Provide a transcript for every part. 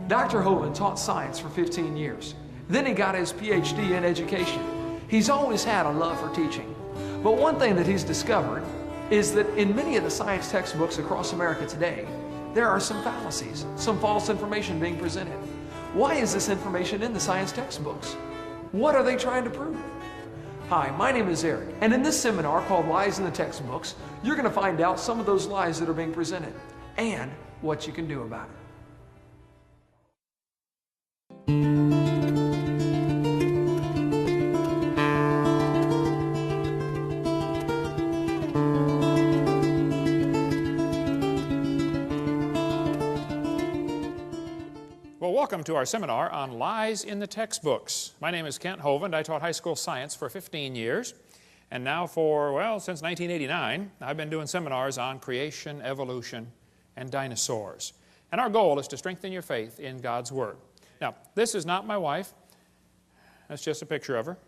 Dr. Hovind taught science for 15 years. Then he got his PhD in education. He's always had a love for teaching. But one thing that he's discovered is that in many of the science textbooks across America today, there are some fallacies, some false information being presented. Why is this information in the science textbooks? What are they trying to prove? Hi, my name is Eric, and in this seminar called Lies in the Textbooks, you're going to find out some of those lies that are being presented and what you can do about it. Well, welcome to our seminar on lies in the textbooks. My name is Kent Hovind. I taught high school science for 15 years. And now for, well, since 1989, I've been doing seminars on creation, evolution, and dinosaurs. And our goal is to strengthen your faith in God's Word. Now, this is not my wife. That's just a picture of her.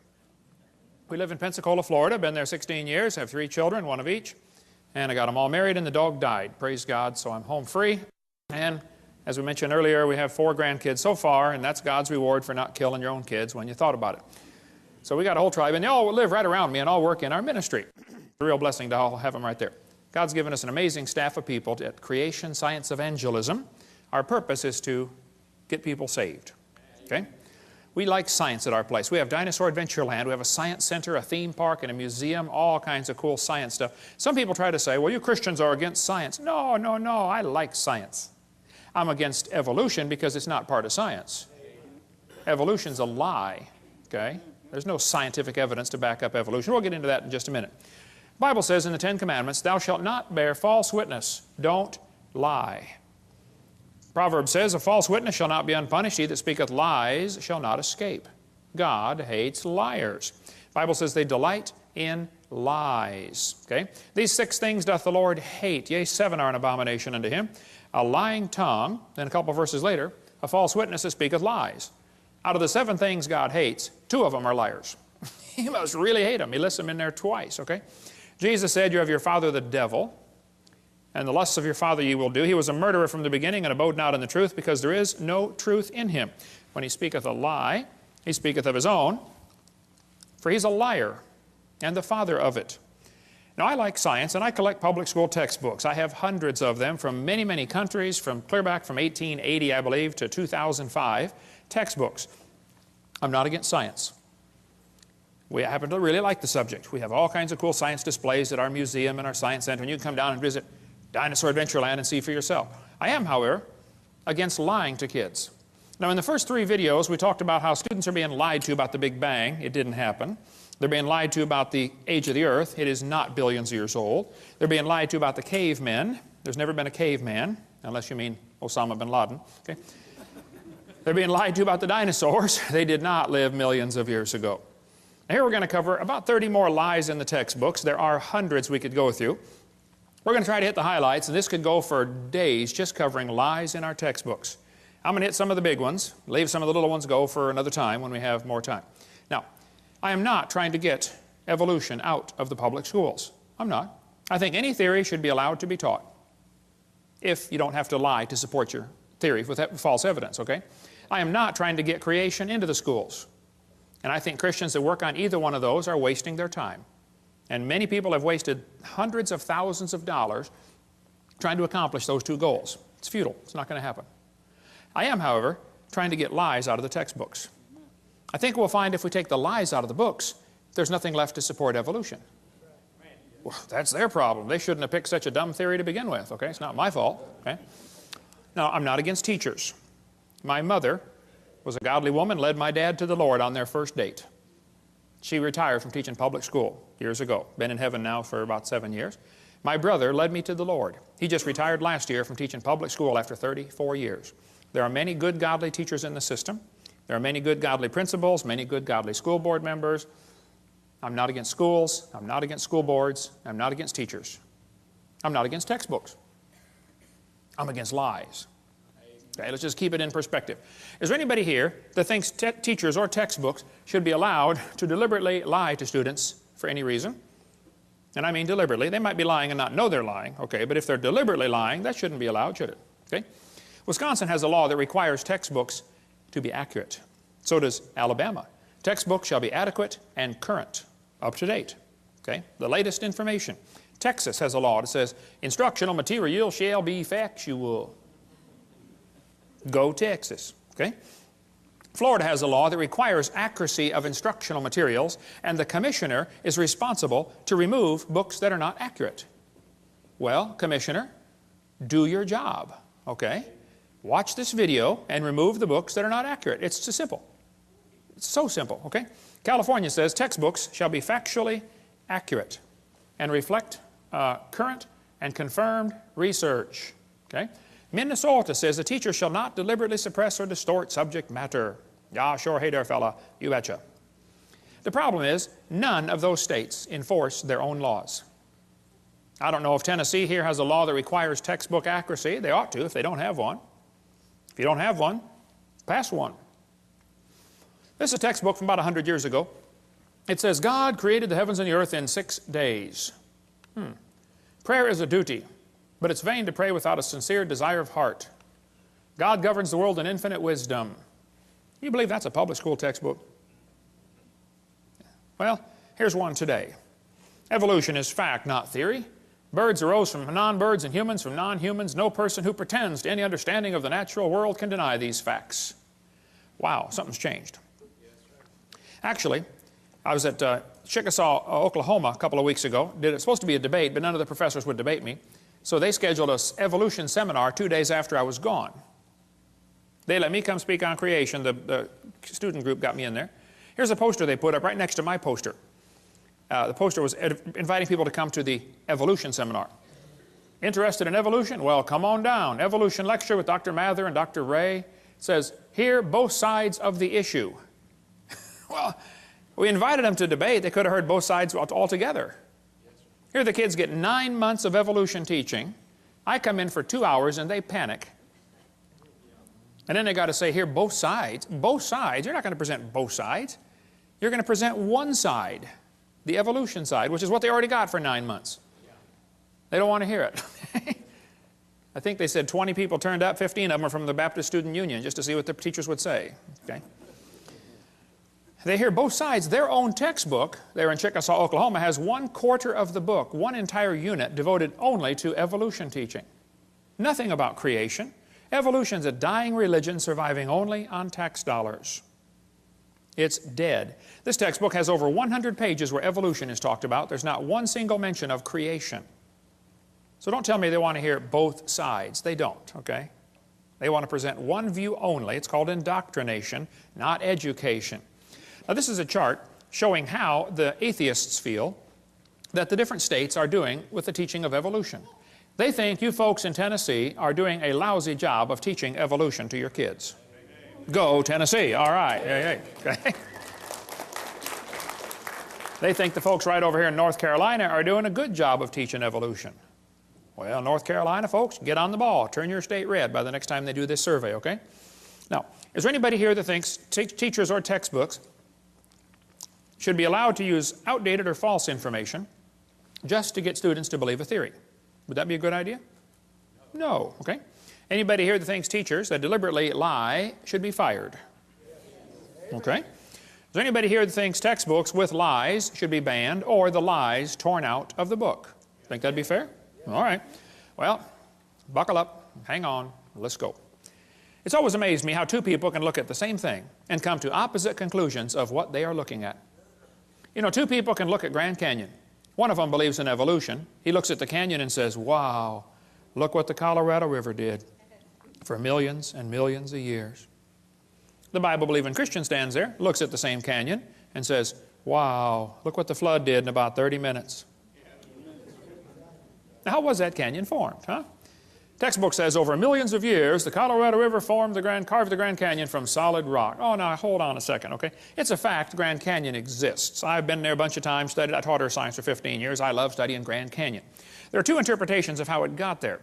We live in Pensacola, Florida. Been there 16 years. I have 3 children, 1 of each. And I got them all married and the dog died. Praise God, so I'm home free. And as we mentioned earlier, we have 4 grandkids so far, and that's God's reward for not killing your own kids when you thought about it. So we got a whole tribe, and they all live right around me and all work in our ministry. It's a real blessing to all have them right there. God's given us an amazing staff of people at Creation Science Evangelism. Our purpose is to get people saved. Okay? We like science at our place. We have Dinosaur Adventureland. We have a science center, a theme park, and a museum, all kinds of cool science stuff. Some people try to say, well, you Christians are against science. No, no, no, I like science. I'm against evolution because it's not part of science. Evolution's a lie, okay? There's no scientific evidence to back up evolution. We'll get into that in just a minute. The Bible says in the 10 Commandments, thou shalt not bear false witness. Don't lie. Proverbs says, a false witness shall not be unpunished. He that speaketh lies shall not escape. God hates liars. The Bible says they delight in lies. Okay? These 6 things doth the Lord hate. Yea, 7 are an abomination unto him. A lying tongue, then a couple of verses later, a false witness that speaketh lies. Out of the 7 things God hates, 2 of them are liars. He must really hate them. He lists them in there twice, okay? Jesus said, you have your father the devil, and the lusts of your father ye will do. He was a murderer from the beginning, and abode not in the truth, because there is no truth in him. When he speaketh a lie, he speaketh of his own, for he's a liar, and the father of it. Now, I like science, and I collect public school textbooks. I have hundreds of them from many, many countries, from clear back from 1880, I believe, to 2005, textbooks. I'm not against science. We happen to really like the subject. We have all kinds of cool science displays at our museum and our science center, and you can come down and visit Dinosaur Adventureland and see for yourself. I am, however, against lying to kids. Now, in the first 3 videos, we talked about how students are being lied to about the Big Bang. It didn't happen. They're being lied to about the age of the earth. It is not billions of years old. They're being lied to about the cavemen. There's never been a caveman, unless you mean Osama bin Laden. Okay? They're being lied to about the dinosaurs. They did not live millions of years ago. Now, here we're going to cover about 30 more lies in the textbooks. There are hundreds we could go through. We're going to try to hit the highlights, and this could go for days just covering lies in our textbooks. I'm going to hit some of the big ones, leave some of the little ones go for another time when we have more time. Now, I am not trying to get evolution out of the public schools. I'm not. I think any theory should be allowed to be taught if you don't have to lie to support your theory with false evidence, okay? I am not trying to get creation into the schools. And I think Christians that work on either one of those are wasting their time. And many people have wasted hundreds of thousands of dollars trying to accomplish those 2 goals. It's futile. It's not going to happen. I am, however, trying to get lies out of the textbooks. I think we'll find if we take the lies out of the books, there's nothing left to support evolution. Well, that's their problem. They shouldn't have picked such a dumb theory to begin with, okay? It's not my fault, okay? Now, I'm not against teachers. My mother was a godly woman, led my dad to the Lord on their first date. She retired from teaching public school years ago. Been in heaven now for about 7 years. My brother led me to the Lord. He just retired last year from teaching public school after 34 years. There are many good godly teachers in the system. There are many good godly principals, many good godly school board members. I'm not against schools. I'm not against school boards. I'm not against teachers. I'm not against textbooks. I'm against lies. Okay, let's just keep it in perspective. Is there anybody here that thinks teachers or textbooks should be allowed to deliberately lie to students for any reason? And I mean deliberately. They might be lying and not know they're lying, okay, but if they're deliberately lying, that shouldn't be allowed, should it? Okay? Wisconsin has a law that requires textbooks to be accurate. So does Alabama. Textbooks shall be adequate and current, up to date. Okay? The latest information. Texas has a law that says instructional material shall be factual. Go Texas. Okay? Florida has a law that requires accuracy of instructional materials, and the commissioner is responsible to remove books that are not accurate. Well, commissioner, do your job. Okay? Watch this video and remove the books that are not accurate. It's so simple. It's so simple. Okay? California says textbooks shall be factually accurate and reflect current and confirmed research. Okay? Minnesota says a teacher shall not deliberately suppress or distort subject matter. Yeah, sure, hey there, fella, you betcha. The problem is, none of those states enforce their own laws. I don't know if Tennessee here has a law that requires textbook accuracy. They ought to if they don't have one. If you don't have one, pass one. This is a textbook from about 100 years ago. It says, God created the heavens and the earth in 6 days. Prayer is a duty, but it's vain to pray without a sincere desire of heart. God governs the world in infinite wisdom. You believe that's a public school textbook? Well, here's one today. Evolution is fact, not theory. Birds arose from non-birds and humans from non-humans. No person who pretends to any understanding of the natural world can deny these facts. Wow, something's changed. Actually, I was at Chickasaw, Oklahoma a couple of weeks ago. It was supposed to be a debate, but none of the professors would debate me. So they scheduled an evolution seminar 2 days after I was gone. They let me come speak on creation. The student group got me in there. Here's a poster they put up right next to my poster. The poster was inviting people to come to the evolution seminar. Interested in evolution? Well, come on down. Evolution lecture with Dr. Mather and Dr. Ray. It says, hear both sides of the issue. Well, we invited them to debate. They could have heard both sides altogether. Here the kids get 9 months of evolution teaching. I come in for 2 hours and they panic. And then they got to say, here, both sides. Both sides. You're not going to present both sides. You're going to present one side, the evolution side, which is what they already got for 9 months. They don't want to hear it. I think they said 20 people turned up, 15 of them are from the Baptist Student Union, just to see what the teachers would say. Okay? They hear both sides. Their own textbook, there in Chickasaw, Oklahoma, has 1/4 of the book, one entire unit devoted only to evolution teaching. Nothing about creation. Evolution's a dying religion surviving only on tax dollars. It's dead. This textbook has over 100 pages where evolution is talked about. There's not one single mention of creation. So don't tell me they want to hear both sides. They don't, okay? They want to present one view only. It's called indoctrination, not education. Now, this is a chart showing how the atheists feel that the different states are doing with the teaching of evolution. They think you folks in Tennessee are doing a lousy job of teaching evolution to your kids. Go Tennessee. All right. Hey, hey. Okay. They think the folks right over here in North Carolina are doing a good job of teaching evolution. Well, North Carolina folks, get on the ball. Turn your state red by the next time they do this survey, okay? Now, is there anybody here that thinks teachers or textbooks should be allowed to use outdated or false information just to get students to believe a theory? Would that be a good idea? No, okay? Anybody here that thinks teachers that deliberately lie should be fired? Okay? Is there anybody here that thinks textbooks with lies should be banned or the lies torn out of the book? Think that'd be fair? All right. Well, buckle up, hang on, let's go. It's always amazed me how two people can look at the same thing and come to opposite conclusions of what they are looking at. You know, two people can look at Grand Canyon. One of them believes in evolution. He looks at the canyon and says, wow, look what the Colorado River did for millions and millions of years. The Bible-believing Christian stands there, looks at the same canyon, and says, wow, look what the flood did in about 30 minutes. Now, how was that canyon formed, huh? Textbook says over millions of years, the Colorado River carved the Grand Canyon from solid rock. Oh, now, hold on a second, okay? It's a fact Grand Canyon exists. I've been there a bunch of times, studied. I taught earth science for 15 years. I love studying Grand Canyon. There are two interpretations of how it got there.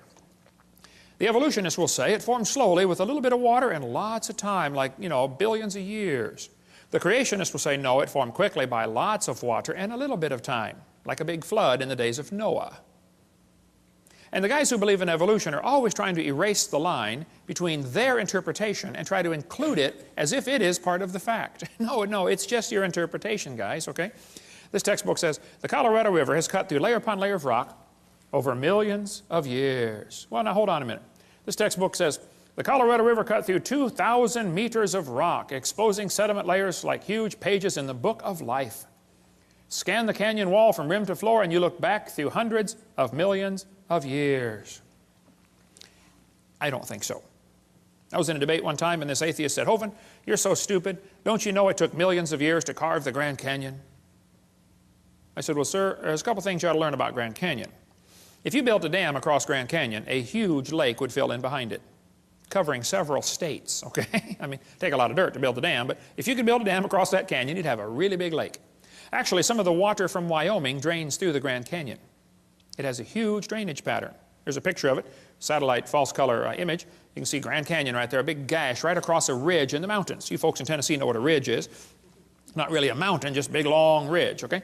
The evolutionists will say it formed slowly with a little bit of water and lots of time, like, you know, billions of years. The creationists will say, no, it formed quickly by lots of water and a little bit of time, like a big flood in the days of Noah. And the guys who believe in evolution are always trying to erase the line between their interpretation and try to include it as if it is part of the fact. No, it's just your interpretation, guys, okay? This textbook says, the Colorado River has cut through layer upon layer of rock over millions of years. Well, now hold on a minute. This textbook says, the Colorado River cut through 2,000 meters of rock, exposing sediment layers like huge pages in the book of life. Scan the canyon wall from rim to floor and you look back through hundreds of millions of years. I don't think so. I was in a debate one time and this atheist said, Hovind, you're so stupid. Don't you know it took millions of years to carve the Grand Canyon? I said, well, sir, there's a couple things you ought to learn about Grand Canyon. If you built a dam across Grand Canyon, a huge lake would fill in behind it, covering several states, okay? I mean, take a lot of dirt to build a dam, but if you could build a dam across that canyon, you'd have a really big lake. Actually, some of the water from Wyoming drains through the Grand Canyon. It has a huge drainage pattern. There's a picture of it, satellite false color image. You can see Grand Canyon right there, a big gash right across a ridge in the mountains. You folks in Tennessee know what a ridge is. Not really a mountain, just a big long ridge, okay?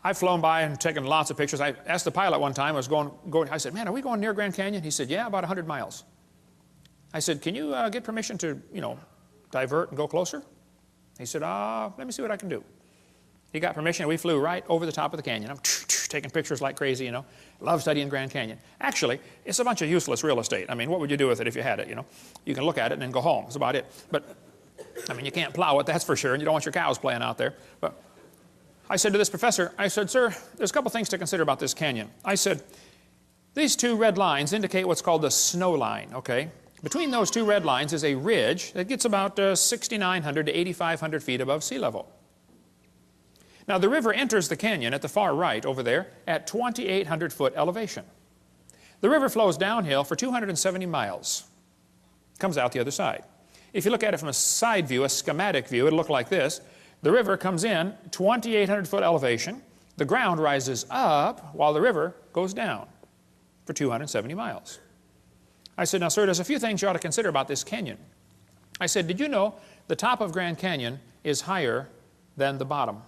I've flown by and taken lots of pictures. I asked the pilot one time, I said, man, are we going near Grand Canyon? He said, yeah, about 100 miles. I said, can you get permission to, divert and go closer? He said, let me see what I can do. He got permission, and we flew right over the top of the canyon. I'm taking pictures like crazy, Love studying Grand Canyon. Actually, it's a bunch of useless real estate. I mean, what would you do with it if you had it, You can look at it and then go home. That's about it. But, I mean, you can't plow it, that's for sure, and you don't want your cows playing out there. But I said to this professor, I said, sir, there's a couple things to consider about this canyon. I said, these two red lines indicate what's called the snow line, okay? Between those two red lines is a ridge that gets about 6,900 to 8,500 feet above sea level. Now, the river enters the canyon at the far right over there at 2,800 foot elevation. The river flows downhill for 270 miles. Comes out the other side. If you look at it from a side view, a schematic view, it'll look like this. The river comes in 2,800 foot elevation. The ground rises up while the river goes down for 270 miles. I said, now, sir, there's a few things you ought to consider about this canyon. I said, did you know the top of Grand Canyon is higher than the bottom?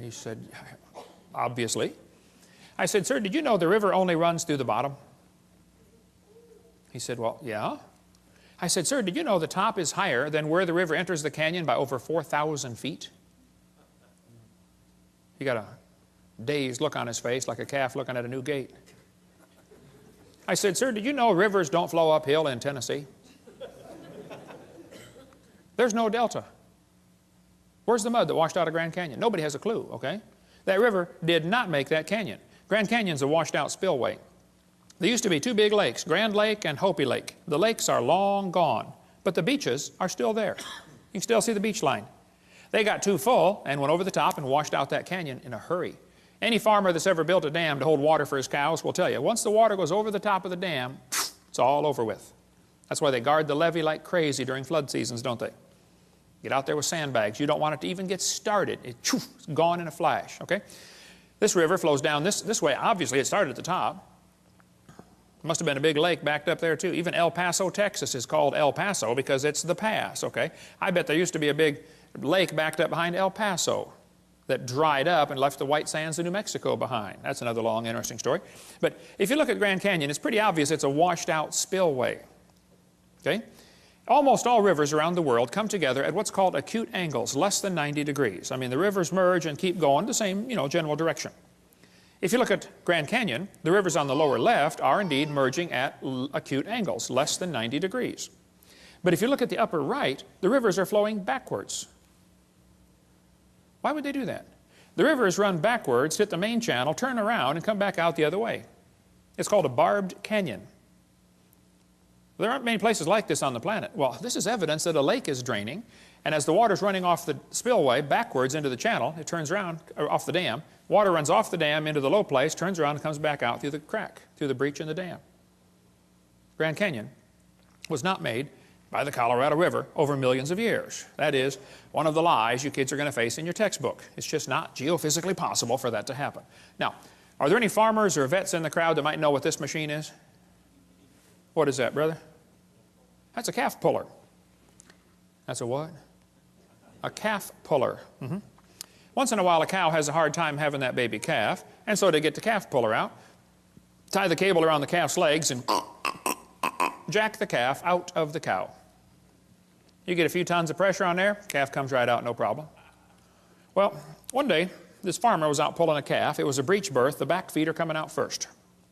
He said, obviously. I said, sir, did you know the river only runs through the bottom? He said, well, yeah. I said, sir, did you know the top is higher than where the river enters the canyon by over 4,000 feet? He got a dazed look on his face like a calf looking at a new gate. I said, sir, did you know rivers don't flow uphill in Tennessee? There's no delta. Where's the mud that washed out of Grand Canyon? Nobody has a clue, okay? That river did not make that canyon. Grand Canyon's a washed out spillway. There used to be two big lakes, Grand Lake and Hopi Lake. The lakes are long gone, but the beaches are still there. You can still see the beach line. They got too full and went over the top and washed out that canyon in a hurry. Any farmer that's ever built a dam to hold water for his cows will tell you, once the water goes over the top of the dam, it's all over with. That's why they guard the levee like crazy during flood seasons, don't they? Get out there with sandbags. You don't want it to even get started. It's gone in a flash, okay? This river flows down this way. Obviously, it started at the top. Must have been a big lake backed up there, too. Even El Paso, Texas is called El Paso because it's the pass, okay? I bet there used to be a big lake backed up behind El Paso that dried up and left the white sands of New Mexico behind. That's another long, interesting story. But if you look at Grand Canyon, it's pretty obvious it's a washed-out spillway, okay? Almost all rivers around the world come together at what's called acute angles, less than 90 degrees. I mean, the rivers merge and keep going the same, general direction. If you look at Grand Canyon, the rivers on the lower left are indeed merging at acute angles, less than 90 degrees. But if you look at the upper right, the rivers are flowing backwards. Why would they do that? The rivers run backwards, hit the main channel, turn around, and come back out the other way. It's called a barbed canyon. There aren't many places like this on the planet. Well, this is evidence that a lake is draining, and as the water's running off the spillway backwards into the channel, it turns around, or off the dam. Water runs off the dam into the low place, turns around and comes back out through the crack, through the breach in the dam. Grand Canyon was not made by the Colorado River over millions of years. That is one of the lies you kids are going to face in your textbook. It's just not geophysically possible for that to happen. Now, are there any farmers or vets in the crowd that might know what this machine is? What is that, brother? That's a calf puller. That's a what? A calf puller. Once in a while, a cow has a hard time having that baby calf, and so to get the calf puller out, tie the cable around the calf's legs and jack the calf out of the cow. You get a few tons of pressure on there, calf comes right out, no problem. Well, one day, this farmer was out pulling a calf. It was a breech birth. The back feet are coming out first.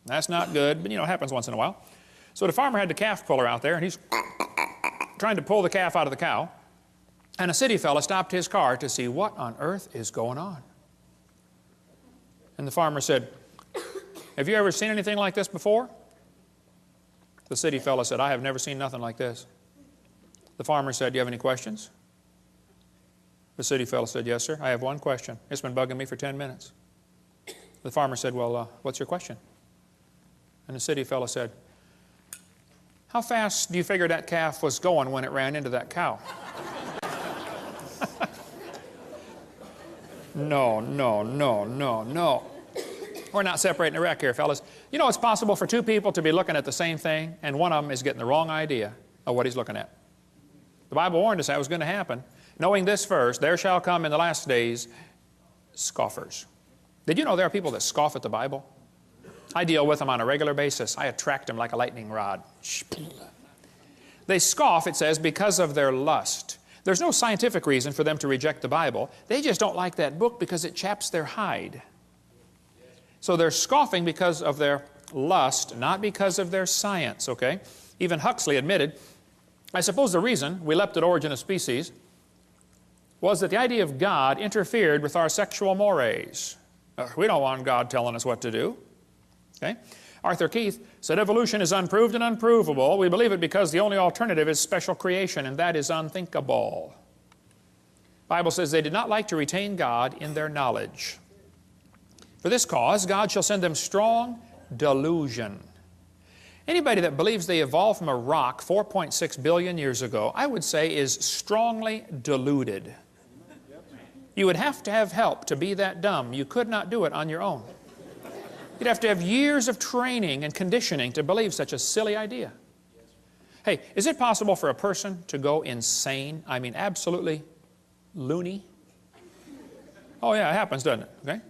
That's not good, but you know, it happens once in a while. So the farmer had the calf puller out there, and he's trying to pull the calf out of the cow. And a city fella stopped his car to see what on earth is going on. And the farmer said, "Have you ever seen anything like this before?" The city fella said, "I have never seen nothing like this." The farmer said, "Do you have any questions?" The city fellow said, "Yes, sir. I have one question. It's been bugging me for 10 minutes. The farmer said, "Well, what's your question?" And the city fellow said, "How fast do you figure that calf was going when it ran into that cow?" No, no, no, no, no. We're not separating the wreck here, fellas. You know, it's possible for two people to be looking at the same thing, and one of them is getting the wrong idea of what he's looking at. The Bible warned us that was going to happen. Knowing this first, there shall come in the last days scoffers. Did you know there are people that scoff at the Bible? I deal with them on a regular basis. I attract them like a lightning rod. They scoff, it says, because of their lust. There's no scientific reason for them to reject the Bible. They just don't like that book because it chaps their hide. So they're scoffing because of their lust, not because of their science, okay? Even Huxley admitted, I suppose the reason we leapt at origin of species was that the idea of God interfered with our sexual mores. We don't want God telling us what to do. Okay? Arthur Keith said evolution is unproved and unprovable. We believe it because the only alternative is special creation, and that is unthinkable. The Bible says they did not like to retain God in their knowledge. For this cause, God shall send them strong delusion. Anybody that believes they evolved from a rock 4.6 billion years ago, I would say is strongly deluded. You would have to have help to be that dumb. You could not do it on your own. You'd have to have years of training and conditioning to believe such a silly idea. Hey, is it possible for a person to go insane? I mean, absolutely loony? Oh yeah, it happens, doesn't it? Okay?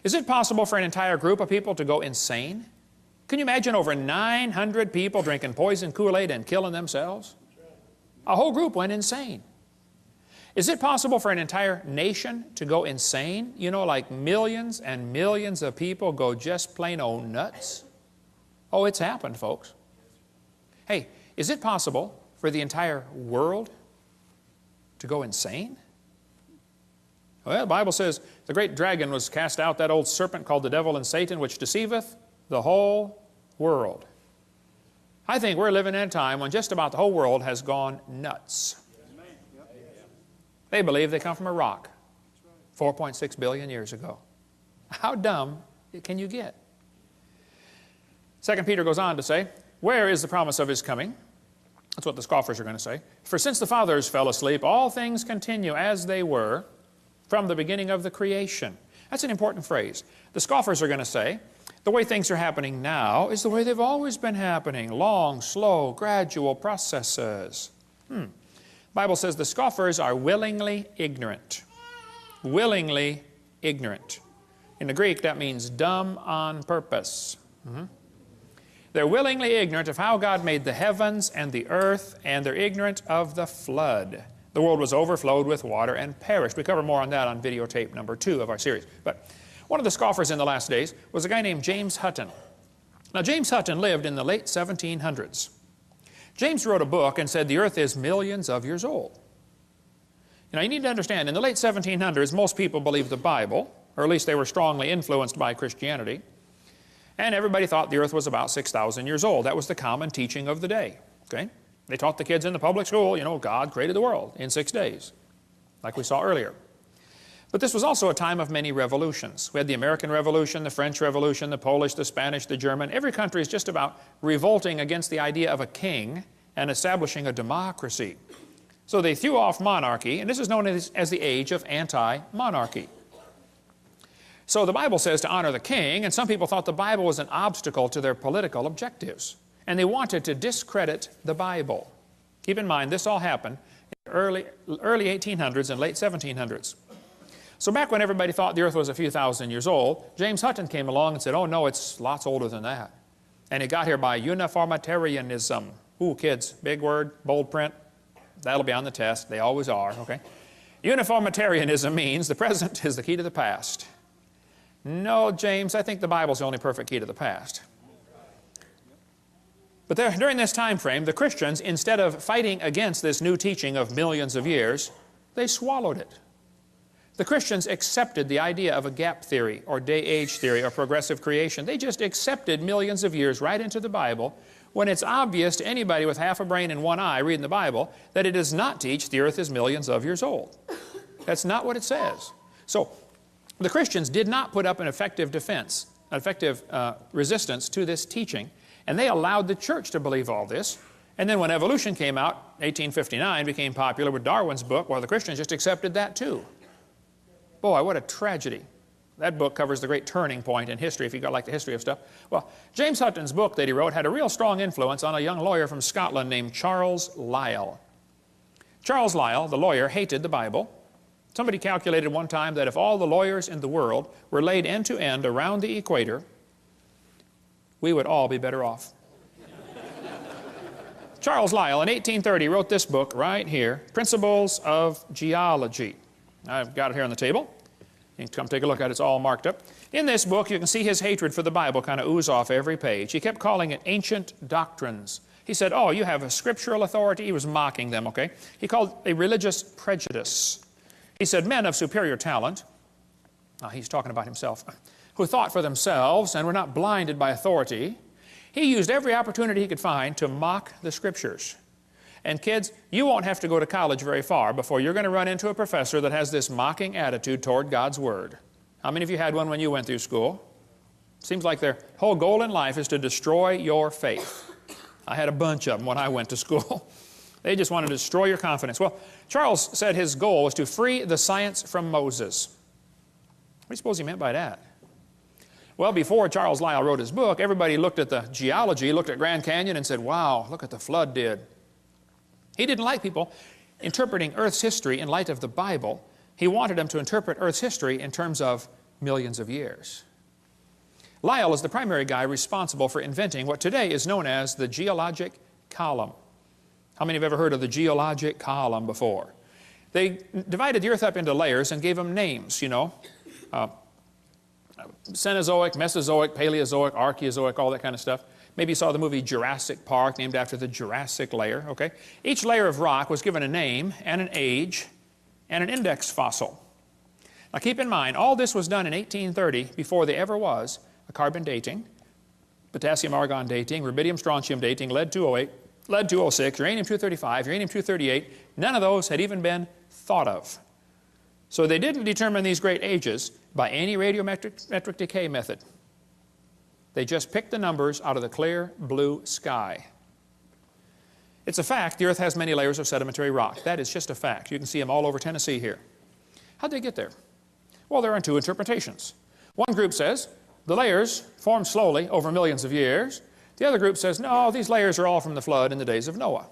Is it possible for an entire group of people to go insane? Can you imagine over 900 people drinking poison Kool-Aid and killing themselves? A whole group went insane. Is it possible for an entire nation to go insane? You know, like millions and millions of people go just plain old nuts? Oh, it's happened, folks. Hey, is it possible for the entire world to go insane? Well, the Bible says the great dragon was cast out, that old serpent called the devil and Satan, which deceiveth the whole world. I think we're living in a time when just about the whole world has gone nuts. They believe they come from a rock 4.6 billion years ago. How dumb can you get? 2 Peter goes on to say, where is the promise of his coming? That's what the scoffers are going to say. For since the fathers fell asleep, all things continue as they were from the beginning of the creation. That's an important phrase. The scoffers are going to say, the way things are happening now is the way they've always been happening. Long, slow, gradual processes. The Bible says the scoffers are willingly ignorant. Willingly ignorant. In the Greek, that means dumb on purpose. They're willingly ignorant of how God made the heavens and the earth, and they're ignorant of the flood. The world was overflowed with water and perished. We cover more on that on videotape number 2 of our series. But one of the scoffers in the last days was a guy named James Hutton. Now, James Hutton lived in the late 1700s. James wrote a book and said the earth is millions of years old. You know, you need to understand, in the late 1700s, most people believed the Bible, or at least they were strongly influenced by Christianity, and everybody thought the earth was about 6,000 years old. That was the common teaching of the day, okay? They taught the kids in the public school, you know, God created the world in 6 days, like we saw earlier. But this was also a time of many revolutions. We had the American Revolution, the French Revolution, the Polish, the Spanish, the German. Every country is just about revolting against the idea of a king and establishing a democracy. So they threw off monarchy, and this is known as the age of anti-monarchy. So the Bible says to honor the king, and some people thought the Bible was an obstacle to their political objectives, and they wanted to discredit the Bible. Keep in mind, this all happened in the early 1800s and late 1700s. So back when everybody thought the earth was a few thousand years old, James Hutton came along and said, oh no, it's lots older than that. And it got here by uniformitarianism. Ooh, kids, big word, bold print. That'll be on the test. They always are, okay? Uniformitarianism means the present is the key to the past. No, James, I think the Bible's the only perfect key to the past. But during this time frame, the Christians, instead of fighting against this new teaching of millions of years, they swallowed it. The Christians accepted the idea of a gap theory or day-age theory or progressive creation. They just accepted millions of years right into the Bible when it's obvious to anybody with half a brain and one eye reading the Bible that it does not teach the earth is millions of years old. That's not what it says. So the Christians did not put up an effective defense, an effective resistance to this teaching, and they allowed the church to believe all this. And then when evolution came out, 1859 became popular with Darwin's book, well, the Christians just accepted that too. Boy, what a tragedy. That book covers the great turning point in history, if you like the history of stuff. Well, James Hutton's book that he wrote had a real strong influence on a young lawyer from Scotland named Charles Lyell. Charles Lyell, the lawyer, hated the Bible. Somebody calculated one time that if all the lawyers in the world were laid end to end around the equator, we would all be better off. Charles Lyell, in 1830, wrote this book right here, Principles of Geology. I've got it here on the table. You can come take a look at it. It's all marked up. In this book, you can see his hatred for the Bible kind of ooze off every page. He kept calling it ancient doctrines. He said, oh, you have a scriptural authority. He was mocking them, okay? He called a religious prejudice. He said, men of superior talent, he's talking about himself, who thought for themselves and were not blinded by authority. He used every opportunity he could find to mock the Scriptures. And kids, you won't have to go to college very far before you're going to run into a professor that has this mocking attitude toward God's Word. How many of you had one when you went through school? Seems like their whole goal in life is to destroy your faith. I had a bunch of them when I went to school. They just wanted to destroy your confidence. Well, Charles said his goal was to free the science from Moses. What do you suppose he meant by that? Well, before Charles Lyell wrote his book, everybody looked at the geology, looked at Grand Canyon and said, wow, look what the flood did. He didn't like people interpreting Earth's history in light of the Bible. He wanted them to interpret Earth's history in terms of millions of years. Lyell is the primary guy responsible for inventing what today is known as the geologic column. How many have ever heard of the geologic column before? They divided the Earth up into layers and gave them names, you know. Cenozoic, Mesozoic, Paleozoic, Archaeozoic, all that kind of stuff. Maybe you saw the movie Jurassic Park, named after the Jurassic layer, okay? Each layer of rock was given a name and an age and an index fossil. Now keep in mind, all this was done in 1830 before there ever was a carbon dating, potassium-argon dating, rubidium-strontium dating, lead-208, lead-206, uranium-235, uranium-238. None of those had even been thought of. So they didn't determine these great ages by any radiometric decay method. They just picked the numbers out of the clear blue sky. It's a fact the Earth has many layers of sedimentary rock. That is just a fact. You can see them all over Tennessee here. How'd they get there? Well, there are two interpretations. One group says the layers formed slowly over millions of years. The other group says, no, these layers are all from the flood in the days of Noah.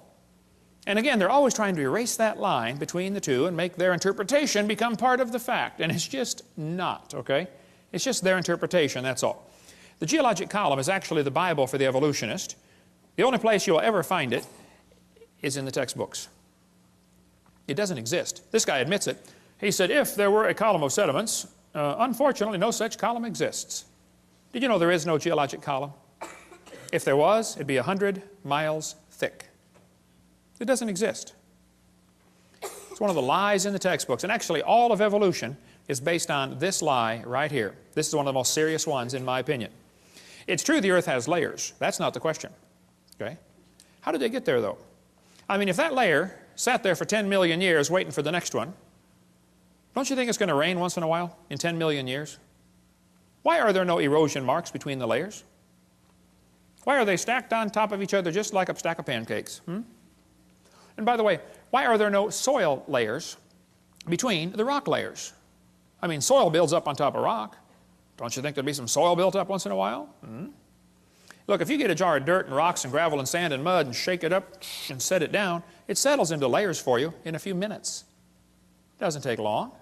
And again, they're always trying to erase that line between the two and make their interpretation become part of the fact. And it's just not, okay? It's just their interpretation, that's all. The geologic column is actually the Bible for the evolutionist. The only place you'll ever find it is in the textbooks. It doesn't exist. This guy admits it. He said, if there were a column of sediments, unfortunately, no such column exists. Did you know there is no geologic column? If there was, it'd be 100 miles thick. It doesn't exist. It's one of the lies in the textbooks. And actually, all of evolution is based on this lie right here. This is one of the most serious ones, in my opinion. It's true the Earth has layers. That's not the question. Okay? How did they get there, though? I mean, if that layer sat there for 10 million years waiting for the next one, don't you think it's going to rain once in a while in 10 million years? Why are there no erosion marks between the layers? Why are they stacked on top of each other just like a stack of pancakes? And by the way, why are there no soil layers between the rock layers? I mean, soil builds up on top of rock. Don't you think there'd be some soil built up once in a while? Look, if you get a jar of dirt and rocks and gravel and sand and mud and shake it up and set it down, it settles into layers for you in a few minutes. It doesn't take long.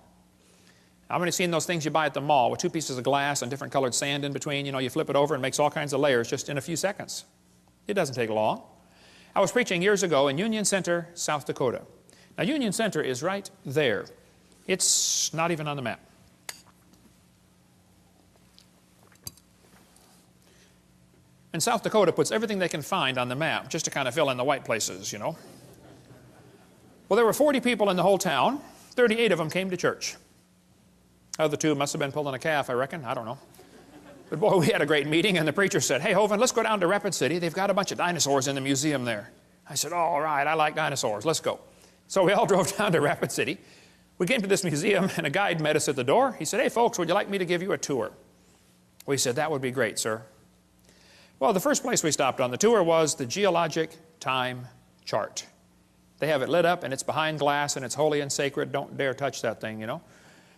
How many seen those things you buy at the mall with two pieces of glass and different colored sand in between? You know, you flip it over and it makes all kinds of layers just in a few seconds. It doesn't take long. I was preaching years ago in Union Center, South Dakota. Now, Union Center is right there. It's not even on the map. And South Dakota puts everything they can find on the map just to kind of fill in the white places, you know. Well, there were 40 people in the whole town. 38 of them came to church. Other two must have been pulling a calf, I reckon. I don't know. But boy, we had a great meeting, and the preacher said, "Hey, Hovind, let's go down to Rapid City. They've got a bunch of dinosaurs in the museum there." I said, "All right, I like dinosaurs. Let's go." So we all drove down to Rapid City. We came to this museum, and a guide met us at the door. He said, "Hey, folks, would you like me to give you a tour?" We said, "That would be great, sir." Well, the first place we stopped on the tour was the geologic time chart. They have it lit up, and it's behind glass, and it's holy and sacred. Don't dare touch that thing, you know.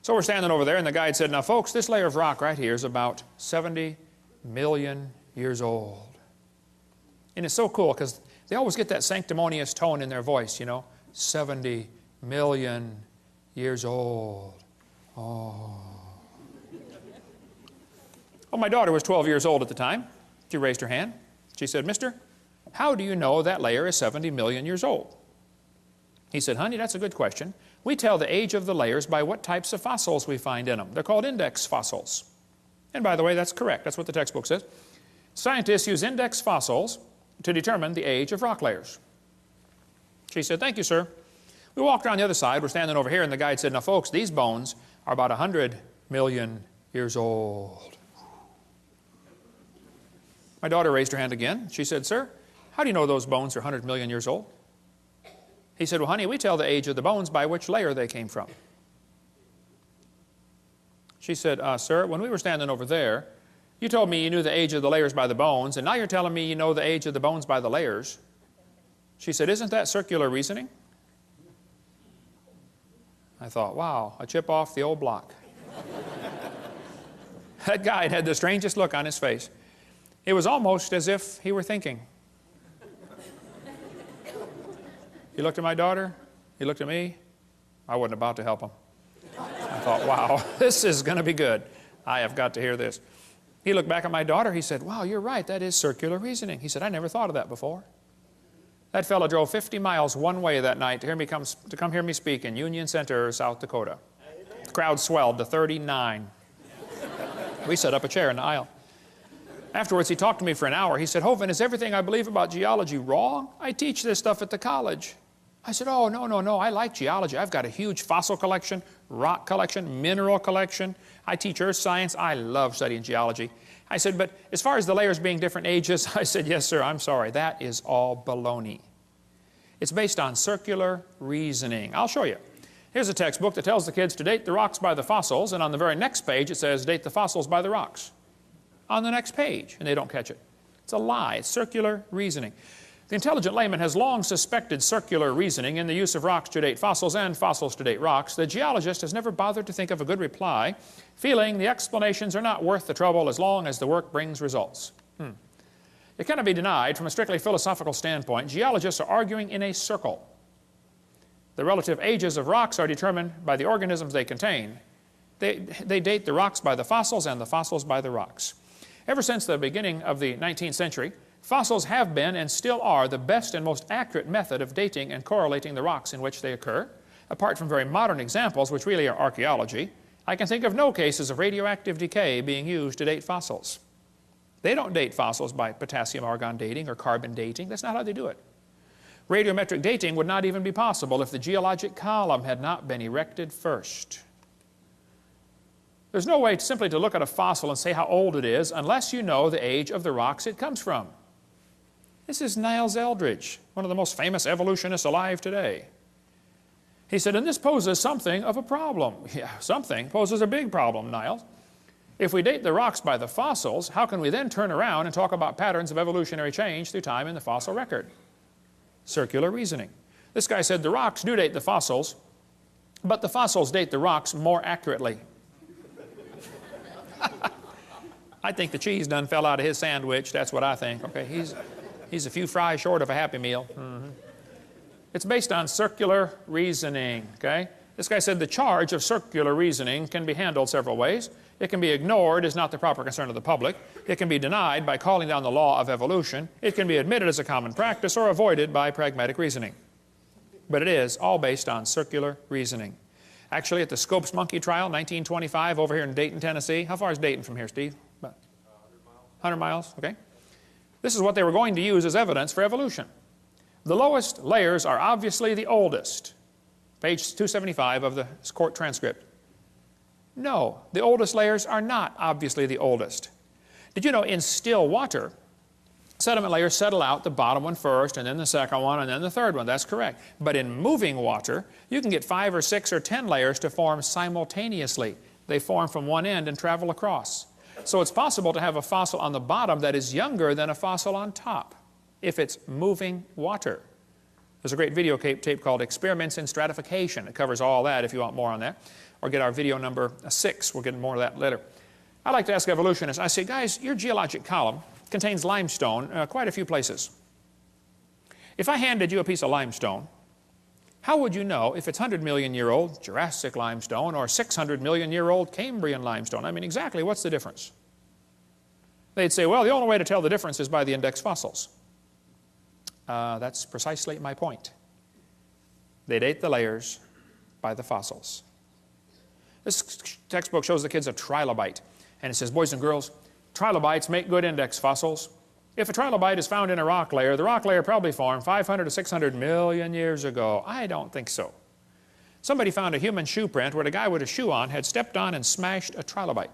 So we're standing over there, and the guide said, "Now, folks, this layer of rock right here is about 70 million years old." And it's so cool because they always get that sanctimonious tone in their voice, you know. 70 million years old. Oh. Well, my daughter was 12 years old at the time. She raised her hand. She said, "Mister, how do you know that layer is 70 million years old?" He said, "Honey, that's a good question. We tell the age of the layers by what types of fossils we find in them. They're called index fossils." And by the way, that's correct. That's what the textbook says. Scientists use index fossils to determine the age of rock layers. She said, "Thank you, sir." We walked around the other side. We're standing over here, and the guide said, "Now, folks, these bones are about 100 million years old." My daughter raised her hand again. She said, "Sir, how do you know those bones are 100 million years old?" He said, "Well, honey, we tell the age of the bones by which layer they came from." She said, "Sir, when we were standing over there, you told me you knew the age of the layers by the bones, and now you're telling me you know the age of the bones by the layers." She said, "Isn't that circular reasoning?" I thought, wow, a chip off the old block. That guide had the strangest look on his face. It was almost as if he were thinking. He looked at my daughter. He looked at me. I wasn't about to help him. I thought, wow, this is going to be good. I have got to hear this. He looked back at my daughter. He said, "Wow, you're right. That is circular reasoning." He said, "I never thought of that before." That fellow drove 50 miles one way that night to come hear me speak in Union Center, South Dakota. The crowd swelled to 39. We set up a chair in the aisle. Afterwards, he talked to me for an hour. He said, "Hovind, is everything I believe about geology wrong? I teach this stuff at the college." I said, "Oh, no, I like geology. I've got a huge fossil collection, rock collection, mineral collection. I teach earth science. I love studying geology." I said, "But as far as the layers being different ages," I said, "Yes, sir, I'm sorry. That is all baloney. It's based on circular reasoning." I'll show you. Here's a textbook that tells the kids to date the rocks by the fossils, and on the very next page it says, "Date the fossils by the rocks." On the next page, and they don't catch it. It's a lie. It's circular reasoning. The intelligent layman has long suspected circular reasoning in the use of rocks to date fossils and fossils to date rocks. The geologist has never bothered to think of a good reply, feeling the explanations are not worth the trouble as long as the work brings results. It cannot be denied from a strictly philosophical standpoint, geologists are arguing in a circle. The relative ages of rocks are determined by the organisms they contain. They date the rocks by the fossils and the fossils by the rocks. Ever since the beginning of the 19th century, fossils have been and still are the best and most accurate method of dating and correlating the rocks in which they occur. Apart from very modern examples, which really are archaeology, I can think of no cases of radioactive decay being used to date fossils. They don't date fossils by potassium-argon dating or carbon dating. That's not how they do it. Radiometric dating would not even be possible if the geologic column had not been erected first. There's no way simply to look at a fossil and say how old it is unless you know the age of the rocks it comes from. This is Niles Eldredge, one of the most famous evolutionists alive today. He said, and this poses something of a problem. Yeah, something poses a big problem, Niles. If we date the rocks by the fossils, how can we then turn around and talk about patterns of evolutionary change through time in the fossil record? Circular reasoning. This guy said the rocks do date the fossils, but the fossils date the rocks more accurately. I think the cheese done fell out of his sandwich. That's what I think. Okay, he's a few fries short of a Happy Meal. It's based on circular reasoning, okay? This guy said the charge of circular reasoning can be handled several ways. It can be ignored as not the proper concern of the public. It can be denied by calling down the law of evolution. It can be admitted as a common practice or avoided by pragmatic reasoning. But it is all based on circular reasoning. Actually, at the Scopes monkey trial, 1925, over here in Dayton, Tennessee. How far is Dayton from here, Steve? About 100 miles, okay. This is what they were going to use as evidence for evolution. The lowest layers are obviously the oldest. Page 275 of the court transcript. No, the oldest layers are not obviously the oldest. Did you know in still water, sediment layers settle out, the bottom one first, and then the second one, and then the third one? That's correct. But in moving water, you can get 5 or 6 or 10 layers to form simultaneously. They form from one end and travel across. So it's possible to have a fossil on the bottom that is younger than a fossil on top, if it's moving water. There's a great video tape called Experiments in Stratification. It covers all that if you want more on that. Or get our video number 6. We'll get more of that later. I like to ask evolutionists, I say, guys, your geologic column contains limestone quite a few places. If I handed you a piece of limestone, how would you know if it's 100 million year old Jurassic limestone or 600 million year old Cambrian limestone? I mean, exactly what's the difference? They'd say, well, the only way to tell the difference is by the index fossils. That's precisely my point. They date the layers by the fossils. This textbook shows the kids a trilobite, and it says, boys and girls, trilobites make good index fossils. If a trilobite is found in a rock layer, the rock layer probably formed 500 to 600 million years ago. I don't think so. Somebody found a human shoe print where the guy with a shoe on had stepped on and smashed a trilobite.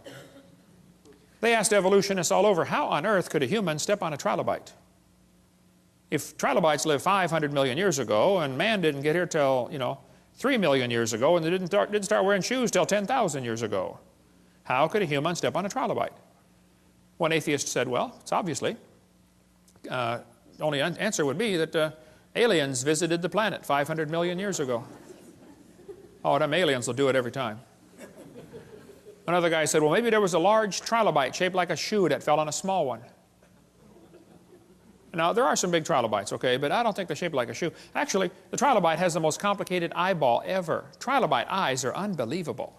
They asked evolutionists all over, how on earth could a human step on a trilobite? If trilobites lived 500 million years ago and man didn't get here till, 3 million years ago, and they didn't start wearing shoes till 10,000 years ago, how could a human step on a trilobite? One atheist said, well, it's obviously. Only answer would be that aliens visited the planet 500 million years ago. Oh, them aliens will do it every time. Another guy said, well, maybe there was a large trilobite shaped like a shoe that fell on a small one. Now, there are some big trilobites, okay, but I don't think they're shaped like a shoe. Actually, the trilobite has the most complicated eyeball ever. Trilobite eyes are unbelievable.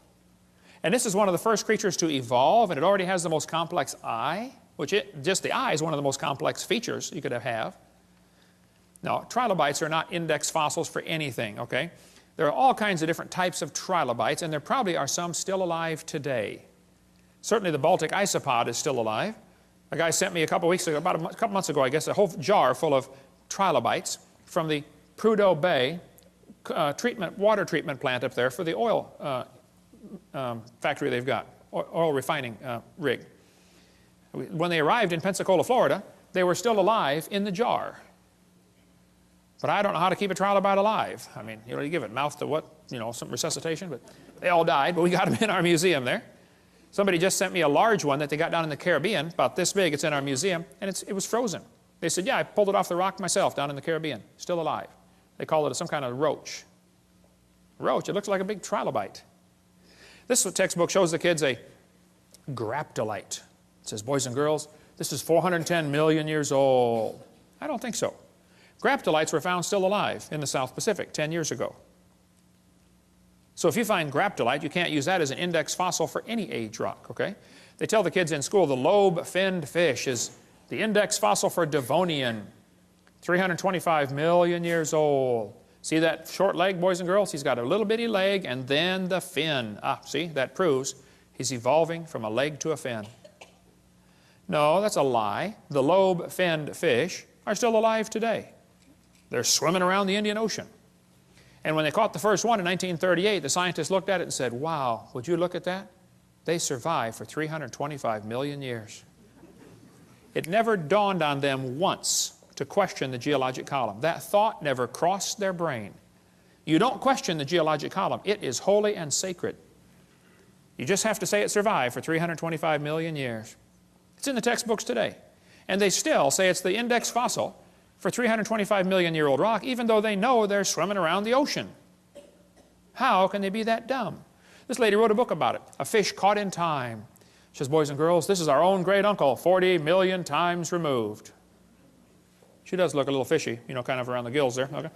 And this is one of the first creatures to evolve, and it already has the most complex eye, which just the eye is one of the most complex features you could have. Now, trilobites are not index fossils for anything, okay? There are all kinds of different types of trilobites, and there probably are some still alive today. Certainly the Baltic isopod is still alive. A guy sent me a couple weeks ago, about a couple months ago, I guess, a whole jar full of trilobites from the Prudhoe Bay water treatment plant up there for the oil factory they've got, oil refining rig. When they arrived in Pensacola, Florida, they were still alive in the jar. But I don't know how to keep a trilobite alive. I mean, you give it mouth to what, some resuscitation, but they all died, but we got them in our museum there. Somebody just sent me a large one that they got down in the Caribbean, about this big. It's in our museum, and it was frozen. They said, yeah, I pulled it off the rock myself down in the Caribbean, still alive. They call it some kind of roach. Roach, it looks like a big trilobite. This textbook shows the kids a graptolite. It says, boys and girls, this is 410 million years old. I don't think so. Graptolites were found still alive in the South Pacific 10 years ago. So if you find graptolite, you can't use that as an index fossil for any age rock, okay? They tell the kids in school the lobe-finned fish is the index fossil for Devonian, 325 million years old. See that short leg, boys and girls? He's got a little bitty leg and then the fin. Ah, see, that proves he's evolving from a leg to a fin. No, that's a lie. The lobe-finned fish are still alive today. They're swimming around the Indian Ocean. And when they caught the first one in 1938, the scientists looked at it and said, wow, would you look at that? They survived for 325 million years. It never dawned on them once to question the geologic column. That thought never crossed their brain. You don't question the geologic column. It is holy and sacred. You just have to say it survived for 325 million years. It's in the textbooks today. And they still say it's the index fossil for 325 million year old rock, even though they know they're swimming around the ocean. How can they be that dumb? This lady wrote a book about it, A Fish Caught in Time. She says, boys and girls, this is our own great uncle, 40 million times removed. She does look a little fishy, kind of around the gills there. Okay.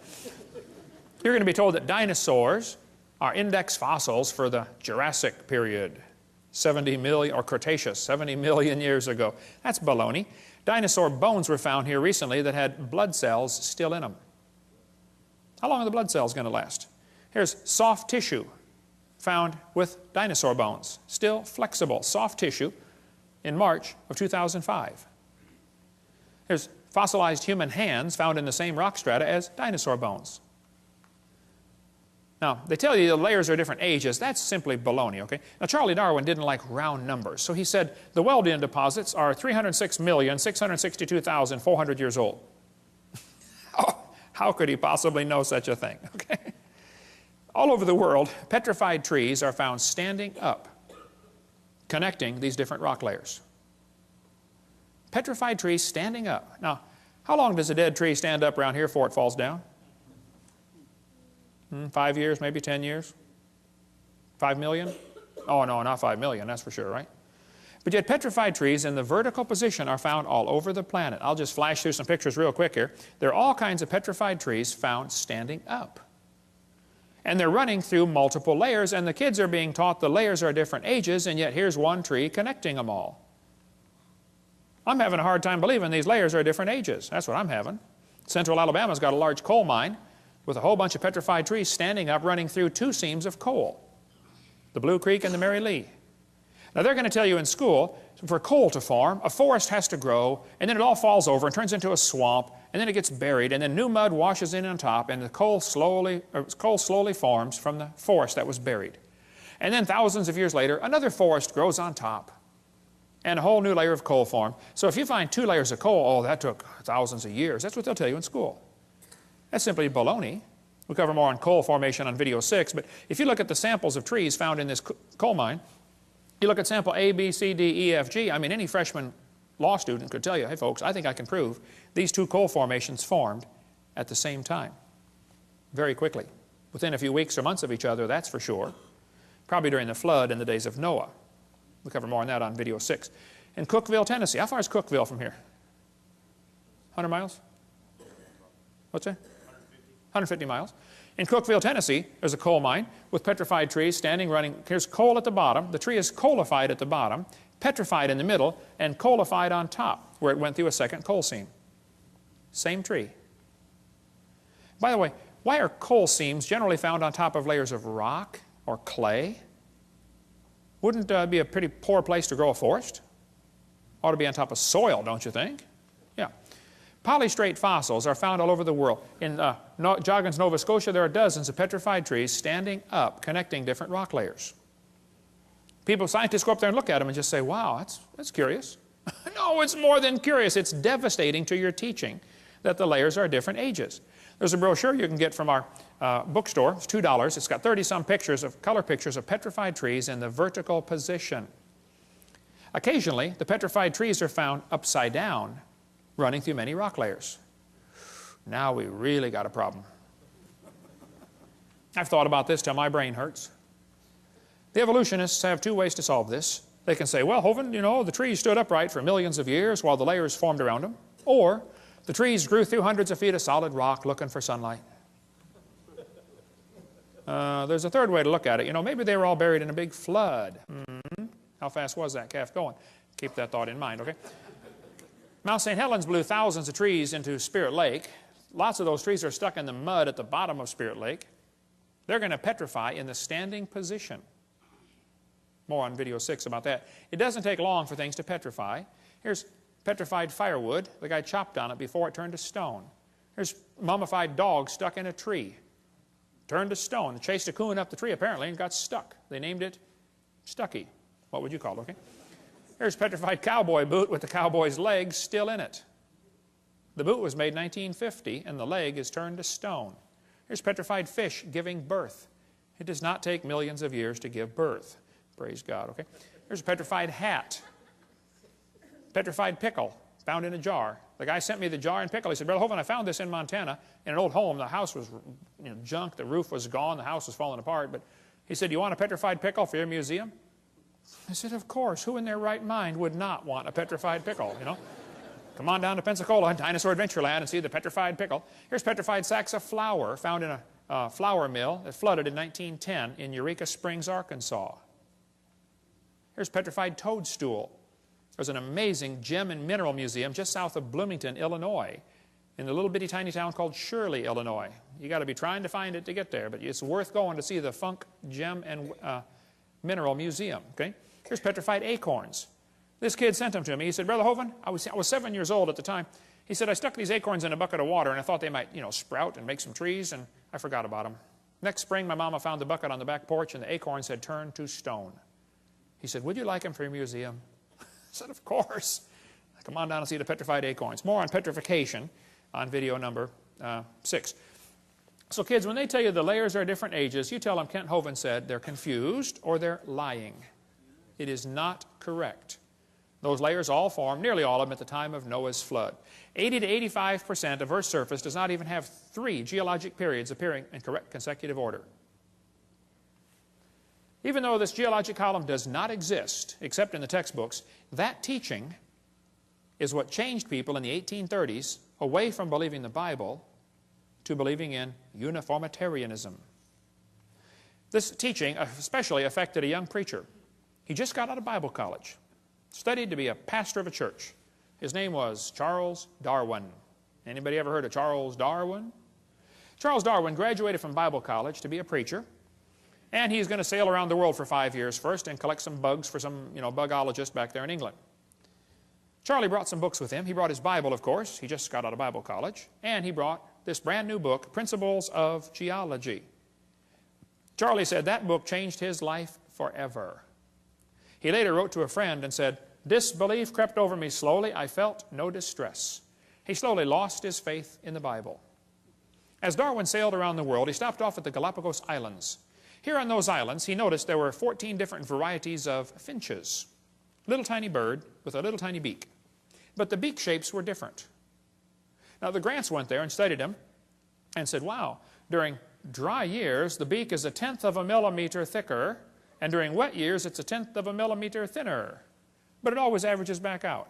You're going to be told that dinosaurs are index fossils for the Jurassic period, 70 million, or Cretaceous, 70 million years ago. That's baloney. Dinosaur bones were found here recently that had blood cells still in them. How long are the blood cells going to last? Here's soft tissue found with dinosaur bones, still flexible, soft tissue in March of 2005. There's fossilized human hands found in the same rock strata as dinosaur bones. Now, they tell you the layers are different ages. That's simply baloney, okay? Now, Charlie Darwin didn't like round numbers, so he said the Wealdian deposits are 306,662,400 years old. Oh, how could he possibly know such a thing, okay? All over the world, petrified trees are found standing up, connecting these different rock layers. Petrified trees standing up. Now, how long does a dead tree stand up around here before it falls down? 5 years, maybe 10 years? 5 million? Oh, no, not 5 million, that's for sure, right? But yet petrified trees in the vertical position are found all over the planet. I'll just flash through some pictures real quick here. There are all kinds of petrified trees found standing up. And they're running through multiple layers, and the kids are being taught the layers are different ages, and yet here's one tree connecting them all. I'm having a hard time believing these layers are different ages. That's what I'm having. Central Alabama's got a large coal mine with a whole bunch of petrified trees standing up running through 2 seams of coal, the Blue Creek and the Mary Lee. Now they're going to tell you in school, for coal to form, a forest has to grow, and then it all falls over and turns into a swamp, and then it gets buried, and then new mud washes in on top, and the coal slowly forms from the forest that was buried. And then thousands of years later, another forest grows on top, and a whole new layer of coal formed. So if you find 2 layers of coal, oh, that took thousands of years. That's what they'll tell you in school. That's simply baloney. We'll cover more on coal formation on video 6, but if you look at the samples of trees found in this coal mine, you look at sample A, B, C, D, E, F, G, I mean, any freshman law student could tell you, hey folks, I think I can prove these 2 coal formations formed at the same time, very quickly. Within a few weeks or months of each other, that's for sure. Probably during the flood in the days of Noah. We'll cover more on that on video 6. In Cookeville, Tennessee. How far is Cookeville from here? 100 miles? What's that? 150 miles. In Cookeville, Tennessee, there's a coal mine with petrified trees standing, running. Here's coal at the bottom. The tree is coalified at the bottom, petrified in the middle, and coalified on top, where it went through a second coal seam. Same tree. By the way, why are coal seams generally found on top of layers of rock or clay? Wouldn't be a pretty poor place to grow a forest? Ought to be on top of soil, don't you think? Yeah. Polystrate fossils are found all over the world. In Joggins, Nova Scotia, there are dozens of petrified trees standing up, connecting different rock layers. Scientists go up there and look at them and just say, wow, that's curious. No, it's more than curious. It's devastating to your teaching that the layers are different ages. There's a brochure you can get from our bookstore. It's $2. It's got 30-some color pictures of petrified trees in the vertical position. Occasionally, the petrified trees are found upside down, running through many rock layers. Now we really got a problem. I've thought about this till my brain hurts. The evolutionists have 2 ways to solve this. They can say, well, Hovind, you know, the trees stood upright for millions of years while the layers formed around them. Or the trees grew through hundreds of feet of solid rock looking for sunlight. There's a third way to look at it. You know, maybe they were all buried in a big flood. How fast was that calf going? Keep that thought in mind, okay? Mount St. Helens blew thousands of trees into Spirit Lake. Lots of those trees are stuck in the mud at the bottom of Spirit Lake. They're going to petrify in the standing position. More on video 6 about that. It doesn't take long for things to petrify. Here's petrified firewood. The guy chopped on it before it turned to stone. Here's a mummified dog stuck in a tree. Turned to stone. They chased a coon up the tree apparently and got stuck. They named it Stucky. What would you call it, okay? Here's a petrified cowboy boot with the cowboy's legs still in it. The boot was made in 1950 and the leg is turned to stone. Here's petrified fish giving birth. It does not take millions of years to give birth. Praise God, okay? Here's a petrified hat. Petrified pickle found in a jar. The guy sent me the jar and pickle. He said, Brother Hovind, I found this in Montana in an old home. The house was junk. The roof was gone. The house was falling apart. But he said, you want a petrified pickle for your museum? I said, of course. Who in their right mind would not want a petrified pickle, you know? Come on down to Pensacola, Dinosaur Adventureland, and see the petrified pickle. Here's petrified sacks of flour found in flour mill that flooded in 1910 in Eureka Springs, Arkansas. Here's petrified toadstool. There's an amazing gem and mineral museum just south of Bloomington, Illinois, in a little bitty tiny town called Shirley, Illinois. You got to be trying to find it to get there, but it's worth going to see the Funk Gem and Mineral Museum. Okay? Here's petrified acorns. This kid sent them to me. He said, Brother Hovind, I was 7 years old at the time. He said, I stuck these acorns in a bucket of water, and I thought they might, sprout and make some trees, and I forgot about them. Next spring, my mama found the bucket on the back porch, and the acorns had turned to stone. He said, would you like them for your museum? I said, of course. Come on down and see the petrified acorns. More on petrification on video number 6. So kids, when they tell you the layers are different ages, you tell them Kent Hovind said they're confused or they're lying. It is not correct. Those layers all formed, nearly all of them, at the time of Noah's flood. 80 to 85% of Earth's surface does not even have 3 geologic periods appearing in correct consecutive order. Even though this geologic column does not exist, except in the textbooks, that teaching is what changed people in the 1830s away from believing the Bible to believing in uniformitarianism. This teaching especially affected a young preacher. He just got out of Bible college, studied to be a pastor of a church. His name was Charles Darwin. Anybody ever heard of Charles Darwin? Charles Darwin graduated from Bible college to be a preacher, and he's going to sail around the world for 5 years first and collect some bugs for some, bugologist back there in England. Charlie brought some books with him. He brought his Bible, of course. He just got out of Bible college. And he brought this brand new book, Principles of Geology. Charlie said that book changed his life forever. He later wrote to a friend and said, disbelief crept over me slowly. I felt no distress. He slowly lost his faith in the Bible. As Darwin sailed around the world, he stopped off at the Galapagos Islands. Here on those islands, he noticed there were 14 different varieties of finches. Little tiny bird with a little tiny beak. But the beak shapes were different. Now the Grants went there and studied them and said, wow, during dry years the beak is 1/10 of a millimeter thicker, and during wet years it's 1/10 of a millimeter thinner. But it always averages back out.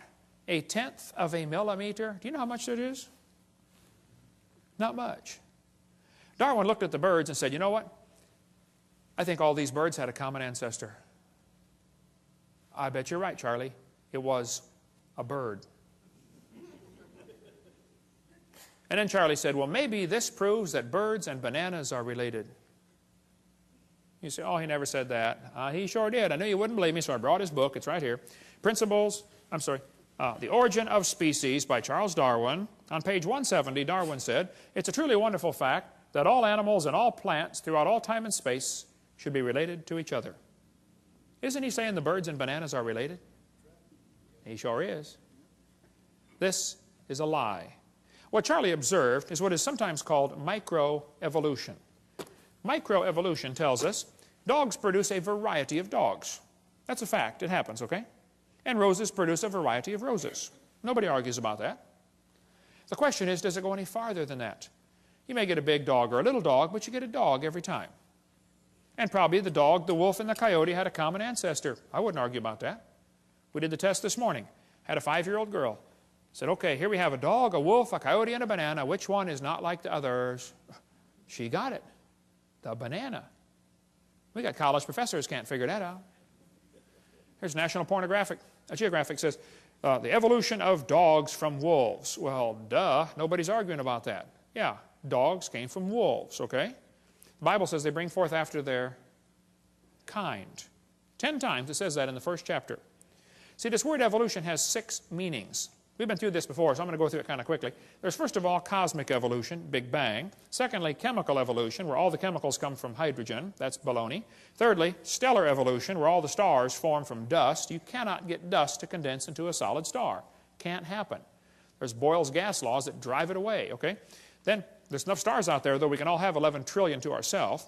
1/10 of a millimeter, do you know how much that is? Not much. Darwin looked at the birds and said, you know what? I think all these birds had a common ancestor. I bet you're right, Charlie. It was a bird. And then Charlie said, well, maybe this proves that birds and bananas are related. You say, oh, he never said that. He sure did. I knew you wouldn't believe me, so I brought his book. It's right here. The Origin of Species by Charles Darwin. On page 170, Darwin said, it's a truly wonderful fact that all animals and all plants throughout all time and space should be related to each other. Isn't he saying the birds and bananas are related? He sure is. This is a lie. What Charlie observed is what is sometimes called microevolution. Microevolution tells us dogs produce a variety of dogs. That's a fact. It happens, okay? And roses produce a variety of roses. Nobody argues about that. The question is, does it go any farther than that? You may get a big dog or a little dog, but you get a dog every time. And probably the dog, the wolf, and the coyote had a common ancestor. I wouldn't argue about that. We did the test this morning. Had a 5-year-old girl. Said, okay, here we have a dog, a wolf, a coyote, and a banana. Which one is not like the others? She got it. The banana. We got college professors can't figure that out. Here's National Geographic says, the evolution of dogs from wolves. Well, duh, nobody's arguing about that. Yeah, dogs came from wolves, okay? The Bible says they bring forth after their kind. 10 times it says that in the first chapter. See, this word evolution has 6 meanings. We've been through this before, so I'm going to go through it kind of quickly. There's first of all cosmic evolution, Big Bang. Secondly, chemical evolution, where all the chemicals come from hydrogen. That's baloney. Thirdly, stellar evolution, where all the stars form from dust. You cannot get dust to condense into a solid star. Can't happen. There's Boyle's gas laws that drive it away, okay? Then there's enough stars out there, though we can all have 11 trillion to ourselves.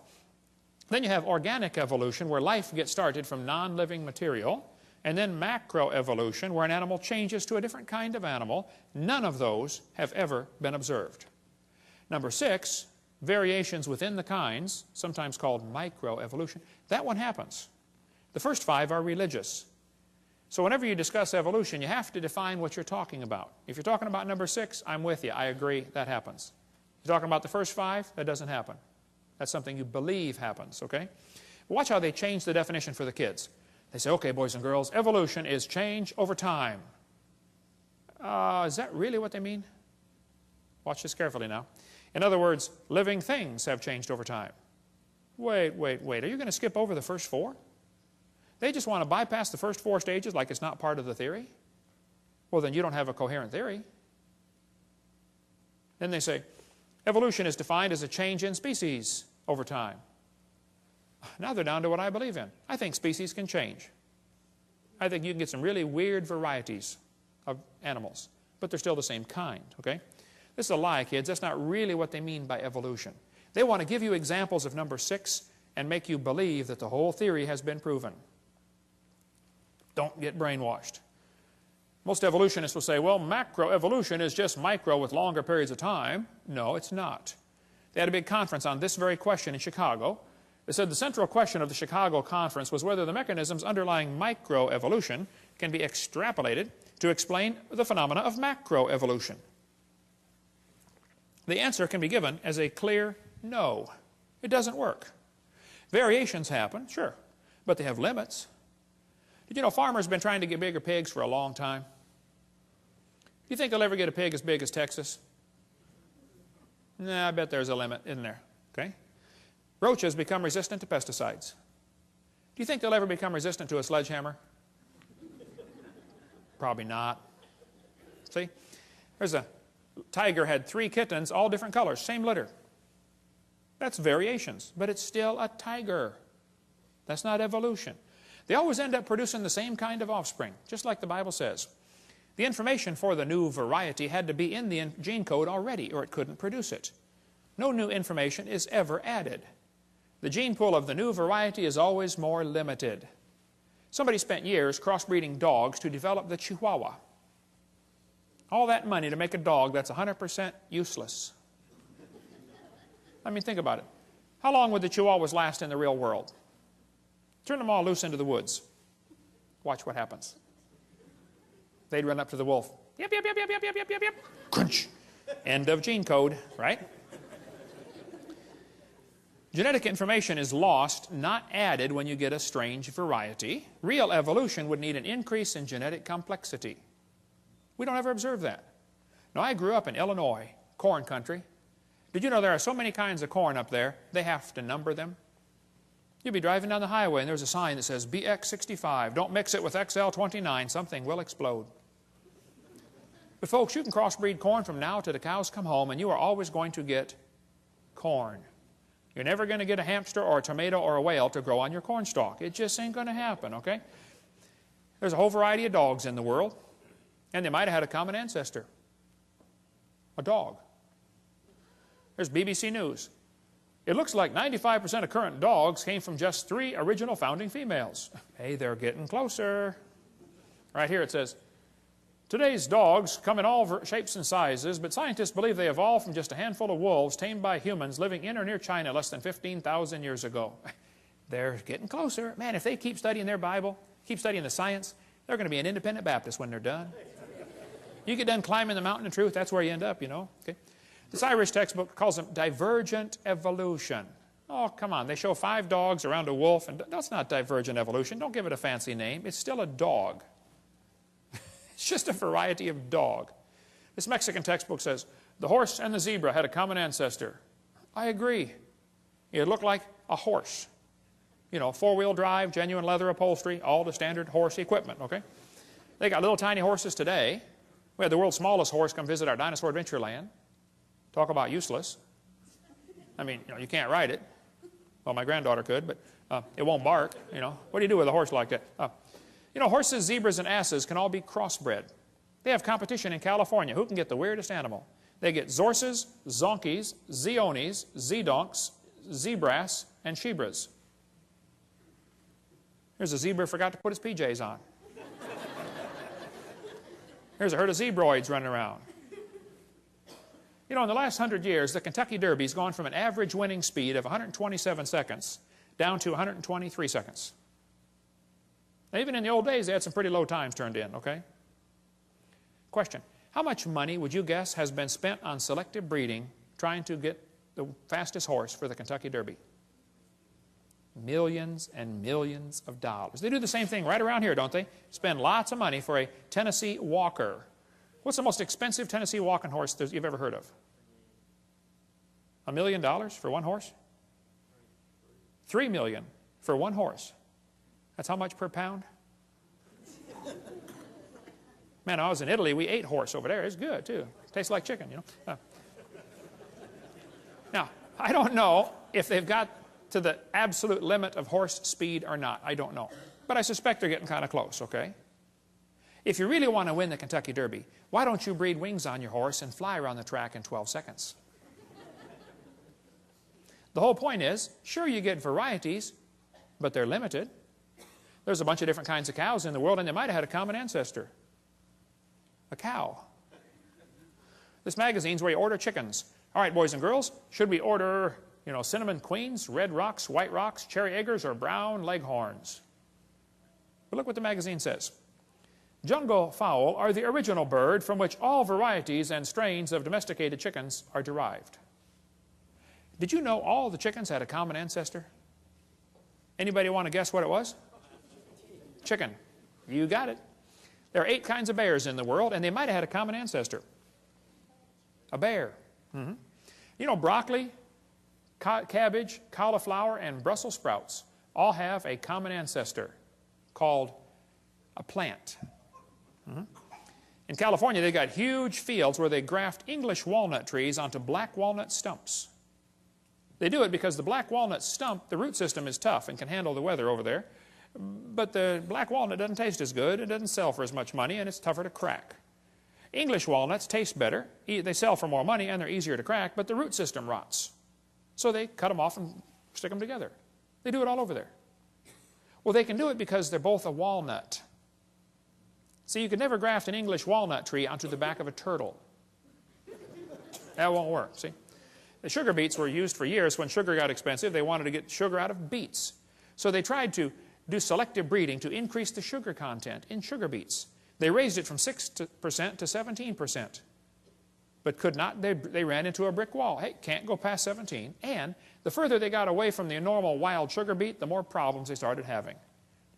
Then you have organic evolution, where life gets started from non-living material. And then macroevolution, where an animal changes to a different kind of animal. None of those have ever been observed. Number 6, variations within the kinds, sometimes called microevolution. That one happens. The first 5 are religious. So whenever you discuss evolution, you have to define what you're talking about. If you're talking about number 6, I'm with you. I agree, that happens. If you're talking about the first 5, that doesn't happen. That's something you believe happens, okay? Watch how they change the definition for the kids. They say, okay, boys and girls, evolution is change over time. Is that really what they mean? Watch this carefully now. In other words, living things have changed over time. Wait. Are you going to skip over the first four? They just want to bypass the first four stages like it's not part of the theory? Well, then you don't have a coherent theory. Then they say, evolution is defined as a change in species over time. Now they're down to what I believe in. I think species can change. I think you can get some really weird varieties of animals, but they're still the same kind, okay? This is a lie, kids. That's not really what they mean by evolution. They want to give you examples of number 6 and make you believe that the whole theory has been proven. Don't get brainwashed. Most evolutionists will say, well, macroevolution is just micro with longer periods of time. No, it's not. They had a big conference on this very question in Chicago. They said the central question of the Chicago conference was whether the mechanisms underlying microevolution can be extrapolated to explain the phenomena of macroevolution. The answer can be given as a clear no. It doesn't work. Variations happen, sure, but they have limits. Did you know farmers have been trying to get bigger pigs for a long time? Do you think they'll ever get a pig as big as Texas? Nah, I bet there's a limit, isn't there? Okay? Roaches become resistant to pesticides. Do you think they'll ever become resistant to a sledgehammer? Probably not. See? There's a tiger had 3 kittens, all different colors, same litter. That's variations, but it's still a tiger. That's not evolution. They always end up producing the same kind of offspring, just like the Bible says. The information for the new variety had to be in the gene code already, or it couldn't produce it. No new information is ever added. The gene pool of the new variety is always more limited. Somebody spent years crossbreeding dogs to develop the Chihuahua. All that money to make a dog that's 100% useless. I mean, think about it. How long would the Chihuahuas last in the real world? Turn them all loose into the woods. Watch what happens. They'd run up to the wolf. Yep, yep, yep, yep, yep, yep, yep, yep, yep. Crunch. End of gene code, right? Genetic information is lost, not added when you get a strange variety. Real evolution would need an increase in genetic complexity. We don't ever observe that. Now, I grew up in Illinois, corn country. Did you know there are so many kinds of corn up there, they have to number them? You'll be driving down the highway and there's a sign that says BX65. Don't mix it with XL29. Something will explode. But folks, you can crossbreed corn from now to the cows come home and you are always going to get corn. You're never going to get a hamster or a tomato or a whale to grow on your corn stalk. It just ain't going to happen, okay? There's a whole variety of dogs in the world, and they might have had a common ancestor. A dog. There's BBC News. It looks like 95% of current dogs came from just 3 original founding females. Hey, they're getting closer. Right here it says, today's dogs come in all shapes and sizes, but scientists believe they evolved from just a handful of wolves tamed by humans living in or near China less than 15,000 years ago. They're getting closer. Man, if they keep studying their Bible, keep studying the science, they're going to be an independent Baptist when they're done. You get done climbing the mountain of truth, that's where you end up, you know. Okay? This Irish textbook calls them divergent evolution. Oh, come on. They show 5 dogs around a wolf, and that's not divergent evolution. Don't give it a fancy name. It's still a dog. It's just a variety of dog. This Mexican textbook says, the horse and the zebra had a common ancestor. I agree. It looked like a horse. You know, 4-wheel drive, genuine leather upholstery, all the standard horse equipment, okay? They got little tiny horses today. We had the world's smallest horse come visit our dinosaur adventure land. Talk about useless. I mean, you know, you can't ride it. Well, my granddaughter could, but it won't bark, you know. What do you do with a horse like that? You know, horses, zebras, and asses can all be crossbred. They have competition in California. Who can get the weirdest animal? They get Zorses, Zonkies, Zeonies, Zedonks, Zebras, and Shebras. Here's a zebra who forgot to put his PJs on. Here's a herd of zebroids running around. You know, in the last 100 years, the Kentucky Derby's gone from an average winning speed of 127 seconds down to 123 seconds. Now, even in the old days, they had some pretty low times turned in, okay? Question. How much money would you guess has been spent on selective breeding trying to get the fastest horse for the Kentucky Derby. Millions and millions of dollars. They do the same thing right around here, don't they? Spend lots of money for a Tennessee Walker. What's the most expensive Tennessee walking horse that you've ever heard of? $1 million for one horse? $3 million for one horse. That's how much per pound? Man, I was in Italy. We ate horse over there. It's good, too. Tastes like chicken, you know. Now, I don't know if they've got to the absolute limit of horse speed or not. I don't know. But I suspect they're getting kind of close, okay? If you really want to win the Kentucky Derby, why don't you breed wings on your horse and fly around the track in 12 seconds? The whole point is, sure, you get varieties, but they're limited. There's a bunch of different kinds of cows in the world, and they might have had a common ancestor. A cow. This magazine's where you order chickens. All right, boys and girls, should we order, cinnamon queens, red rocks, white rocks, cherry eggers, or brown leghorns? But look what the magazine says. Jungle fowl are the original bird from which all varieties and strains of domesticated chickens are derived. Did you know all the chickens had a common ancestor? Anybody want to guess what it was? Chicken. You got it. There are 8 kinds of bears in the world, and they might have had a common ancestor. A bear. Mm-hmm. You know, broccoli, cabbage, cauliflower, and Brussels sprouts all have a common ancestor called a plant. Mm-hmm. In California, they've got huge fields where they graft English walnut trees onto black walnut stumps. They do it because the black walnut stump, the root system is tough and can handle the weather over there. But the black walnut doesn't taste as good, it doesn't sell for as much money, and it's tougher to crack. English walnuts taste better, they sell for more money, and they're easier to crack, but the root system rots. So they cut them off and stick them together. They do it all over there. Well, they can do it because they're both a walnut. See, you could never graft an English walnut tree onto the back of a turtle. That won't work, see? The sugar beets were used for years. When sugar got expensive, they wanted to get sugar out of beets. So they tried to do selective breeding to increase the sugar content in sugar beets. They raised it from 6% to 17%, but could not. They ran into a brick wall. Hey, can't go past 17. And the further they got away from the normal wild sugar beet, the more problems they started having.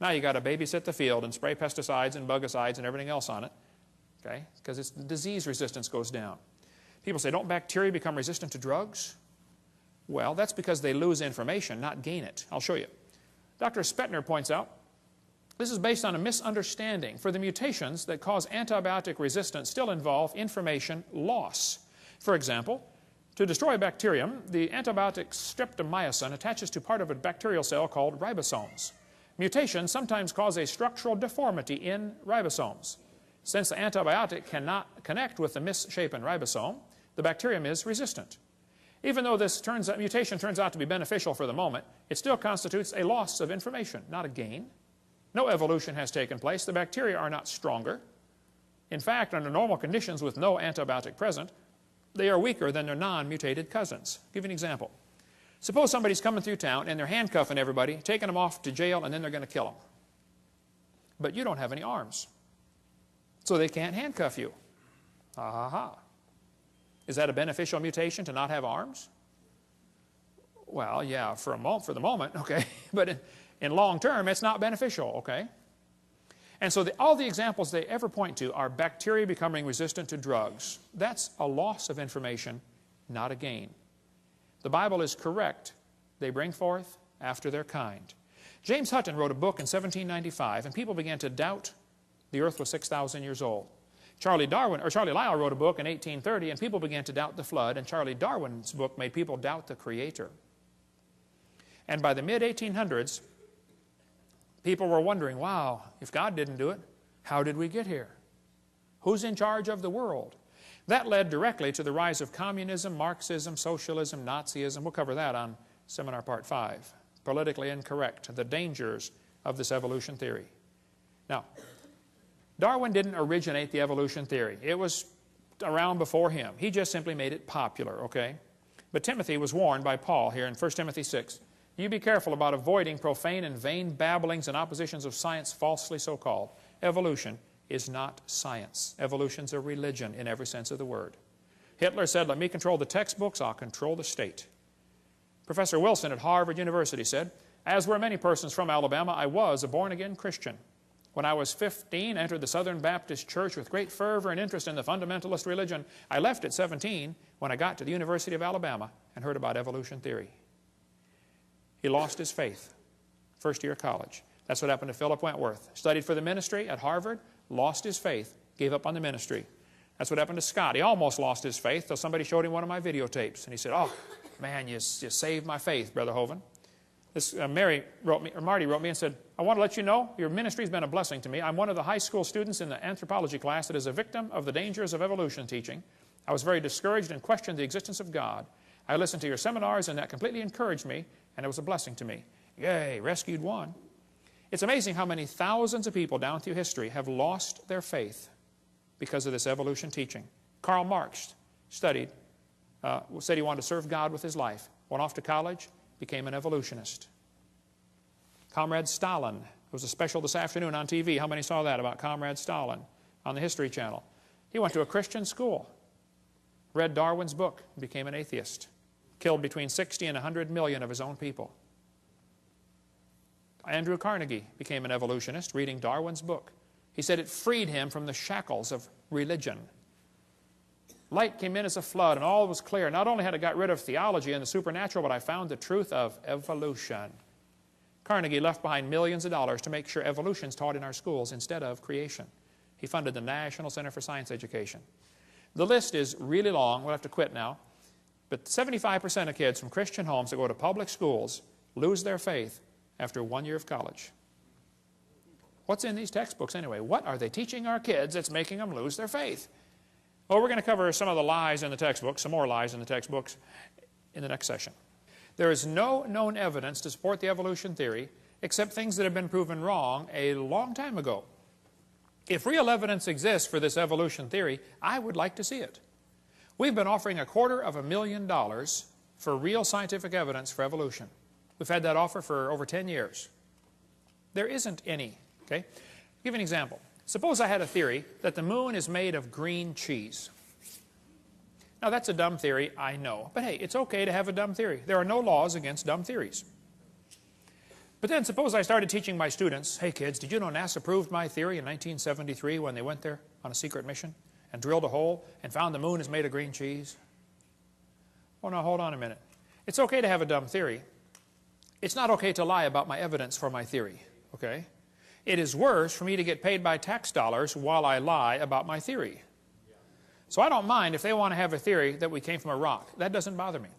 Now you got to babysit the field and spray pesticides and bugicides and everything else on it, okay? Because its disease resistance goes down. People say, don't bacteria become resistant to drugs? Well, that's because they lose information, not gain it. I'll show you. Dr. Spetner points out, this is based on a misunderstanding, for the mutations that cause antibiotic resistance still involve information loss. For example, to destroy a bacterium, the antibiotic streptomycin attaches to part of a bacterial cell called ribosomes. Mutations sometimes cause a structural deformity in ribosomes. Since the antibiotic cannot connect with the misshapen ribosome, the bacterium is resistant. Even though this mutation turns out to be beneficial for the moment, it still constitutes a loss of information, not a gain. No evolution has taken place. The bacteria are not stronger. In fact, under normal conditions with no antibiotic present, they are weaker than their non-mutated cousins. I'll give you an example. Suppose somebody's coming through town and they're handcuffing everybody, taking them off to jail, and then they're going to kill them. But you don't have any arms, so they can't handcuff you. Ha ha ha. Is that a beneficial mutation to not have arms? Well, yeah, for the moment, okay. But in long term, it's not beneficial, okay? And so all the examples they ever point to are bacteria becoming resistant to drugs. That's a loss of information, not a gain. The Bible is correct. They bring forth after their kind. James Hutton wrote a book in 1795, and people began to doubt the earth was 6,000 years old. Charlie Lyell wrote a book in 1830, and people began to doubt the flood, and Charlie Darwin's book made people doubt the Creator. And by the mid-1800s, people were wondering, wow, if God didn't do it, how did we get here? Who's in charge of the world? That led directly to the rise of communism, Marxism, socialism, Nazism. We'll cover that on Seminar Part 5. Politically incorrect, the dangers of this evolution theory. Now, Darwin didn't originate the evolution theory. It was around before him. He just simply made it popular, okay? But Timothy was warned by Paul here in 1 Timothy 6. You be careful about avoiding profane and vain babblings and oppositions of science falsely so called. Evolution is not science. Evolution's a religion in every sense of the word. Hitler said, let me control the textbooks, I'll control the state. Professor Wilson at Harvard University said, as were many persons from Alabama, I was a born-again Christian. When I was 15, I entered the Southern Baptist Church with great fervor and interest in the fundamentalist religion. I left at 17 when I got to the University of Alabama and heard about evolution theory. He lost his faith, first year of college. That's what happened to Philip Wentworth. Studied for the ministry at Harvard, lost his faith, gave up on the ministry. That's what happened to Scott. He almost lost his faith until somebody showed him one of my videotapes. And he said, oh, man, you saved my faith, Brother Hovind. Marty wrote me and said, I want to let you know your ministry has been a blessing to me. I'm one of the high school students in the anthropology class that is a victim of the dangers of evolution teaching. I was very discouraged and questioned the existence of God. I listened to your seminars and that completely encouraged me, and it was a blessing to me. Yay, rescued one. It's amazing how many thousands of people down through history have lost their faith because of this evolution teaching. Karl Marx said he wanted to serve God with his life. Went off to college, became an evolutionist. Comrade Stalin. There was a special this afternoon on TV. How many saw that about Comrade Stalin on the History Channel? He went to a Christian school, read Darwin's book, became an atheist. Killed between 60 and 100 million of his own people. Andrew Carnegie became an evolutionist reading Darwin's book. He said it freed him from the shackles of religion. Light came in as a flood and all was clear. Not only had it got rid of theology and the supernatural, but I found the truth of evolution. Carnegie left behind millions of dollars to make sure evolution is taught in our schools instead of creation. He funded the National Center for Science Education. The list is really long. We'll have to quit now. But 75% of kids from Christian homes that go to public schools lose their faith after 1 year of college. What's in these textbooks anyway? What are they teaching our kids that's making them lose their faith? Well, we're going to cover some of the lies in the textbooks, some more lies in the textbooks in the next session. There is no known evidence to support the evolution theory except things that have been proven wrong a long time ago. If real evidence exists for this evolution theory, I would like to see it. We've been offering $250,000 for real scientific evidence for evolution. We've had that offer for over 10 years. There isn't any. Okay? I'll give you an example. Suppose I had a theory that the moon is made of green cheese. Now that's a dumb theory, I know. But hey, it's okay to have a dumb theory. There are no laws against dumb theories. But then suppose I started teaching my students, hey kids, did you know NASA proved my theory in 1973 when they went there on a secret mission and drilled a hole and found the moon is made of green cheese? Oh no, hold on a minute. It's okay to have a dumb theory. It's not okay to lie about my evidence for my theory, okay? It is worse for me to get paid by tax dollars while I lie about my theory. So I don't mind if they want to have a theory that we came from a rock. That doesn't bother me.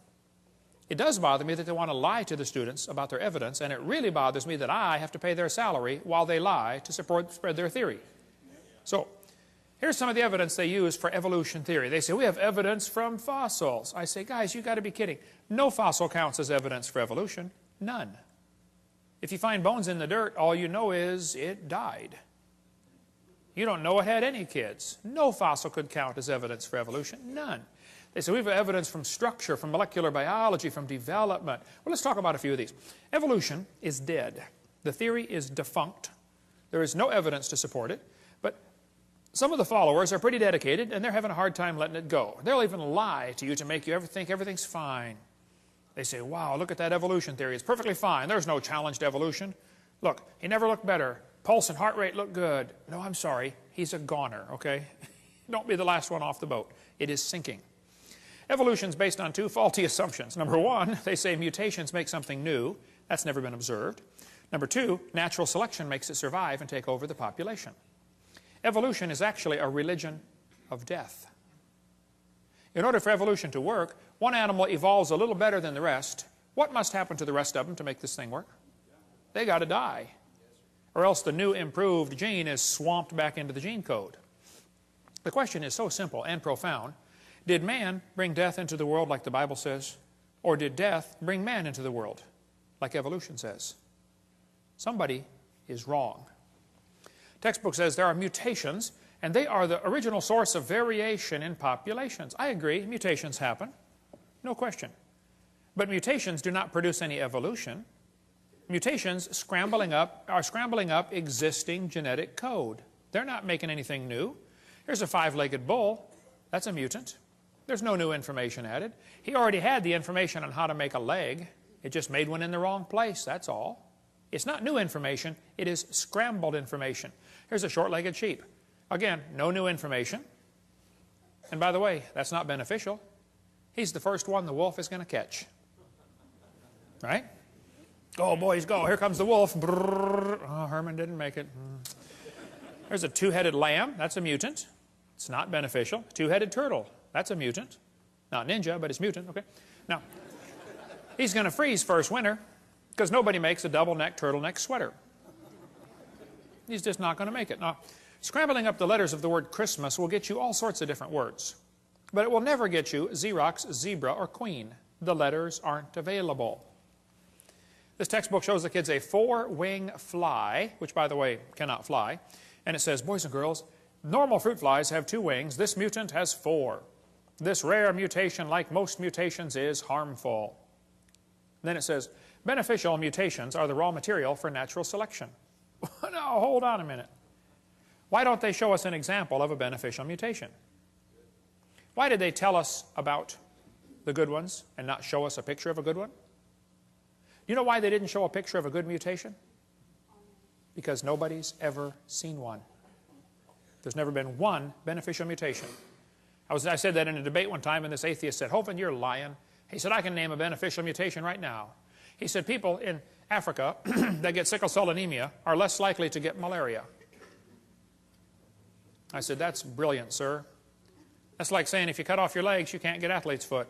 It does bother me that they want to lie to the students about their evidence, and it really bothers me that I have to pay their salary while they lie to spread their theory. So here's some of the evidence they use for evolution theory. They say, we have evidence from fossils. I say, guys, you've got to be kidding. No fossil counts as evidence for evolution. None. If you find bones in the dirt, all you know is it died. You don't know it had any kids. No fossil could count as evidence for evolution. None. They say we have evidence from structure, from molecular biology, from development. Well, let's talk about a few of these. Evolution is dead. The theory is defunct. There is no evidence to support it. But some of the followers are pretty dedicated, and they're having a hard time letting it go. They'll even lie to you to make you think everything's fine. They say, wow, look at that evolution theory. It's perfectly fine. There's no challenge to evolution. Look, he never looked better. Pulse and heart rate look good. No, I'm sorry. He's a goner, okay? Don't be the last one off the boat. It is sinking. Evolution is based on two faulty assumptions. Number one, they say mutations make something new. That's never been observed. Number two, natural selection makes it survive and take over the population. Evolution is actually a religion of death. In order for evolution to work, one animal evolves a little better than the rest. What must happen to the rest of them to make this thing work? They got to die. Or else the new improved gene is swamped back into the gene code. The question is so simple and profound. Did man bring death into the world like the Bible says? Or did death bring man into the world like evolution says? Somebody is wrong. Textbook says there are mutations, and they are the original source of variation in populations. I agree, mutations happen, no question. But mutations do not produce any evolution. Mutations are scrambling up existing genetic code. They're not making anything new. Here's a 5-legged bull. That's a mutant. There's no new information added. He already had the information on how to make a leg. It just made one in the wrong place, that's all. It's not new information, it is scrambled information. Here's a short-legged sheep. Again, no new information. And by the way, that's not beneficial. He's the first one the wolf is going to catch. Right? Go, boys, go. Here comes the wolf. Brrr. Oh, Herman didn't make it. There's a two-headed lamb. That's a mutant. It's not beneficial. Two-headed turtle. That's a mutant. Not ninja, but it's mutant. Okay. Now, he's going to freeze first winter because nobody makes a double-neck turtleneck sweater. He's just not going to make it. Now, scrambling up the letters of the word Christmas will get you all sorts of different words. But it will never get you Xerox, zebra, or queen. The letters aren't available. This textbook shows the kids a four-wing fly, which, by the way, cannot fly. And it says, boys and girls, normal fruit flies have 2 wings. This mutant has 4. This rare mutation, like most mutations, is harmful. Then it says, beneficial mutations are the raw material for natural selection. Now, hold on a minute. Why don't they show us an example of a beneficial mutation? Why did they tell us about the good ones and not show us a picture of a good one? You know why they didn't show a picture of a good mutation? Because nobody's ever seen one. There's never been one beneficial mutation. I said that in a debate one time, and this atheist said, Hovind, you're lying. He said, I can name a beneficial mutation right now. He said, people in Africa that get sickle cell anemia are less likely to get malaria. I said, that's brilliant, sir. That's like saying if you cut off your legs, you can't get athlete's foot.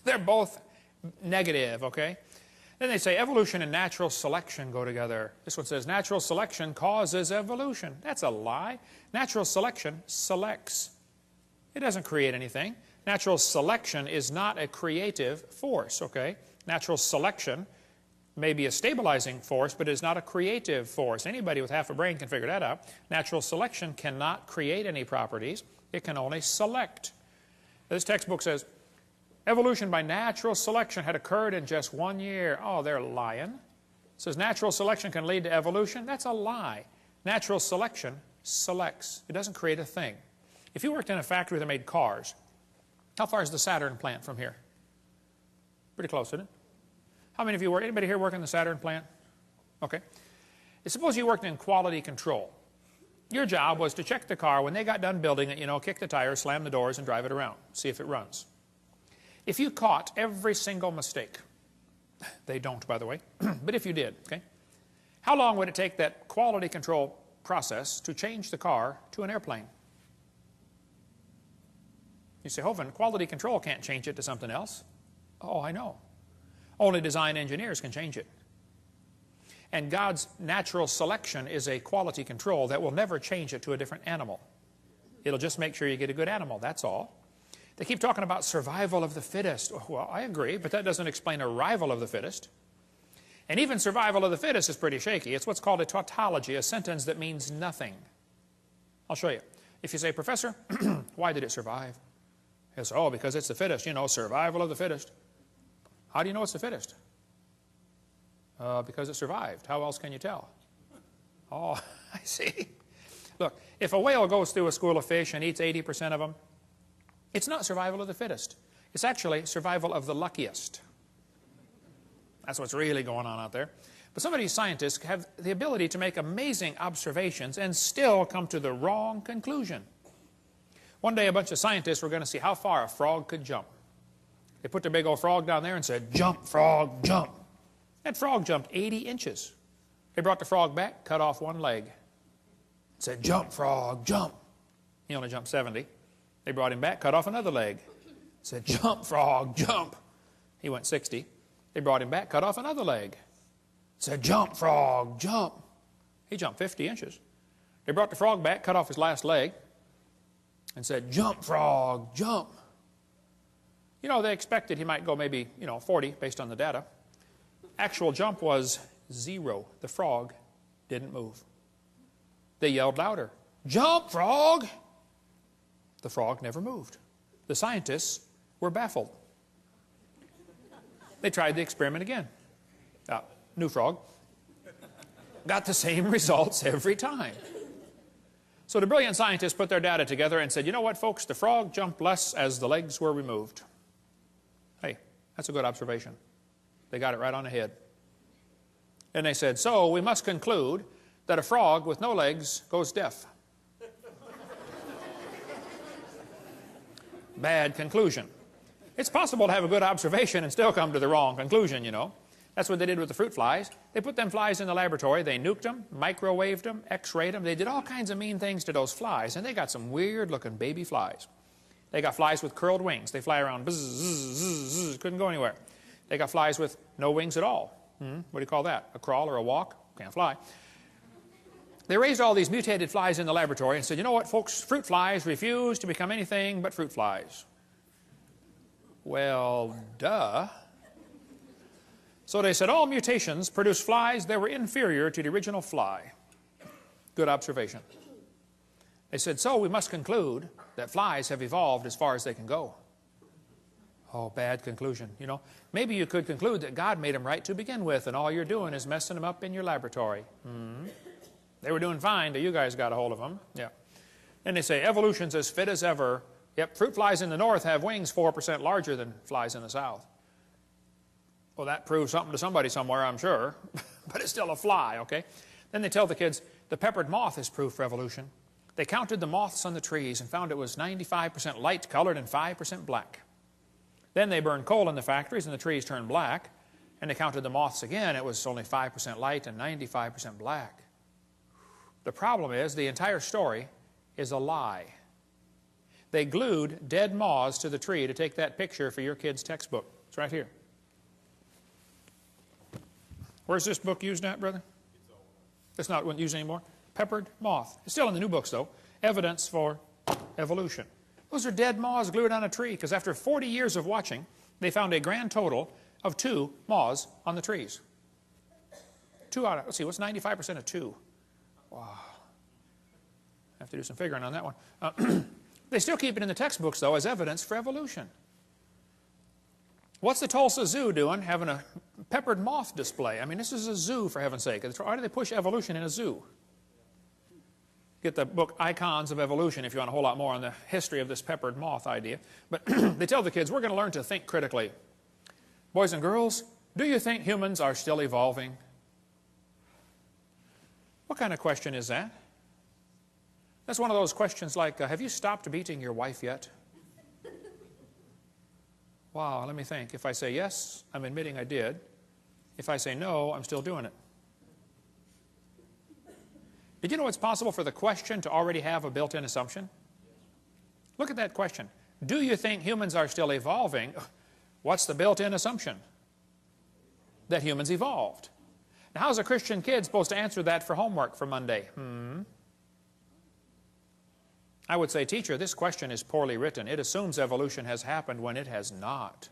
They're both negative, okay? Then they say evolution and natural selection go together. This one says natural selection causes evolution. That's a lie. Natural selection selects. It doesn't create anything. Natural selection is not a creative force, okay? Natural selection may be a stabilizing force, but it is not a creative force. Anybody with half a brain can figure that out. Natural selection cannot create any properties. It can only select. This textbook says, evolution by natural selection had occurred in just 1 year. Oh, they're lying. It says natural selection can lead to evolution. That's a lie. Natural selection selects. It doesn't create a thing. If you worked in a factory that made cars, how far is the Saturn plant from here? Pretty close, isn't it? How many of you work? Anybody here work in the Saturn plant? Okay. Suppose you worked in quality control. Your job was to check the car when they got done building it, you know, kick the tires, slam the doors, and drive it around. See if it runs. If you caught every single mistake, they don't, by the way, but if you did, okay, how long would it take that quality control process to change the car to an airplane? You say, Hovind, quality control can't change it to something else. Oh, I know. Only design engineers can change it. And God's natural selection is a quality control that will never change it to a different animal. It'll just make sure you get a good animal, that's all. They keep talking about survival of the fittest. Well, I agree, but that doesn't explain arrival of the fittest. And even survival of the fittest is pretty shaky. It's what's called a tautology, a sentence that means nothing. I'll show you. If you say, Professor, why did it survive? He'll say, oh, because it's the fittest. You know, survival of the fittest. How do you know it's the fittest? Because it survived. How else can you tell? Oh, I see. Look, if a whale goes through a school of fish and eats 80% of them, it's not survival of the fittest. It's actually survival of the luckiest. That's what's really going on out there. But some of these scientists have the ability to make amazing observations and still come to the wrong conclusion. One day a bunch of scientists were going to see how far a frog could jump. They put their big old frog down there and said, jump, frog, jump. That frog jumped 80 inches. They brought the frog back, cut off one leg. Said, jump, frog, jump. He only jumped 70. They brought him back, cut off another leg. Said, jump, frog, jump. He went 60. They brought him back, cut off another leg. Said, jump, frog, jump. He jumped 50 inches. They brought the frog back, cut off his last leg, and said, jump, frog, jump. You know, they expected he might go maybe, 40 based on the data. Actual jump was 0. The frog didn't move. They yelled louder, jump, frog. The frog never moved. The scientists were baffled. They tried the experiment again. New frog. Got the same results every time. So the brilliant scientists put their data together and said, you know what, folks, the frog jumped less as the legs were removed. Hey, that's a good observation. They got it right on the head. And they said, so we must conclude that a frog with no legs goes deaf. Bad conclusion. It's possible to have a good observation and still come to the wrong conclusion, you know. That's what they did with the fruit flies. They put them flies in the laboratory. They nuked them, microwaved them, x-rayed them. They did all kinds of mean things to those flies, and they got some weird-looking baby flies. They got flies with curled wings. They fly around, bzz, bzz, bzz, bzz, couldn't go anywhere. They got flies with no wings at all. What do you call that? A crawl or a walk? Can't fly. They raised all these mutated flies in the laboratory and said, you know what, folks, fruit flies refuse to become anything but fruit flies. Well, duh. So they said all mutations produce flies that were inferior to the original fly. Good observation. They said, so we must conclude that flies have evolved as far as they can go. Oh, bad conclusion. You know, maybe you could conclude that God made them right to begin with, and all you're doing is messing them up in your laboratory. They were doing fine till you guys got a hold of them. Yeah. And they say evolution's as fit as ever. Yep, fruit flies in the north have wings 4% larger than flies in the south. Well, that proves something to somebody somewhere, I'm sure. But it's still a fly, okay? Then they tell the kids, the peppered moth is proof for evolution. They counted the moths on the trees and found it was 95% light-colored and 5% black. Then they burned coal in the factories and the trees turned black. And they counted the moths again. It was only 5% light and 95% black. The problem is the entire story is a lie. They glued dead moths to the tree to take that picture for your kid's textbook. It's right here. Where's this book used at, brother? It's not used anymore. Peppered moth. It's still in the new books, though. Evidence for evolution. Those are dead moths glued on a tree because after 40 years of watching, they found a grand total of 2 moths on the trees. 2 out of, let's see, what's 95% of 2? Wow. I have to do some figuring on that one. They still keep it in the textbooks, though, as evidence for evolution. What's the Tulsa Zoo doing having a peppered moth display? I mean, this is a zoo, for heaven's sake. Why do they push evolution in a zoo? Get the book Icons of Evolution if you want a whole lot more on the history of this peppered moth idea. But they tell the kids, we're going to learn to think critically. Boys and girls, do you think humans are still evolving? What kind of question is that? That's one of those questions like, have you stopped beating your wife yet? Wow, let me think. If I say yes, I'm admitting I did. If I say no, I'm still doing it. Did you know it's possible for the question to already have a built-in assumption? Look at that question. Do you think humans are still evolving? What's the built-in assumption? That humans evolved. Now, how's a Christian kid supposed to answer that for homework for Monday? I would say, teacher, this question is poorly written. It assumes evolution has happened when it has not.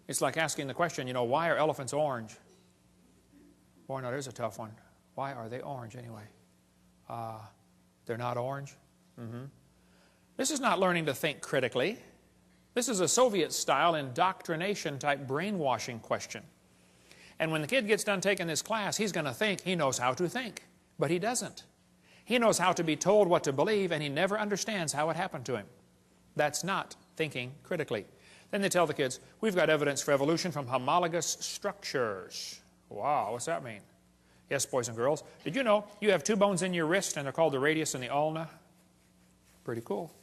It's like asking the question, you know, why are elephants orange? Boy, no, there's a tough one. Why are they orange anyway? They're not orange? This is not learning to think critically. This is a Soviet-style indoctrination-type brainwashing question. And when the kid gets done taking this class, he's going to think he knows how to think. But he doesn't. He knows how to be told what to believe, and he never understands how it happened to him. That's not thinking critically. Then they tell the kids, we've got evidence for evolution from homologous structures. Wow, what's that mean? Yes, boys and girls. Did you know you have 2 bones in your wrist, and they're called the radius and the ulna? Pretty cool.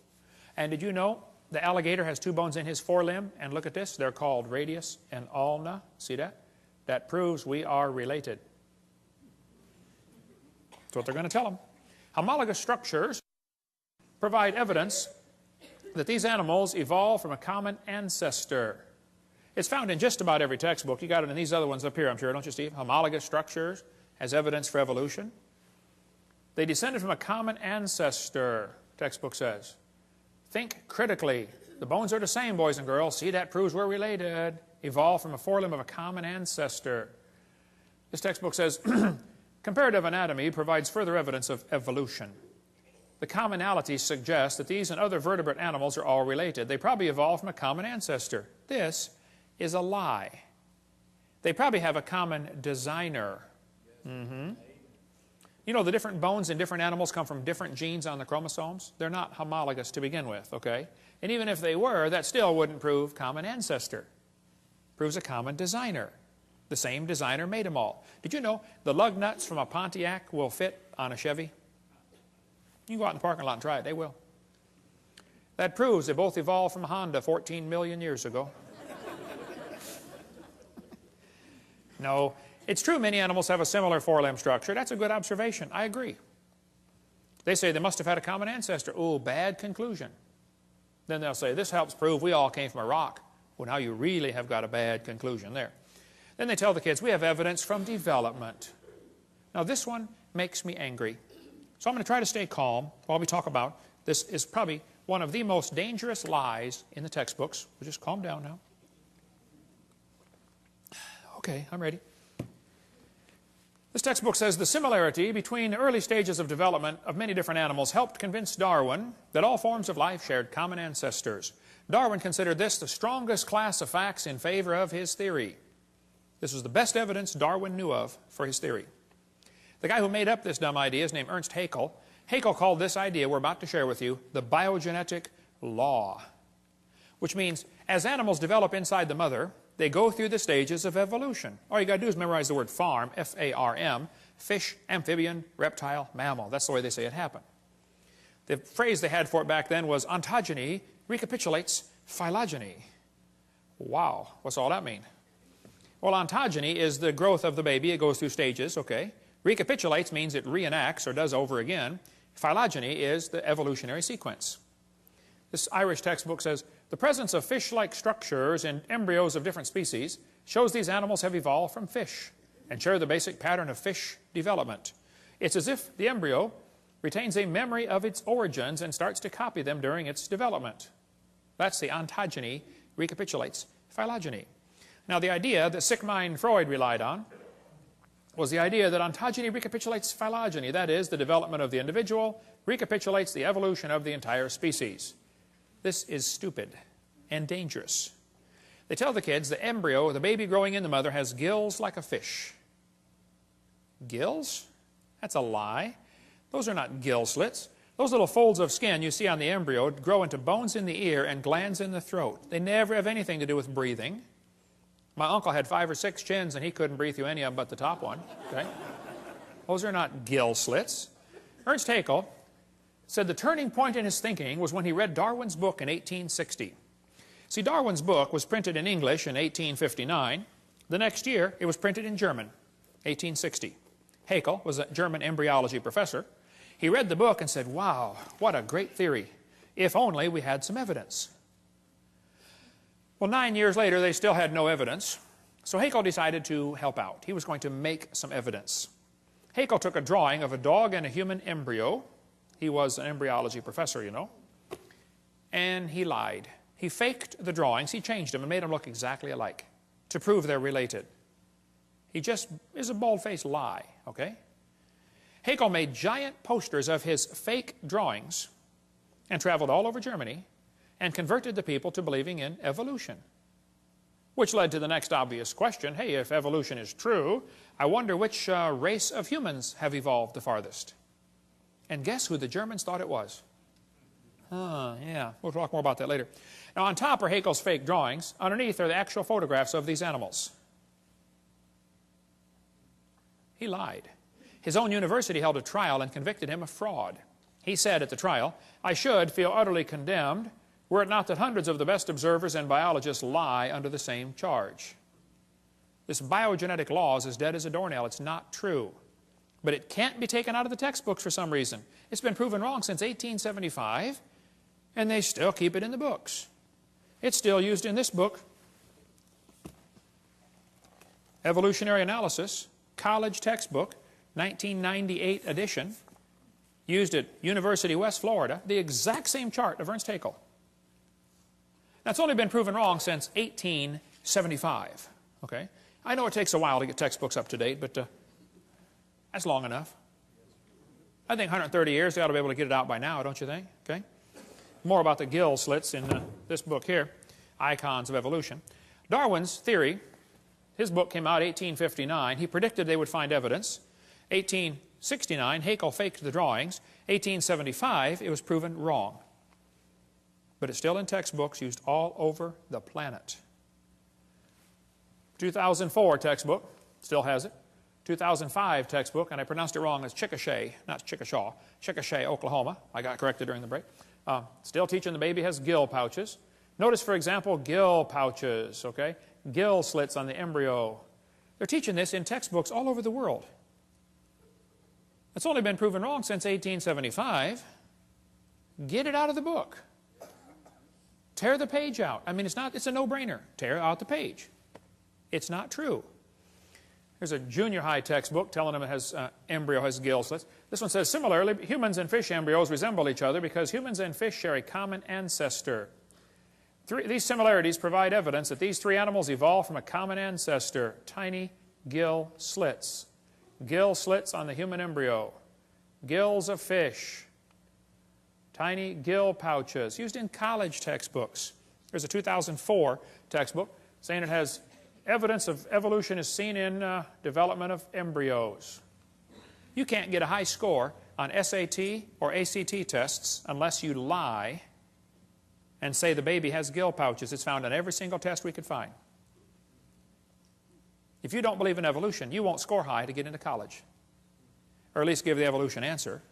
And did you know the alligator has 2 bones in his forelimb? And look at this. They're called radius and ulna. See that? That proves we are related. That's what they're going to tell them. Homologous structures provide evidence that these animals evolved from a common ancestor. It's found in just about every textbook. You got it in these other ones up here, I'm sure, don't you, Steve? Homologous structures as evidence for evolution. They descended from a common ancestor, textbook says. Think critically. The bones are the same, boys and girls. See, that proves we're related. Evolved from a forelimb of a common ancestor. This textbook says, comparative anatomy provides further evidence of evolution. The commonalities suggest that these and other vertebrate animals are all related. They probably evolved from a common ancestor. This is a lie. They probably have a common designer. You know, the different bones in different animals come from different genes on the chromosomes. They're not homologous to begin with, okay? And even if they were, that still wouldn't prove common ancestor. Proves a common designer. The same designer made them all. Did you know the lug nuts from a Pontiac will fit on a Chevy? You can go out in the parking lot and try it. They will. That proves they both evolved from a Honda 14 million years ago. No. It's true many animals have a similar four-limb structure. That's a good observation. I agree. They say they must have had a common ancestor. Oh, bad conclusion. Then they'll say, this helps prove we all came from a rock. Well, now you really have got a bad conclusion there. Then they tell the kids, we have evidence from development. Now, this one makes me angry. So I'm going to try to stay calm while we talk about this. Is probably one of the most dangerous lies in the textbooks. We'll just calm down now. Okay, I'm ready. This textbook says the similarity between early stages of development of many different animals helped convince Darwin that all forms of life shared common ancestors. Darwin considered this the strongest class of facts in favor of his theory. This was the best evidence Darwin knew of for his theory. The guy who made up this dumb idea is named Ernst Haeckel. Haeckel called this idea we're about to share with you the biogenetic law, which means as animals develop inside the mother, they go through the stages of evolution. All you got to do is memorize the word farm, F-A-R-M, fish, amphibian, reptile, mammal. That's the way they say it happened. The phrase they had for it back then was ontogeny recapitulates phylogeny. Wow, what's all that mean? Well, ontogeny is the growth of the baby. It goes through stages, okay? Recapitulates means it reenacts or does over again. Phylogeny is the evolutionary sequence. This Irish textbook says, the presence of fish-like structures in embryos of different species shows these animals have evolved from fish and share the basic pattern of fish development. It's as if the embryo retains a memory of its origins and starts to copy them during its development. That's the ontogeny recapitulates phylogeny. Now, the idea that Sigmund Freud relied on was the idea that ontogeny recapitulates phylogeny. That is, the development of the individual recapitulates the evolution of the entire species. This is stupid and dangerous. They tell the kids the embryo, the baby growing in the mother, has gills like a fish. Gills? That's a lie. Those are not gill slits. Those little folds of skin you see on the embryo grow into bones in the ear and glands in the throat. They never have anything to do with breathing. My uncle had 5 or 6 chins, and he couldn't breathe through any of them but the top one. Okay? Those are not gill slits. Ernst Haeckel said the turning point in his thinking was when he read Darwin's book in 1860. See, Darwin's book was printed in English in 1859. The next year, it was printed in German, 1860. Haeckel was a German embryology professor. He read the book and said, wow, what a great theory. If only we had some evidence. Well, 9 years later, they still had no evidence. So Haeckel decided to help out. He was going to make some evidence. Haeckel took a drawing of a dog and a human embryo. He was an embryology professor, you know. And he lied. He faked the drawings. He changed them and made them look exactly alike to prove they're related. He just is a bald-faced lie, okay? Haeckel made giant posters of his fake drawings and traveled all over Germany and converted the people to believing in evolution, which led to the next obvious question. Hey, if evolution is true, I wonder which race of humans have evolved the farthest. And guess who the Germans thought it was? Yeah, we'll talk more about that later. Now, on top are Haeckel's fake drawings. Underneath are the actual photographs of these animals. He lied. His own university held a trial and convicted him of fraud. He said at the trial, I should feel utterly condemned were it not that hundreds of the best observers and biologists lie under the same charge. This biogenetic law is as dead as a doornail. It's not true. But it can't be taken out of the textbooks for some reason. It's been proven wrong since 1875, and they still keep it in the books. It's still used in this book, Evolutionary Analysis, college textbook, 1998 edition, used at University West Florida, the exact same chart of Ernst Haeckel. Now, it's only been proven wrong since 1875, okay? I know it takes a while to get textbooks up to date, but that's long enough. I think 130 years, they ought to be able to get it out by now, don't you think? Okay? More about the gill slits in this book here, Icons of Evolution. Darwin's theory, his book came out 1859. He predicted they would find evidence. 1860 1869, Haeckel faked the drawings. 1875, it was proven wrong. But it's still in textbooks used all over the planet. 2004 textbook, still has it. 2005 textbook, and I pronounced it wrong as Chickasha, not Chickashaw, Chickasha, Oklahoma. I got corrected during the break. Still teaching the baby has gill pouches. Notice, for example, gill pouches, okay? Gill slits on the embryo. They're teaching this in textbooks all over the world. It's only been proven wrong since 1875. Get it out of the book. Tear the page out. I mean, it's a no-brainer. Tear out the page. It's not true. Here's a junior high textbook telling them it has embryo has gill slits. This one says, similarly, humans and fish embryos resemble each other because humans and fish share a common ancestor. These similarities provide evidence that these three animals evolved from a common ancestor, tiny gill slits. Gill slits on the human embryo. Gills of fish. Tiny gill pouches, used in college textbooks. There's a 2004 textbook saying it has evidence of evolution is seen in development of embryos. You can't get a high score on SAT or ACT tests unless you lie and say the baby has gill pouches. It's found on every single test we could find. If you don't believe in evolution, you won't score high to get into college, or at least give the evolution answer.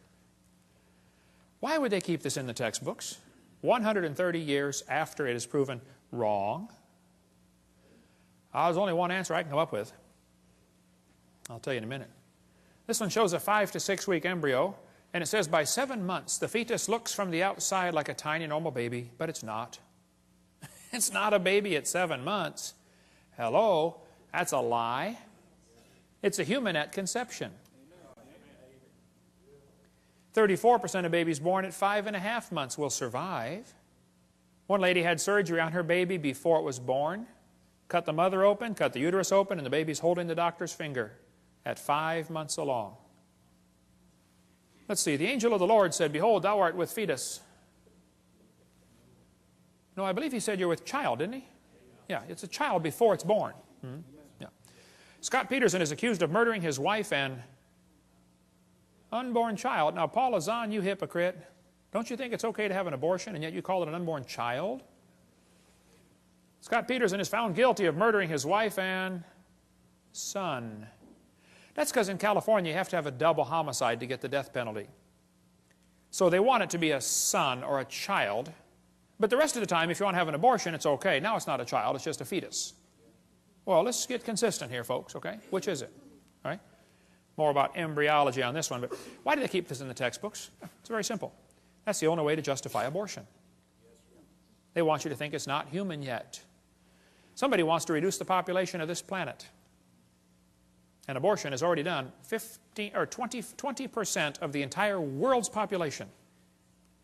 Why would they keep this in the textbooks 130 years after it is proven wrong? There's only one answer I can come up with. I'll tell you in a minute. This one shows a 5 to 6 week embryo, and it says by 7 months the fetus looks from the outside like a tiny normal baby, but it's not. It's not a baby at 7 months. Hello, that's a lie. It's a human at conception. 34% of babies born at 5.5 months will survive. One lady had surgery on her baby before it was born. Cut the mother open, cut the uterus open, and the baby's holding the doctor's finger at 5 months along. Let's see. The angel of the Lord said, behold, thou art with fetus. No, I believe he said you're with child, didn't he? Yeah, it's a child before it's born. Yeah. Scott Peterson is accused of murdering his wife and unborn child. Now, Paul Azan, you hypocrite. Don't you think it's okay to have an abortion, and yet you call it an unborn child? Scott Peterson is found guilty of murdering his wife and son. That's because in California you have to have a double homicide to get the death penalty. So they want it to be a son or a child, but the rest of the time if you want to have an abortion it's okay. Now it's not a child, it's just a fetus. Well, let's get consistent here, folks, okay? Which is it? All right? More about embryology on this one, but why do they keep this in the textbooks? It's very simple. That's the only way to justify abortion. They want you to think it's not human yet. Somebody wants to reduce the population of this planet. And abortion has already done 20% of the entire world's population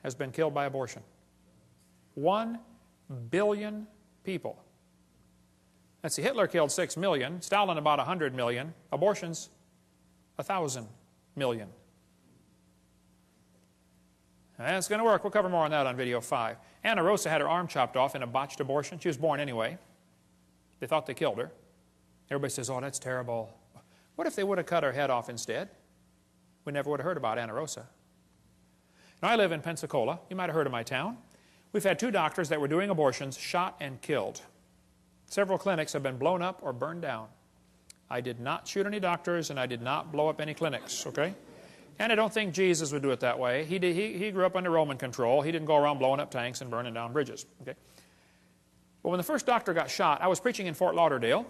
has been killed by abortion. 1 billion people. Let's see, Hitler killed 6 million, Stalin about 100 million, abortions 1,000 million. That's going to work. We'll cover more on that on video 5. Anna Rosa had her arm chopped off in a botched abortion. She was born anyway. They thought they killed her. Everybody says, oh, that's terrible. What if they would have cut her head off instead? We never would have heard about Anna Rosa. Now, I live in Pensacola. You might have heard of my town. We've had 2 doctors that were doing abortions shot and killed. Several clinics have been blown up or burned down. I did not shoot any doctors, and I did not blow up any clinics, okay? And I don't think Jesus would do it that way. He grew up under Roman control. He didn't go around blowing up tanks and burning down bridges, okay? But when the first doctor got shot, I was preaching in Fort Lauderdale.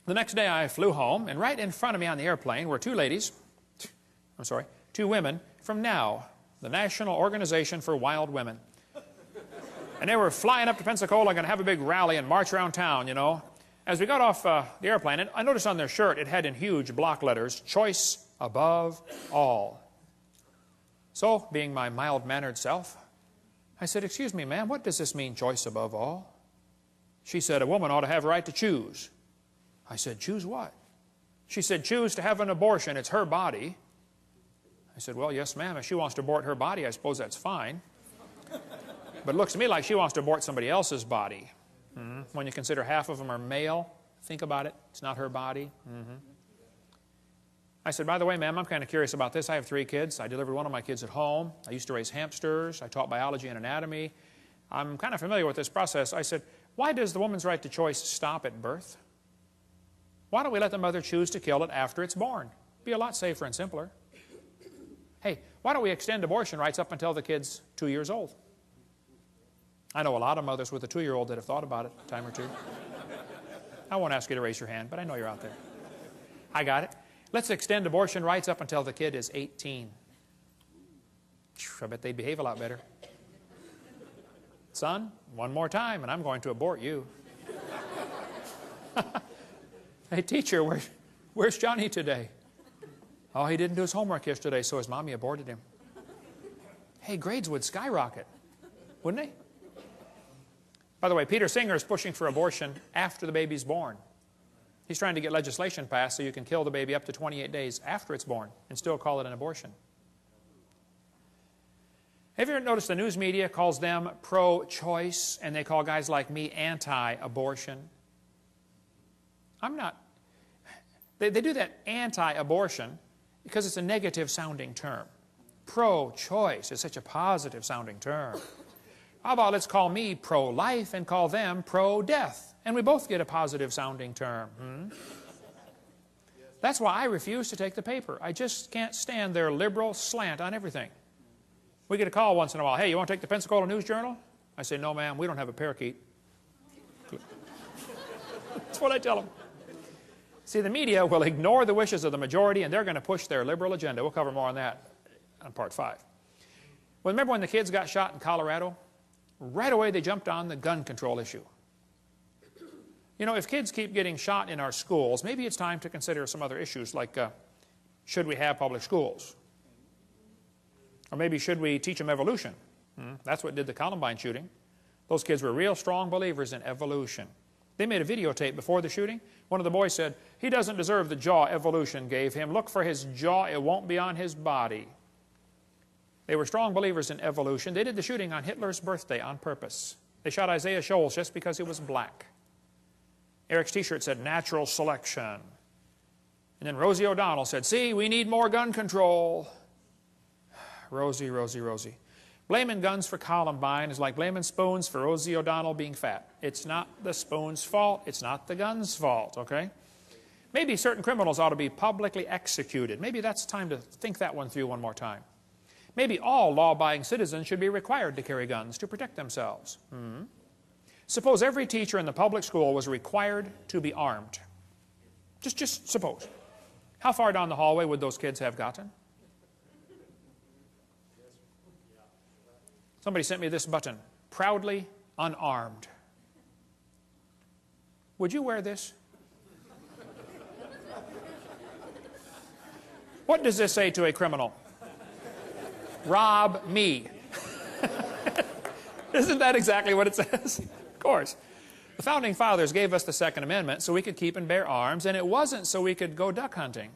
The next day I flew home, and right in front of me on the airplane were 2 women from NOW, the National Organization for Wild Women. And they were flying up to Pensacola, going to have a big rally and march around town, you know. As we got off the airplane, I noticed on their shirt it had in huge block letters, choice above all. So, being my mild-mannered self, I said, excuse me, ma'am, what does this mean, choice above all? She said, a woman ought to have a right to choose. I said, choose what? She said, choose to have an abortion. It's her body. I said, well, yes, ma'am. If she wants to abort her body, I suppose that's fine. But it looks to me like she wants to abort somebody else's body. When you consider half of them are male, think about it. It's not her body. I said, by the way, ma'am, I'm kind of curious about this. I have 3 kids. I delivered one of my kids at home. I used to raise hamsters. I taught biology and anatomy. I'm kind of familiar with this process. I said, why does the woman's right to choice stop at birth? Why don't we let the mother choose to kill it after it's born? Be a lot safer and simpler. Hey, why don't we extend abortion rights up until the kid's 2 years old? I know a lot of mothers with a 2-year-old that have thought about it a time or two. I won't ask you to raise your hand, but I know you're out there. I got it. Let's extend abortion rights up until the kid is 18. I bet they'd behave a lot better. Son, one more time and I'm going to abort you. Hey, teacher, where's Johnny today? Oh, he didn't do his homework yesterday, so his mommy aborted him. Hey, grades would skyrocket, wouldn't they? By the way, Peter Singer is pushing for abortion after the baby's born. He's trying to get legislation passed so you can kill the baby up to 28 days after it's born and still call it an abortion. Have you ever noticed the news media calls them pro-choice and they call guys like me anti-abortion? I'm not. They do that anti-abortion because it's a negative sounding term. Pro-choice is such a positive sounding term. How about let's call me pro-life and call them pro-death, and we both get a positive sounding term. That's why I refuse to take the paper. I just can't stand their liberal slant on everything. We get a call once in a while, hey, you want to take the Pensacola News-Journal? I say, no, ma'am, we don't have a parakeet. That's what I tell them. See, the media will ignore the wishes of the majority, and they're going to push their liberal agenda. We'll cover more on that on Part 5. Well, remember when the kids got shot in Colorado? Right away, they jumped on the gun control issue. You know, if kids keep getting shot in our schools, maybe it's time to consider some other issues like, should we have public schools? Or maybe should we teach them evolution? That's what did the Columbine shooting. Those kids were real strong believers in evolution. They made a videotape before the shooting. One of the boys said, he doesn't deserve the jaw evolution gave him. Look for his jaw, it won't be on his body. They were strong believers in evolution. They did the shooting on Hitler's birthday on purpose. They shot Isaiah Shoals just because he was black. Eric's t-shirt said, natural selection. And then Rosie O'Donnell said, see, we need more gun control. Rosie, Rosie, Rosie. Blaming guns for Columbine is like blaming spoons for Rosie O'Donnell being fat. It's not the spoon's fault. It's not the gun's fault, okay? Maybe certain criminals ought to be publicly executed. Maybe that's time to think that one through one more time. Maybe all law-abiding citizens should be required to carry guns to protect themselves. Suppose every teacher in the public school was required to be armed. Just suppose. How far down the hallway would those kids have gotten? Somebody sent me this button, proudly unarmed. Would you wear this? What does this say to a criminal? Rob me. Isn't that exactly what it says? Of course. The Founding Fathers gave us the Second Amendment so we could keep and bear arms, and it wasn't so we could go duck hunting.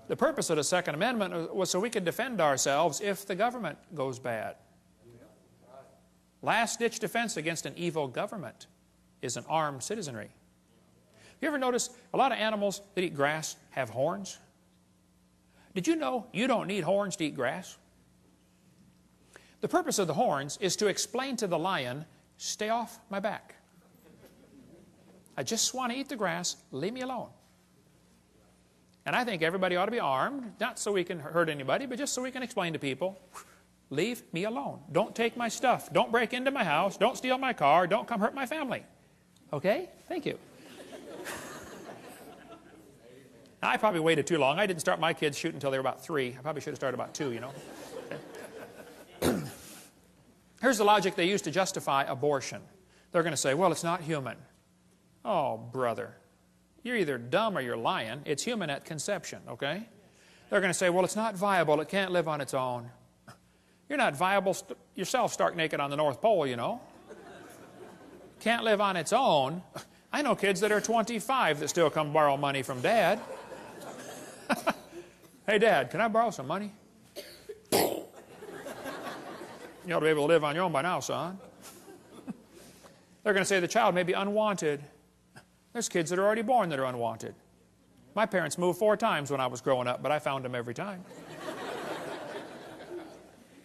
The purpose of the Second Amendment was so we could defend ourselves if the government goes bad. Last-ditch defense against an evil government is an armed citizenry. You ever notice a lot of animals that eat grass have horns? Did you know you don't need horns to eat grass? The purpose of the horns is to explain to the lion, stay off my back. I just want to eat the grass, leave me alone. And I think everybody ought to be armed, not so we can hurt anybody, but just so we can explain to people, leave me alone. Don't take my stuff. Don't break into my house. Don't steal my car. Don't come hurt my family. Okay? Thank you. I probably waited too long. I didn't start my kids shooting until they were about 3. I probably should have started about 2, you know. Here's the logic they use to justify abortion. They're going to say, well, it's not human. Oh, brother. You're either dumb or you're lying. It's human at conception, okay? They're going to say, well, it's not viable. It can't live on its own. You're not viable yourself stark naked on the North Pole, you know. Can't live on its own. I know kids that are 25 that still come borrow money from Dad. Hey, Dad, can I borrow some money? You ought to be able to live on your own by now, son. They're going to say the child may be unwanted. There's kids that are already born that are unwanted. My parents moved 4 times when I was growing up, but I found them every time.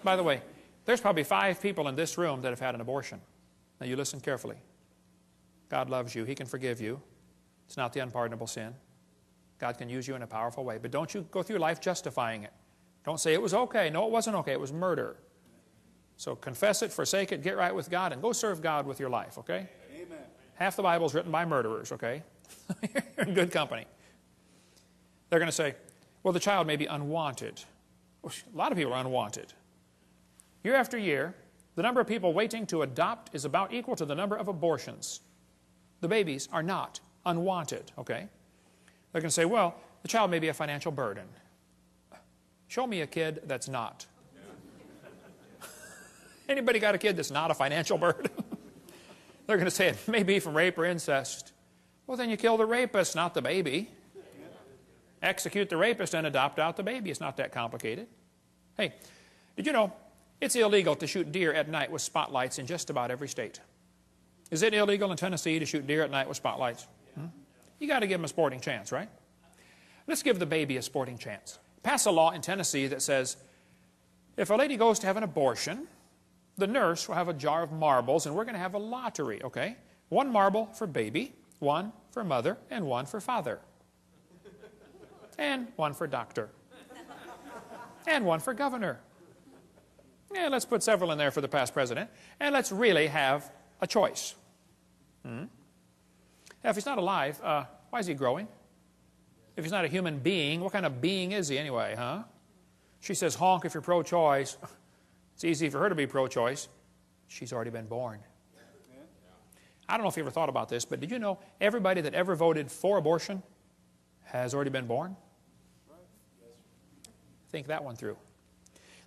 By the way, there's probably 5 people in this room that have had an abortion. Now you listen carefully. God loves you. He can forgive you. It's not the unpardonable sin. God can use you in a powerful way. But don't you go through life justifying it. Don't say it was okay. No, it wasn't okay. It was murder. So confess it, forsake it, get right with God, and go serve God with your life, okay? Amen. Half the Bible is written by murderers, okay? You're in good company. They're going to say, well, the child may be unwanted. Well, a lot of people are unwanted. Year after year, the number of people waiting to adopt is about equal to the number of abortions. The babies are not unwanted, okay? They're going to say, well, the child may be a financial burden. Show me a kid that's not. Anybody got a kid that's not a financial burden? They're going to say it may be from rape or incest. Well, then you kill the rapist, not the baby. Execute the rapist and adopt out the baby. It's not that complicated. Hey, did you know it's illegal to shoot deer at night with spotlights in just about every state? Is it illegal in Tennessee to shoot deer at night with spotlights? You got to give them a sporting chance, right? Let's give the baby a sporting chance. Pass a law in Tennessee that says if a lady goes to have an abortion, the nurse will have a jar of marbles, and we're going to have a lottery, okay? 1 marble for baby, 1 for mother, and 1 for father. And 1 for doctor. And 1 for governor. Yeah, let's put several in there for the past president. And let's really have a choice. Now, if he's not alive, why is he growing? If he's not a human being, what kind of being is he anyway, huh? She says, honk if you're pro-choice. It's easy for her to be pro-choice. She's already been born. I don't know if you ever thought about this, but did you know everybody that ever voted for abortion has already been born? Think that one through.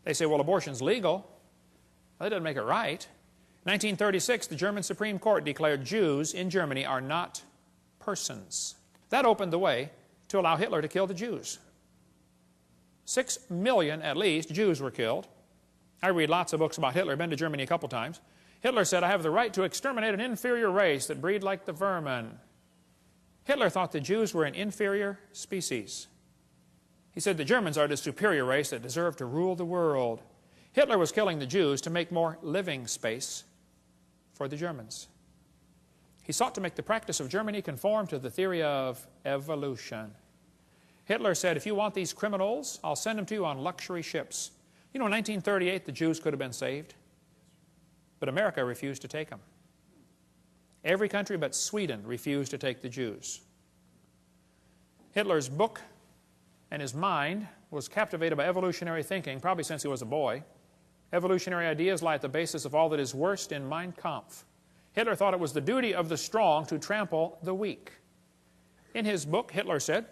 They say, well, abortion's legal. Well, that doesn't make it right. In 1936, the German Supreme Court declared Jews in Germany are not persons. That opened the way to allow Hitler to kill the Jews. 6 million, at least, Jews were killed. I read lots of books about Hitler. I've been to Germany a couple times. Hitler said, I have the right to exterminate an inferior race that breed like the vermin. Hitler thought the Jews were an inferior species. He said the Germans are the superior race that deserve to rule the world. Hitler was killing the Jews to make more living space for the Germans. He sought to make the practice of Germany conform to the theory of evolution. Hitler said, if you want these criminals, I'll send them to you on luxury ships. You know, in 1938, the Jews could have been saved, but America refused to take them. Every country but Sweden refused to take the Jews. Hitler's book and his mind was captivated by evolutionary thinking, probably since he was a boy. Evolutionary ideas lie at the basis of all that is worst in Mein Kampf. Hitler thought it was the duty of the strong to trample the weak. In his book, Hitler said,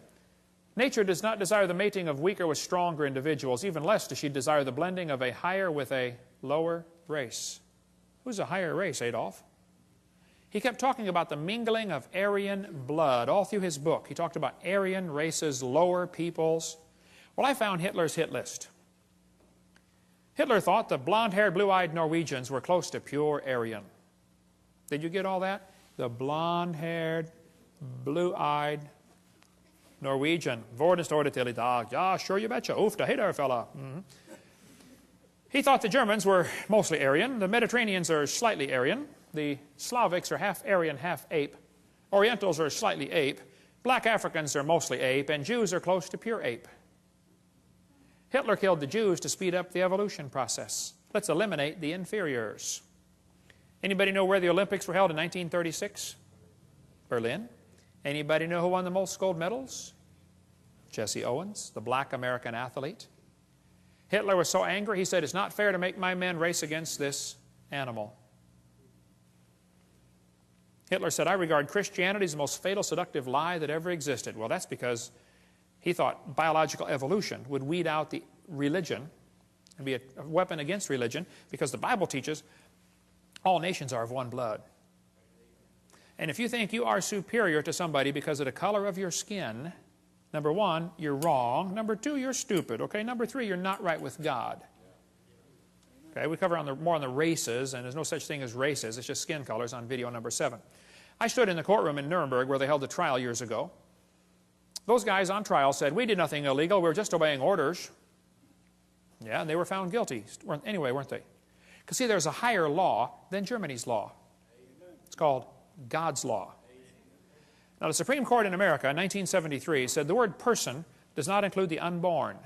nature does not desire the mating of weaker with stronger individuals, even less does she desire the blending of a higher with a lower race. Who's a higher race, Adolf? He kept talking about the mingling of Aryan blood all through his book. He talked about Aryan races, lower peoples. Well, I found Hitler's hit list. Hitler thought the blonde-haired, blue-eyed Norwegians were close to pure Aryan. Did you get all that? The blonde-haired, blue-eyed Norwegian. Worden står det till idag. Ja, sure you betcha. Oof, da hey there, fella. He thought the Germans were mostly Aryan. The Mediterraneans are slightly Aryan. The Slavics are half Aryan, half ape. Orientals are slightly ape. Black Africans are mostly ape. And Jews are close to pure ape. Hitler killed the Jews to speed up the evolution process. Let's eliminate the inferiors. Anybody know where the Olympics were held in 1936? Berlin. Anybody know who won the most gold medals? Jesse Owens, the black American athlete. Hitler was so angry, he said, it's not fair to make my men race against this animal. Hitler said, I regard Christianity as the most fatal, seductive lie that ever existed. Well, that's because he thought biological evolution would weed out the religion and be a weapon against religion, because the Bible teaches all nations are of one blood. And if you think you are superior to somebody because of the color of your skin, number one, you're wrong. Number two, you're stupid. Okay, number three, you're not right with God. Okay, we cover more on the races, and there's no such thing as races. It's just skin colors on video number 7. I stood in the courtroom in Nuremberg where they held the trial years ago. Those guys on trial said, we did nothing illegal, we were just obeying orders. Yeah, and they were found guilty anyway, weren't they? Because see, there's a higher law than Germany's law. It's called God's law. Now, the Supreme Court in America in 1973 said the word person does not include the unborn.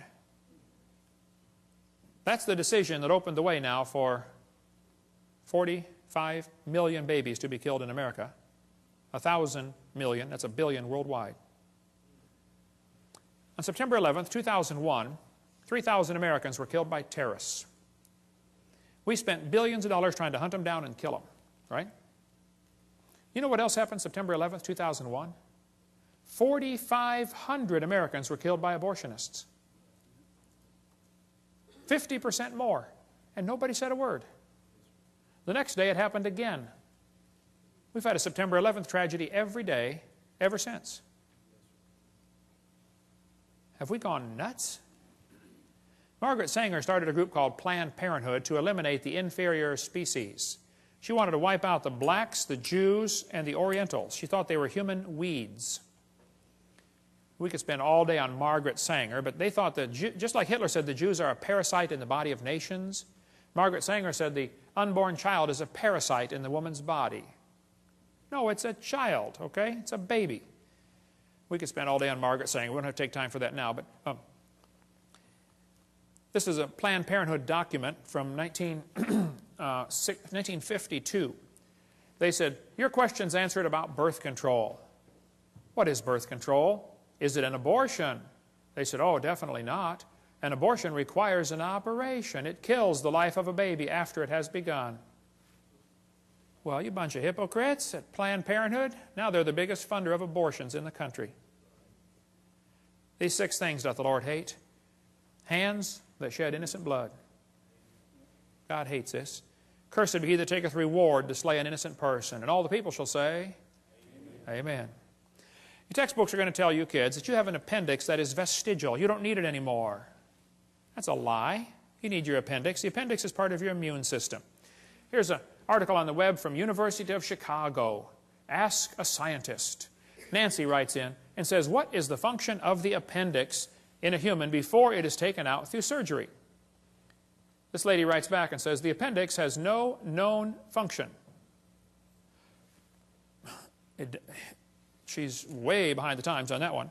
That's the decision that opened the way now for 45 million babies to be killed in America. 1,000 million, that's a billion worldwide. On September 11th, 2001, 3,000 Americans were killed by terrorists. We spent billions of dollars trying to hunt them down and kill them, right? You know what else happened September 11th, 2001? 4,500 Americans were killed by abortionists. 50% more, and nobody said a word. The next day it happened again. We've had a September 11th tragedy every day ever since. Have we gone nuts? Margaret Sanger started a group called Planned Parenthood to eliminate the inferior species. She wanted to wipe out the blacks, the Jews, and the Orientals. She thought they were human weeds. We could spend all day on Margaret Sanger, but they thought that, just like Hitler said the Jews are a parasite in the body of nations, Margaret Sanger said the unborn child is a parasite in the woman's body. No, it's a child, okay? It's a baby. We could spend all day on Margaret Sanger. We don't have to take time for that now, but this is a Planned Parenthood document from 1952. They said, your question's answered about birth control. What is birth control? Is it an abortion? They said, oh, definitely not. An abortion requires an operation. It kills the life of a baby after it has begun. Well, you bunch of hypocrites at Planned Parenthood. Now they're the biggest funder of abortions in the country. These 6 things doth the Lord hate. Hands that shed innocent blood. God hates this. Cursed be he that taketh reward to slay an innocent person. And all the people shall say, Amen. Amen. Your textbooks are going to tell you, kids, that you have an appendix that is vestigial. You don't need it anymore. That's a lie. You need your appendix. The appendix is part of your immune system. Here's an article on the web from University of Chicago. Ask a scientist. Nancy writes in and says, what is the function of the appendix in a human before it is taken out through surgery? This lady writes back and says, the appendix has no known function. She's way behind the times on that one.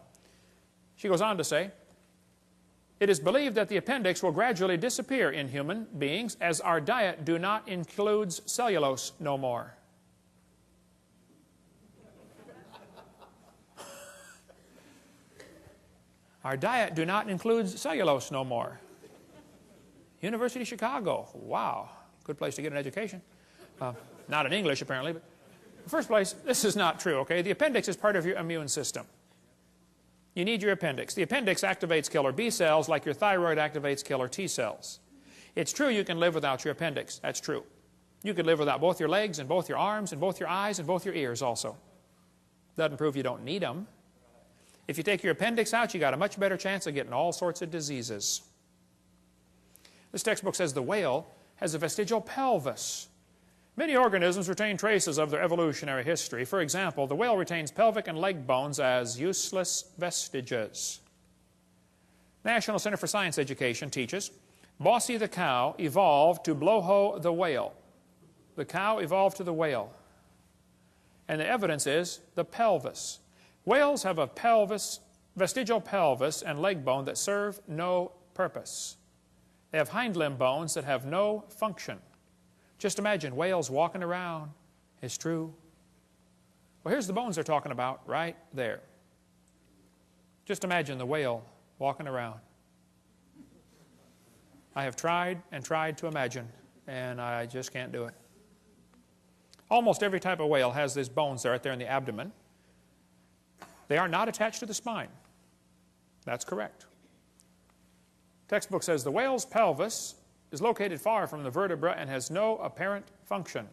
She goes on to say, it is believed that the appendix will gradually disappear in human beings as our diet do not includes cellulose no more. Our diet do not include cellulose no more. University of Chicago. Wow. Good place to get an education. Not in English, apparently. But in the first place, this is not true, okay? The appendix is part of your immune system. You need your appendix. The appendix activates killer B cells like your thyroid activates killer T cells. It's true you can live without your appendix. That's true. You could live without both your legs and both your arms and both your eyes and both your ears also. Doesn't prove you don't need them. If you take your appendix out, you got a much better chance of getting all sorts of diseases. This textbook says the whale has a vestigial pelvis. Many organisms retain traces of their evolutionary history. For example, the whale retains pelvic and leg bones as useless vestiges. National Center for Science Education teaches, Bossy the cow evolved to blowho the whale. The cow evolved to the whale. And the evidence is the pelvis. Whales have a vestigial pelvis and leg bone that serve no purpose. They have hind limb bones that have no function. Just imagine whales walking around. It's true. Well, here's the bones they're talking about right there. Just imagine the whale walking around. I have tried and tried to imagine, and I just can't do it. Almost every type of whale has these bones right there in the abdomen. They are not attached to the spine. That's correct. Textbook says the whale's pelvis is located far from the vertebra and has no apparent function.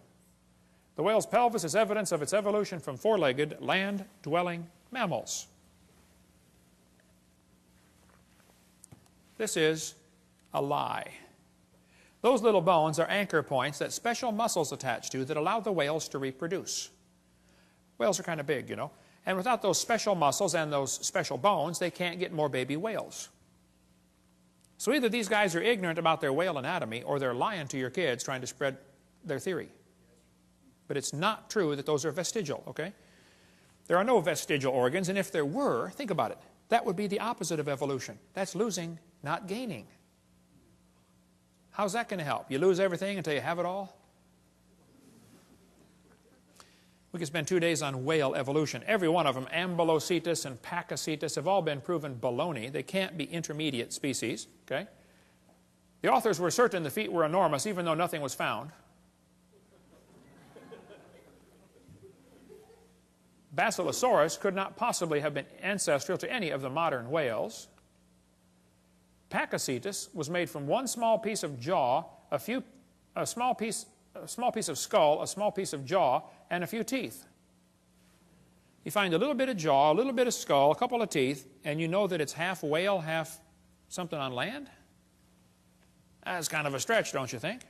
The whale's pelvis is evidence of its evolution from four-legged, land-dwelling mammals. This is a lie. Those little bones are anchor points that special muscles attach to that allow the whales to reproduce. Whales are kind of big, you know. And without those special muscles and those special bones, they can't get more baby whales. So either these guys are ignorant about their whale anatomy, or they're lying to your kids trying to spread their theory. But it's not true that those are vestigial, okay? There are no vestigial organs, and if there were, think about it, that would be the opposite of evolution. That's losing, not gaining. How's that going to help? You lose everything until you have it all? We could spend 2 days on whale evolution. Every one of them, Ambulocetus and Pakicetus, have all been proven baloney. They can't be intermediate species, okay? The authors were certain the feet were enormous, even though nothing was found. Basilosaurus could not possibly have been ancestral to any of the modern whales. Pakicetus was made from one small piece of jaw, a small piece of skull, a small piece of jaw, and a few teeth. You find a little bit of jaw, a little bit of skull, a couple of teeth, and you know that it's half whale, half something on land? That's kind of a stretch, don't you think?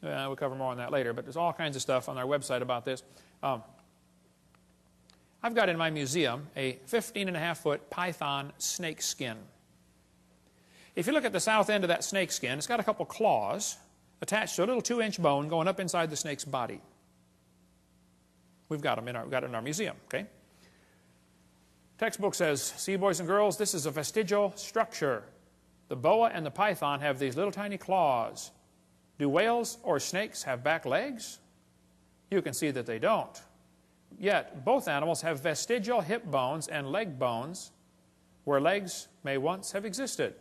We'll cover more on that later, but there's all kinds of stuff on our website about this. I've got in my museum a 15.5-foot python snake skin. If you look at the south end of that snake skin, it's got a couple claws attached to a little 2-inch bone going up inside the snake's body. We've got them we've got it in our museum, okay? Textbook says, see, boys and girls, this is a vestigial structure. The boa and the python have these little tiny claws. Do whales or snakes have back legs? You can see that they don't. Yet, both animals have vestigial hip bones and leg bones where legs may once have existed.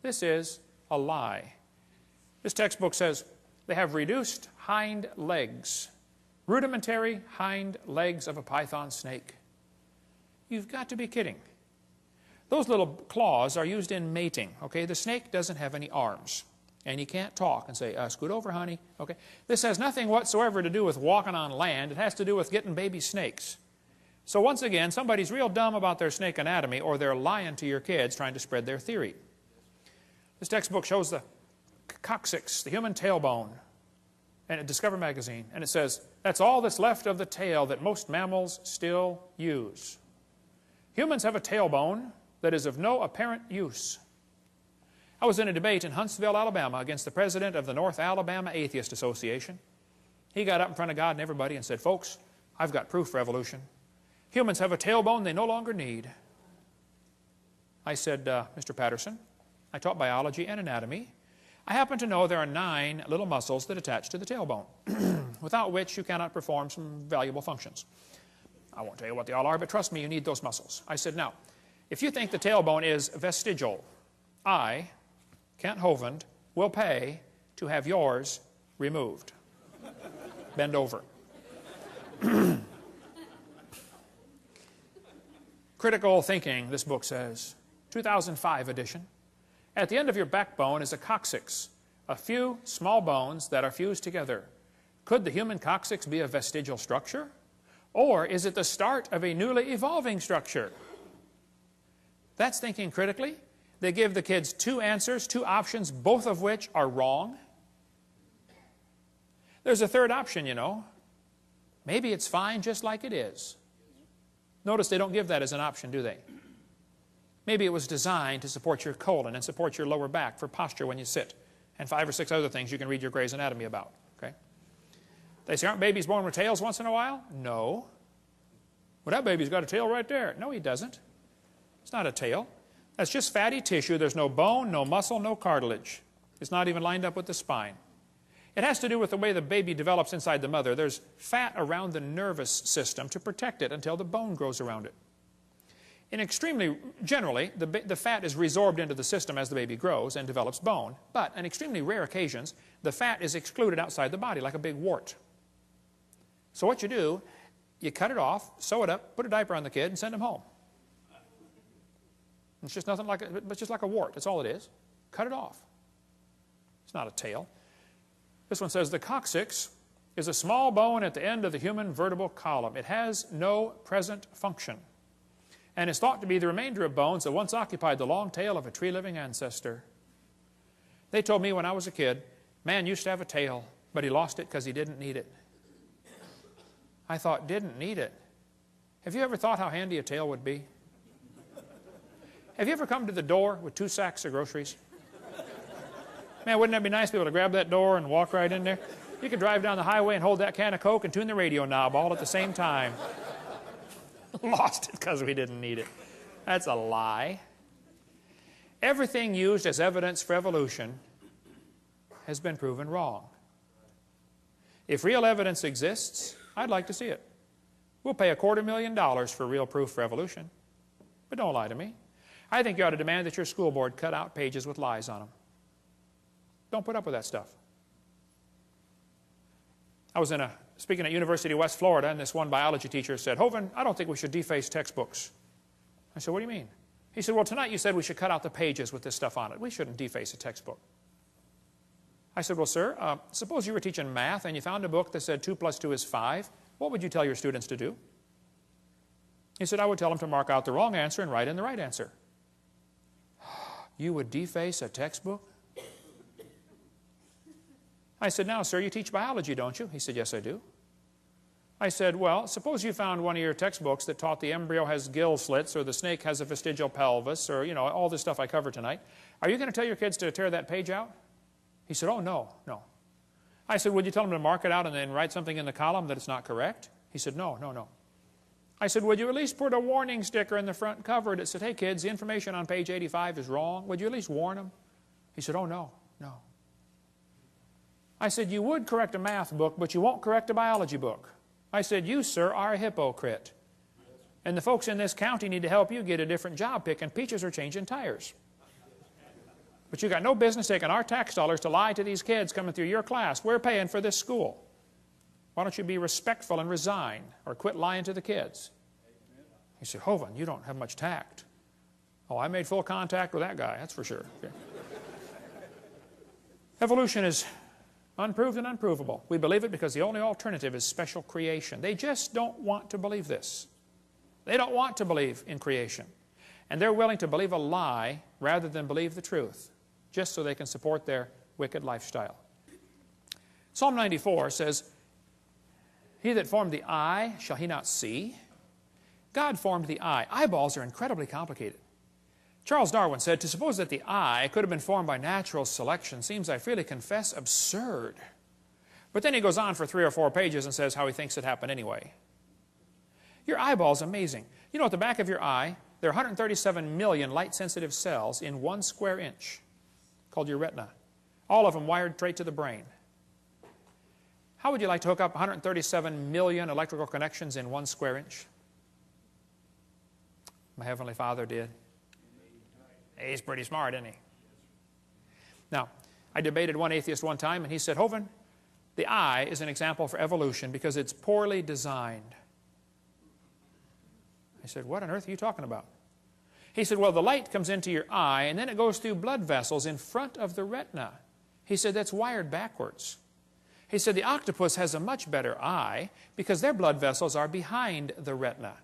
This is a lie. This textbook says they have reduced hind legs, rudimentary hind legs of a python snake. You've got to be kidding. Those little claws are used in mating, okay? The snake doesn't have any arms, and you can't talk and say, scoot over, honey, okay? This has nothing whatsoever to do with walking on land. It has to do with getting baby snakes. So once again, somebody's real dumb about their snake anatomy, or they're lying to your kids trying to spread their theory. This textbook shows the coccyx, the human tailbone, and Discover magazine, and it says, that's all that's left of the tail that most mammals still use. Humans have a tailbone that is of no apparent use. I was in a debate in Huntsville, Alabama, against the president of the North Alabama Atheist Association. He got up in front of God and everybody and said, folks, I've got proof for evolution. Humans have a tailbone they no longer need. I said, Mr. Patterson, I taught biology and anatomy. I happen to know there are 9 little muscles that attach to the tailbone, without which you cannot perform some valuable functions. I won't tell you what they all are, but trust me, you need those muscles. I said, now, if you think the tailbone is vestigial, I, Kent Hovind, will pay to have yours removed. Bend over. Critical thinking, this book says, 2005 edition. At the end of your backbone is a coccyx, a few small bones that are fused together. Could the human coccyx be a vestigial structure? Or is it the start of a newly evolving structure? That's thinking critically. They give the kids 2 answers, 2 options, both of which are wrong. There's a third option, you know. Maybe it's fine just like it is. Notice they don't give that as an option, do they? Maybe it was designed to support your colon and support your lower back for posture when you sit, and 5 or 6 other things you can read your Gray's Anatomy about. Okay? They say, aren't babies born with tails once in a while? No. Well, that baby's got a tail right there. No, he doesn't. It's not a tail. That's just fatty tissue. There's no bone, no muscle, no cartilage. It's not even lined up with the spine. It has to do with the way the baby develops inside the mother. There's fat around the nervous system to protect it until the bone grows around it. Generally, the fat is resorbed into the system as the baby grows and develops bone. But on extremely rare occasions, the fat is excluded outside the body like a big wart. So what you do, you cut it off, sew it up, put a diaper on the kid, and send him home. It's just nothing like it's just like a wart. That's all it is. Cut it off. It's not a tail. This one says the coccyx is a small bone at the end of the human vertebral column. It has no present function, and is thought to be the remainder of bones that once occupied the long tail of a tree-living ancestor. They told me when I was a kid, man used to have a tail, but he lost it because he didn't need it. I thought, didn't need it? Have you ever thought how handy a tail would be? Have you ever come to the door with 2 sacks of groceries? Man, wouldn't that be nice to be able to grab that door and walk right in there? You could drive down the highway and hold that can of Coke and tune the radio knob all at the same time. Lost it because we didn't need it. That's a lie. Everything used as evidence for evolution has been proven wrong. If real evidence exists, I'd like to see it. We'll pay $250,000 for real proof for evolution. But don't lie to me. I think you ought to demand that your school board cut out pages with lies on them. Don't put up with that stuff. I was speaking at University of West Florida, and this one biology teacher said, "Hovind, I don't think we should deface textbooks." I said, "What do you mean?" He said, "Well, tonight you said we should cut out the pages with this stuff on it. We shouldn't deface a textbook." I said, "Well, sir, suppose you were teaching math and you found a book that said 2 + 2 is 5. What would you tell your students to do?" He said, "I would tell them to mark out the wrong answer and write in the right answer." You would deface a textbook? I said, "Now, sir, you teach biology, don't you?" He said, "Yes, I do." I said, "Well, suppose you found one of your textbooks that taught the embryo has gill slits or the snake has a vestigial pelvis or, all this stuff I covered tonight. Are you going to tell your kids to tear that page out?" He said, "Oh, no. I said, "Would you tell them to mark it out and then write something in the column that it's not correct?" He said, No. I said, "Would you at least put a warning sticker in the front cover that said, 'Hey, kids, the information on page 85 is wrong'? Would you at least warn them?" He said, "Oh, no. I said, "You would correct a math book, but you won't correct a biology book." I said, "You, sir, are a hypocrite. And the folks in this county need to help you get a different job picking peaches or changing tires. But you got no business taking our tax dollars to lie to these kids coming through your class. We're paying for this school. Why don't you be respectful and resign or quit lying to the kids?" He said, "Hovind, you don't have much tact." Oh, I made full contact with that guy, that's for sure. Okay. Evolution is unproved and unprovable. We believe it because the only alternative is special creation. They just don't want to believe this. They don't want to believe in creation. And they're willing to believe a lie rather than believe the truth, just so they can support their wicked lifestyle. Psalm 94 says, "He that formed the eye, shall he not see?" God formed the eye. Eyeballs are incredibly complicated. Charles Darwin said, "To suppose that the eye could have been formed by natural selection seems, I freely confess, absurd." But then he goes on for 3 or 4 pages and says how he thinks it happened anyway. Your eyeball's amazing. You know, at the back of your eye, there are 137 million light-sensitive cells in 1 square inch, called your retina, all of them wired straight to the brain. How would you like to hook up 137 million electrical connections in 1 square inch? My Heavenly Father did. He's pretty smart, isn't he? Now, I debated one atheist one time, and he said, "Hovind, the eye is an example for evolution because it's poorly designed." I said, "What on earth are you talking about?" He said, "Well, the light comes into your eye, and then it goes through blood vessels in front of the retina." He said, "That's wired backwards." He said, "The octopus has a much better eye because their blood vessels are behind the retina."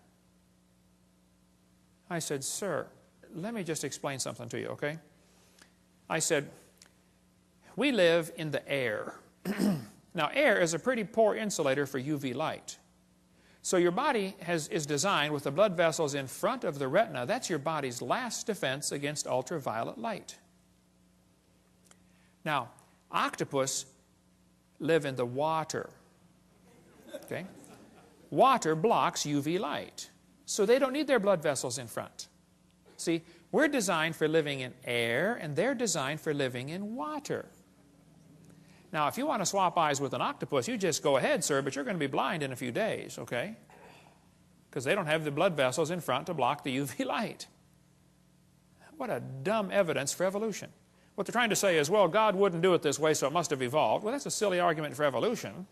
I said, "Sir, let me just explain something to you, okay?" I said, "We live in the air." Now, air is a pretty poor insulator for UV light. So your body is designed with the blood vessels in front of the retina. That's your body's last defense against ultraviolet light. Now, octopus live in the water. Okay? Water blocks UV light, so they don't need their blood vessels in front. See, we're designed for living in air, and they're designed for living in water. Now, if you want to swap eyes with an octopus, you just go ahead, sir, but you're going to be blind in a few days, okay? Because they don't have the blood vessels in front to block the UV light. What a dumb evidence for evolution. What they're trying to say is, well, God wouldn't do it this way, so it must have evolved. Well, that's a silly argument for evolution.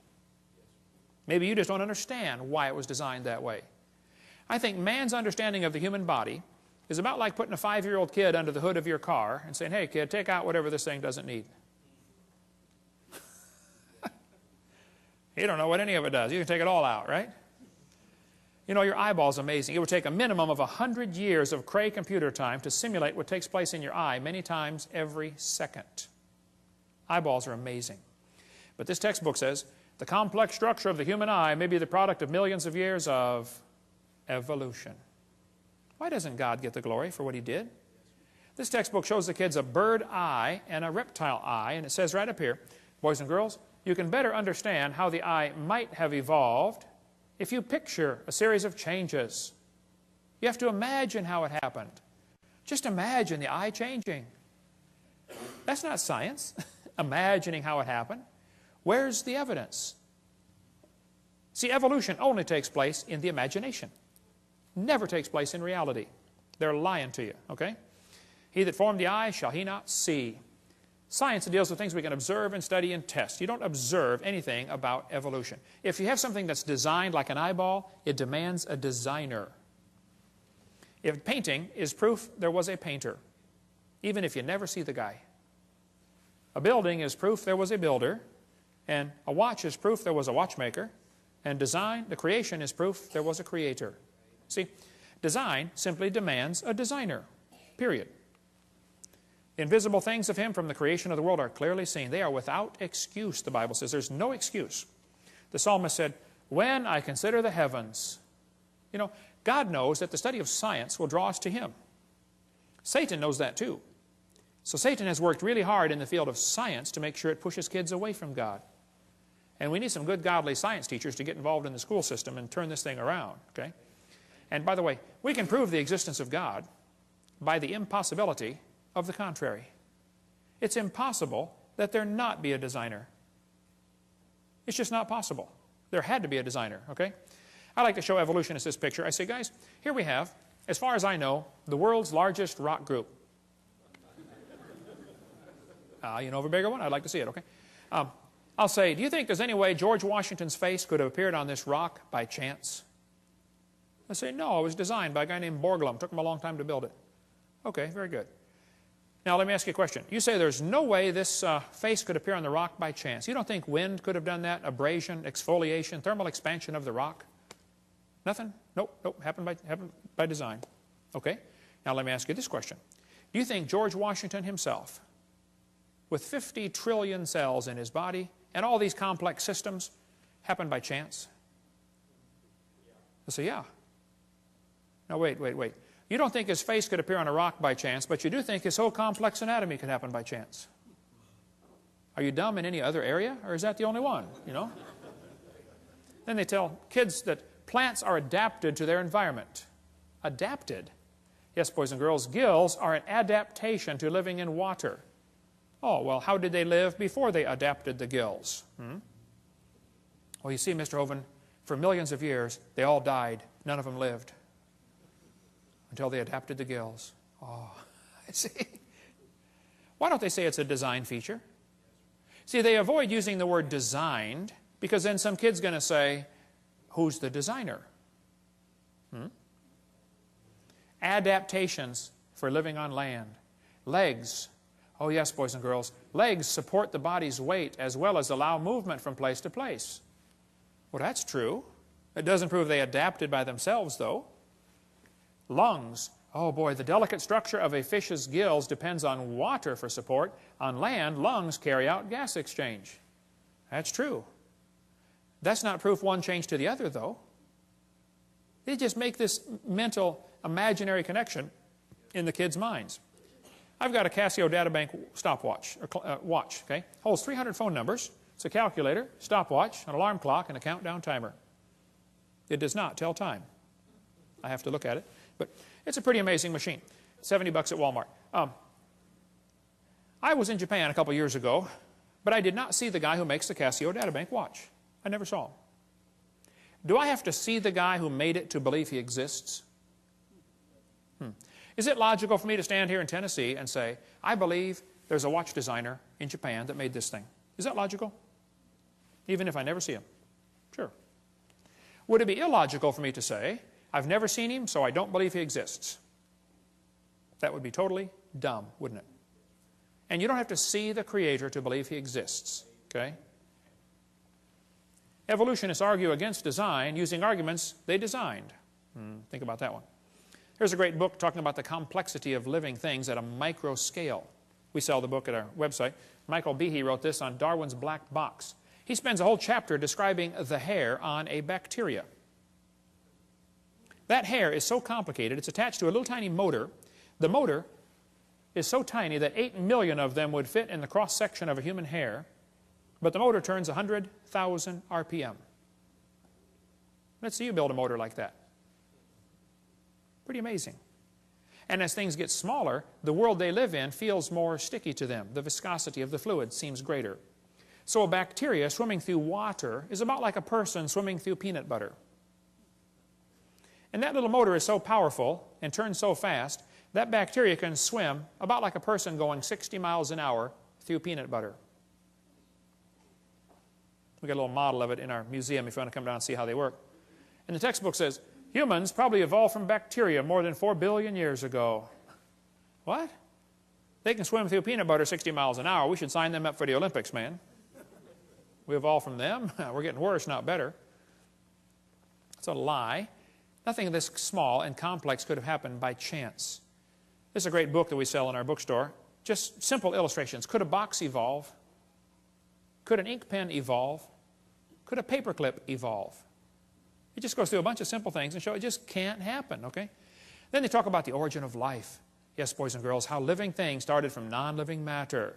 Maybe you just don't understand why it was designed that way. I think man's understanding of the human body is about like putting a 5-year-old kid under the hood of your car and saying, "Hey, kid, take out whatever this thing doesn't need." You don't know what any of it does. You can take it all out, right? You know, your eyeball's amazing. It would take a minimum of 100 years of Cray computer time to simulate what takes place in your eye many times every second. Eyeballs are amazing. But this textbook says, the complex structure of the human eye may be the product of millions of years of evolution. Why doesn't God get the glory for what he did? This textbook shows the kids a bird eye and a reptile eye, and it says right up here, boys and girls, you can better understand how the eye might have evolved if you picture a series of changes. You have to imagine how it happened. Just imagine the eye changing. That's not science, imagining how it happened. Where's the evidence? See, evolution only takes place in the imagination. Never takes place in reality. They're lying to you, okay? He that formed the eye, shall he not see? Science deals with things we can observe and study and test. You don't observe anything about evolution. If you have something that's designed like an eyeball, it demands a designer. If painting is proof there was a painter, even if you never see the guy. A building is proof there was a builder, and a watch is proof there was a watchmaker, and design, the creation, is proof there was a creator. See, design simply demands a designer, period. The invisible things of him from the creation of the world are clearly seen. They are without excuse, the Bible says. There's no excuse. The psalmist said, when I consider the heavens. You know, God knows that the study of science will draw us to him. Satan knows that too. So Satan has worked really hard in the field of science to make sure it pushes kids away from God. And we need some good godly science teachers to get involved in the school system and turn this thing around, okay? And by the way, we can prove the existence of God by the impossibility of the contrary. It's impossible that there not be a designer. It's just not possible. There had to be a designer, okay? I like to show evolutionists this picture. I say, guys, here we have, as far as I know, the world's largest rock group. You know of a bigger one? I'd like to see it, okay? I'll say, do you think there's any way George Washington's face could have appeared on this rock by chance? I say, no, it was designed by a guy named Borglum. It took him a long time to build it. Okay, very good. Now, let me ask you a question. You say there's no way this face could appear on the rock by chance. You don't think wind could have done that? Abrasion, exfoliation, thermal expansion of the rock? Nothing? Nope, nope, happened by design. Okay, now let me ask you this question. Do you think George Washington himself, with 50 trillion cells in his body and all these complex systems, happened by chance? I say, yeah. Now, wait. You don't think his face could appear on a rock by chance, but you do think his whole complex anatomy could happen by chance. Are you dumb in any other area, or is that the only one, you know? Then they tell kids that plants are adapted to their environment. Adapted? Yes, boys and girls, gills are an adaptation to living in water. Oh, well, how did they live before they adapted the gills? Well, you see, Mr. Hovind, for millions of years, they all died. None of them lived until they adapted the gills. Oh, I see. Why don't they say it's a design feature? See, they avoid using the word designed because then some kid's going to say, who's the designer? Adaptations for living on land. Legs. Oh yes, boys and girls. Legs support the body's weight as well as allow movement from place to place. Well, that's true. It doesn't prove they adapted by themselves, though. Lungs. Oh boy, the delicate structure of a fish's gills depends on water for support. On land, lungs carry out gas exchange. That's true. That's not proof one changed to the other, though. They just make this mental, imaginary connection in the kids' minds. I've got a Casio Databank stopwatch, or watch, okay? Holds 300 phone numbers. It's a calculator, stopwatch, an alarm clock, and a countdown timer. It does not tell time. I have to look at it. But it's a pretty amazing machine. $70 at Walmart. I was in Japan a couple years ago, but I did not see the guy who makes the Casio Databank watch. I never saw him. Do I have to see the guy who made it to believe he exists? Is it logical for me to stand here in Tennessee and say, I believe there's a watch designer in Japan that made this thing? Is that logical? Even if I never see him? Sure. Would it be illogical for me to say, I've never seen him, so I don't believe he exists? That would be totally dumb, wouldn't it? And you don't have to see the Creator to believe he exists, okay? Evolutionists argue against design using arguments they designed. Think about that one. Here's a great book talking about the complexity of living things at a micro scale. We sell the book at our website. Michael Behe wrote this on Darwin's Black Box. He spends a whole chapter describing the hair on a bacteria. That hair is so complicated, it's attached to a little tiny motor. The motor is so tiny that 8 million of them would fit in the cross-section of a human hair, but the motor turns 100,000 RPM. Let's see you build a motor like that. Pretty amazing. And as things get smaller, the world they live in feels more sticky to them. The viscosity of the fluid seems greater. So a bacteria swimming through water is about like a person swimming through peanut butter. And that little motor is so powerful and turns so fast, that bacteria can swim about like a person going 60 miles an hour through peanut butter. We've got a little model of it in our museum if you want to come down and see how they work. And the textbook says, humans probably evolved from bacteria more than 4 billion years ago. What? They can swim through peanut butter 60 miles an hour. We should sign them up for the Olympics, man. We evolved from them. We're getting worse, not better. It's a lie. Nothing this small and complex could have happened by chance. This is a great book that we sell in our bookstore. Just simple illustrations. Could a box evolve? Could an ink pen evolve? Could a paperclip evolve? It just goes through a bunch of simple things and show it just can't happen, okay? Then they talk about the origin of life. Yes, boys and girls, how living things started from non-living matter.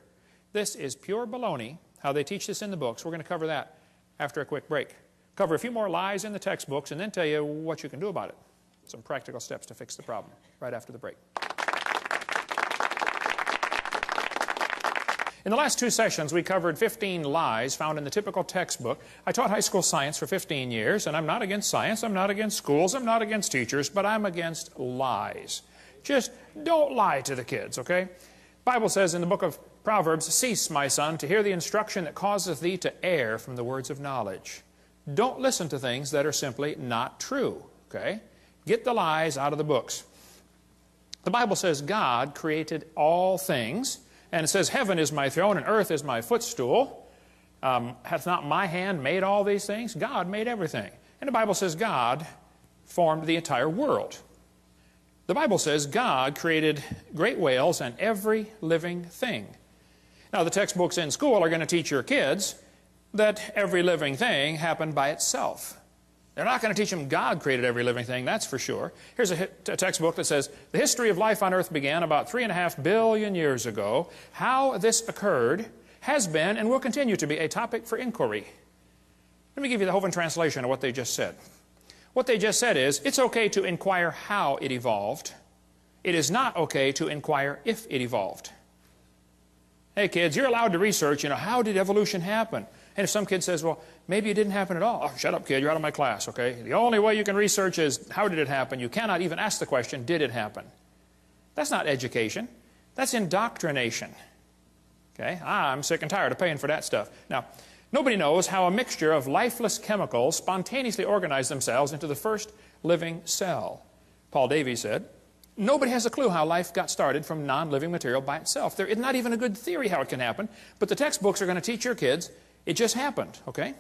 This is pure baloney, how they teach this in the books. We're going to cover that after a quick break. Cover a few more lies in the textbooks and then tell you what you can do about it. Some practical steps to fix the problem right after the break. In the last 2 sessions, we covered 15 lies found in the typical textbook. I taught high school science for 15 years, and I'm not against science, I'm not against schools, I'm not against teachers, but I'm against lies. Just don't lie to the kids, okay? The Bible says in the book of Proverbs, cease, my son, to hear the instruction that causeth thee to err from the words of knowledge. Don't listen to things that are simply not true, okay? Get the lies out of the books. The Bible says God created all things, and it says, heaven is my throne and earth is my footstool. Hath not my hand made all these things? God made everything. And the Bible says God formed the entire world. The Bible says God created great whales and every living thing. Now, the textbooks in school are going to teach your kids that every living thing happened by itself. They're not going to teach them God created every living thing, that's for sure. Here's a textbook that says, the history of life on earth began about 3.5 billion years ago. How this occurred has been and will continue to be a topic for inquiry. Let me give you the Hovind translation of what they just said. What they just said is, it's okay to inquire how it evolved. It is not okay to inquire if it evolved. Hey kids, you're allowed to research, how did evolution happen? And if some kid says, well, maybe it didn't happen at all. Oh, shut up, kid, you're out of my class, okay? The only way you can research is, how did it happen? You cannot even ask the question, did it happen? That's not education. That's indoctrination. Okay? I'm sick and tired of paying for that stuff. Now, nobody knows how a mixture of lifeless chemicals spontaneously organize themselves into the first living cell. Paul Davies said, nobody has a clue how life got started from non-living material by itself. There is not even a good theory how it can happen, but the textbooks are going to teach your kids it just happened, okay?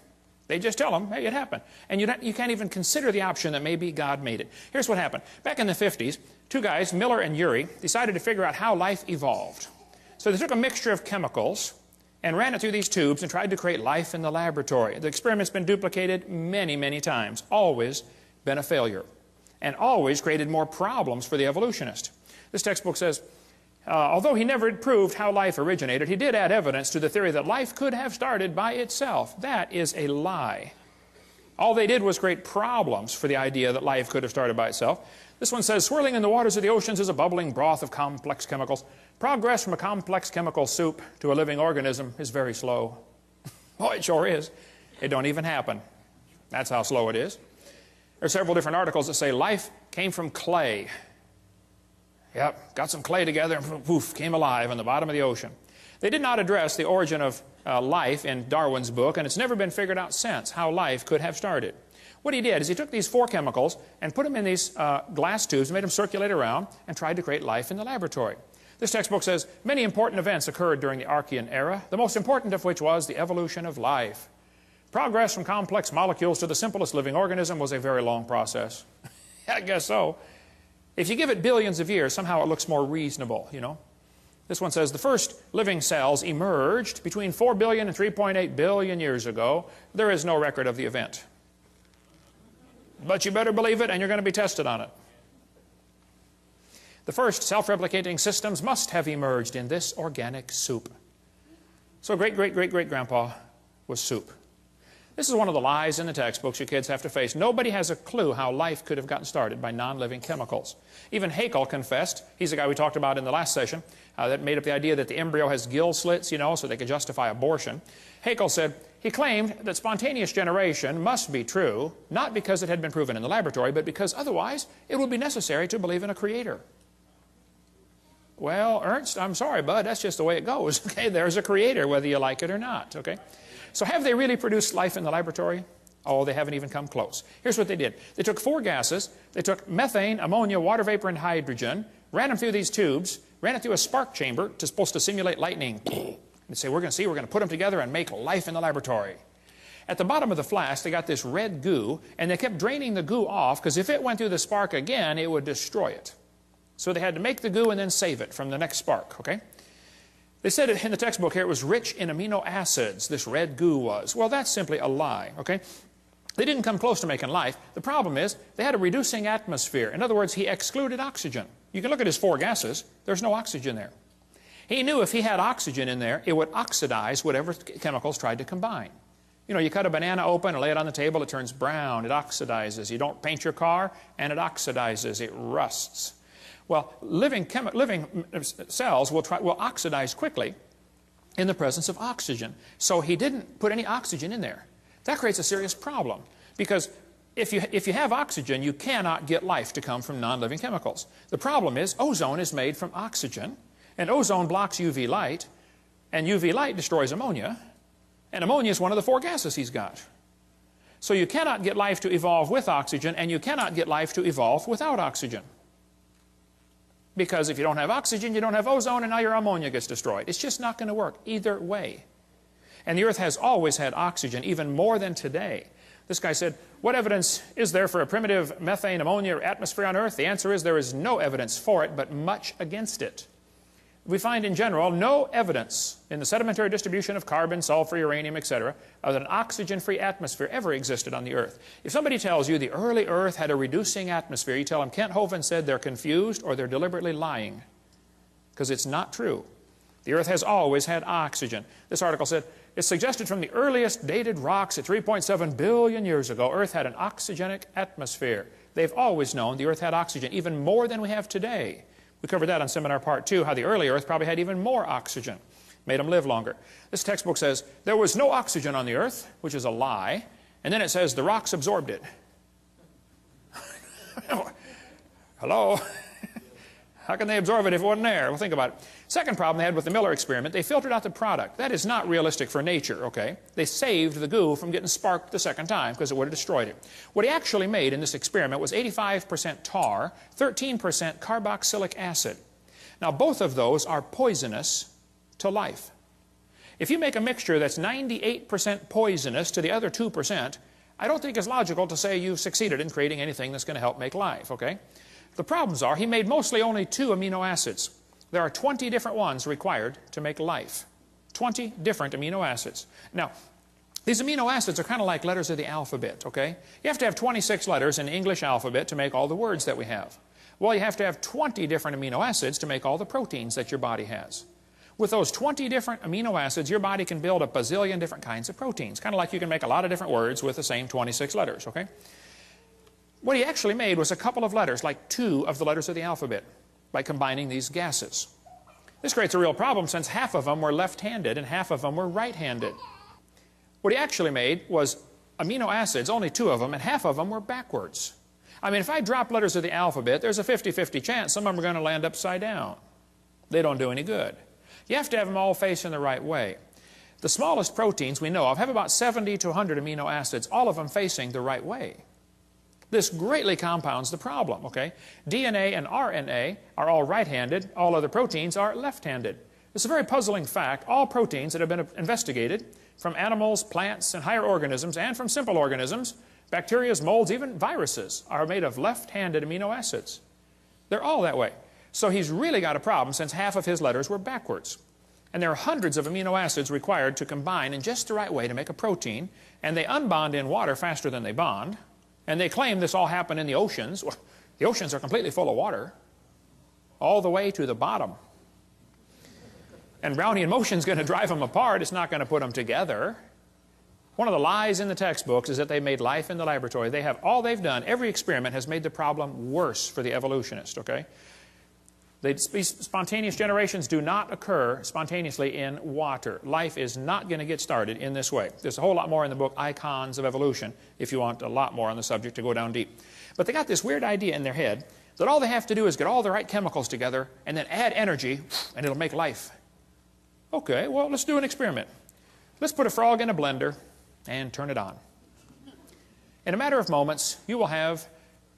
They just tell them, hey, it happened. And you can't even consider the option that maybe God made it. Here's what happened. Back in the 50s, 2 guys, Miller and Urey, decided to figure out how life evolved. So they took a mixture of chemicals and ran it through these tubes and tried to create life in the laboratory. The experiment's been duplicated many, many times. Always been a failure. And always created more problems for the evolutionist. This textbook says, although he never proved how life originated, he did add evidence to the theory that life could have started by itself. That is a lie. All they did was create problems for the idea that life could have started by itself. This one says, swirling in the waters of the oceans is a bubbling broth of complex chemicals. Progress from a complex chemical soup to a living organism is very slow. Oh, it sure is. It don't even happen. That's how slow it is. There are several different articles that say life came from clay. Yep, got some clay together and poof, came alive on the bottom of the ocean. They did not address the origin of life in Darwin's book, and it's never been figured out since how life could have started. What he did is he took these 4 chemicals and put them in these glass tubes, made them circulate around, and tried to create life in the laboratory. This textbook says, many important events occurred during the Archean era, the most important of which was the evolution of life. Progress from complex molecules to the simplest living organism was a very long process. I guess so. If you give it billions of years, somehow it looks more reasonable, This one says, the first living cells emerged between 4 billion and 3.8 billion years ago. There is no record of the event. But you better believe it, and you're going to be tested on it. The first self-replicating systems must have emerged in this organic soup. So great-great-great-great-grandpa was soup. This is one of the lies in the textbooks you kids have to face. Nobody has a clue how life could have gotten started by non-living chemicals. Even Haeckel confessed, he's the guy we talked about in the last session, that made up the idea that the embryo has gill slits, you know, so they could justify abortion. Haeckel said, he claimed that spontaneous generation must be true, not because it had been proven in the laboratory, but because otherwise it would be necessary to believe in a creator. Well, Ernst, I'm sorry, bud, that's just the way it goes. Okay, there's a creator, whether you like it or not, okay? So have they really produced life in the laboratory? Oh, they haven't even come close. Here's what they did. They took 4 gases. They took methane, ammonia, water vapor, and hydrogen, ran them through these tubes, ran it through a spark chamber supposed to simulate lightning. They say, we're going to put them together and make life in the laboratory. At the bottom of the flask, they got this red goo, and they kept draining the goo off, because if it went through the spark again, it would destroy it. So they had to make the goo and then save it from the next spark, okay? They said in the textbook here it was rich in amino acids, this red goo was. Well, that's simply a lie, okay? They didn't come close to making life. The problem is they had a reducing atmosphere. In other words, he excluded oxygen. You can look at his 4 gases. There's no oxygen there. He knew if he had oxygen in there, it would oxidize whatever chemicals tried to combine. You know, you cut a banana open and lay it on the table, it turns brown, it oxidizes. You don't paint your car, and it oxidizes, it rusts. Well, living cells will oxidize quickly in the presence of oxygen. So he didn't put any oxygen in there. That creates a serious problem, because if you have oxygen, you cannot get life to come from non-living chemicals. The problem is ozone is made from oxygen, and ozone blocks UV light, and UV light destroys ammonia, and ammonia is one of the 4 gases he's got. So you cannot get life to evolve with oxygen, and you cannot get life to evolve without oxygen. Because if you don't have oxygen, you don't have ozone, and now your ammonia gets destroyed. It's just not going to work either way. And the Earth has always had oxygen, even more than today. This guy said, what evidence is there for a primitive methane, ammonia atmosphere on Earth? The answer is there is no evidence for it, but much against it. We find in general no evidence in the sedimentary distribution of carbon, sulfur, uranium, etc., of an oxygen-free atmosphere ever existed on the Earth. If somebody tells you the early Earth had a reducing atmosphere, you tell them Kent Hovind said they're confused or they're deliberately lying, because it's not true. The Earth has always had oxygen. This article said, it's suggested from the earliest dated rocks at 3.7 billion years ago, Earth had an oxygenic atmosphere. They've always known the Earth had oxygen, even more than we have today. We covered that on Seminar Part 2, how the early Earth probably had even more oxygen, made them live longer. This textbook says, there was no oxygen on the Earth, which is a lie, and then it says the rocks absorbed it. Hello? How can they absorb it if it wasn't there? Well, think about it. Second problem they had with the Miller experiment, they filtered out the product. That is not realistic for nature, okay? They saved the goo from getting sparked the second time because it would have destroyed it. What he actually made in this experiment was 85% tar, 13% carboxylic acid. Now, both of those are poisonous to life. If you make a mixture that's 98% poisonous to the other 2%, I don't think it's logical to say you've succeeded in creating anything that's going to help make life, okay? The problems are he made mostly only 2 amino acids. There are 20 different ones required to make life. 20 different amino acids. Now, these amino acids are kind of like letters of the alphabet, okay? You have to have 26 letters in the English alphabet to make all the words that we have. Well, you have to have 20 different amino acids to make all the proteins that your body has. With those 20 different amino acids, your body can build a bazillion different kinds of proteins. Kind of like you can make a lot of different words with the same 26 letters, okay? What he actually made was a couple of letters, like 2 of the letters of the alphabet, by combining these gases. This creates a real problem since half of them were left-handed and half of them were right-handed. What he actually made was amino acids, only 2 of them, and half of them were backwards. I mean, if I drop letters of the alphabet, there's a 50-50 chance some of them are going to land upside down. They don't do any good. You have to have them all facing the right way. The smallest proteins we know of have about 70 to 100 amino acids, all of them facing the right way. This greatly compounds the problem, okay? DNA and RNA are all right-handed. All other proteins are left-handed. It's a very puzzling fact. All proteins that have been investigated from animals, plants, and higher organisms, and from simple organisms, bacteria, molds, even viruses, are made of left-handed amino acids. They're all that way. So he's really got a problem since half of his letters were backwards. And there are hundreds of amino acids required to combine in just the right way to make a protein, and they unbond in water faster than they bond. And they claim this all happened in the oceans. Well, the oceans are completely full of water, all the way to the bottom. And Brownian motion is going to drive them apart. It's not going to put them together. One of the lies in the textbooks is that they made life in the laboratory. They have all they've done. Every experiment has made the problem worse for the evolutionist, okay? Spontaneous generations do not occur spontaneously in water. Life is not going to get started in this way. There's a whole lot more in the book, Icons of Evolution, if you want a lot more on the subject to go down deep. But they got this weird idea in their head that all they have to do is get all the right chemicals together and then add energy, and it'll make life. Okay, well, let's do an experiment. Let's put a frog in a blender and turn it on. In a matter of moments, you will have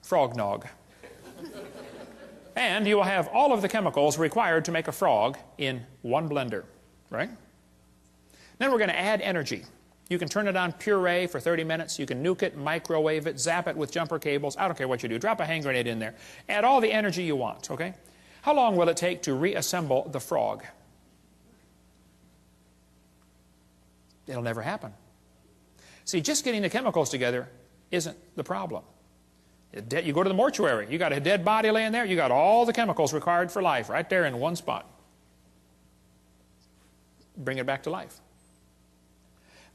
frog nog. And you will have all of the chemicals required to make a frog in one blender, right? Then we're going to add energy. You can turn it on puree for 30 minutes. You can nuke it, microwave it, zap it with jumper cables. I don't care what you do. Drop a hand grenade in there. Add all the energy you want, okay? How long will it take to reassemble the frog? It'll never happen. See, just getting the chemicals together isn't the problem. You go to the mortuary. You got a dead body laying there. You got all the chemicals required for life right there in one spot. Bring it back to life.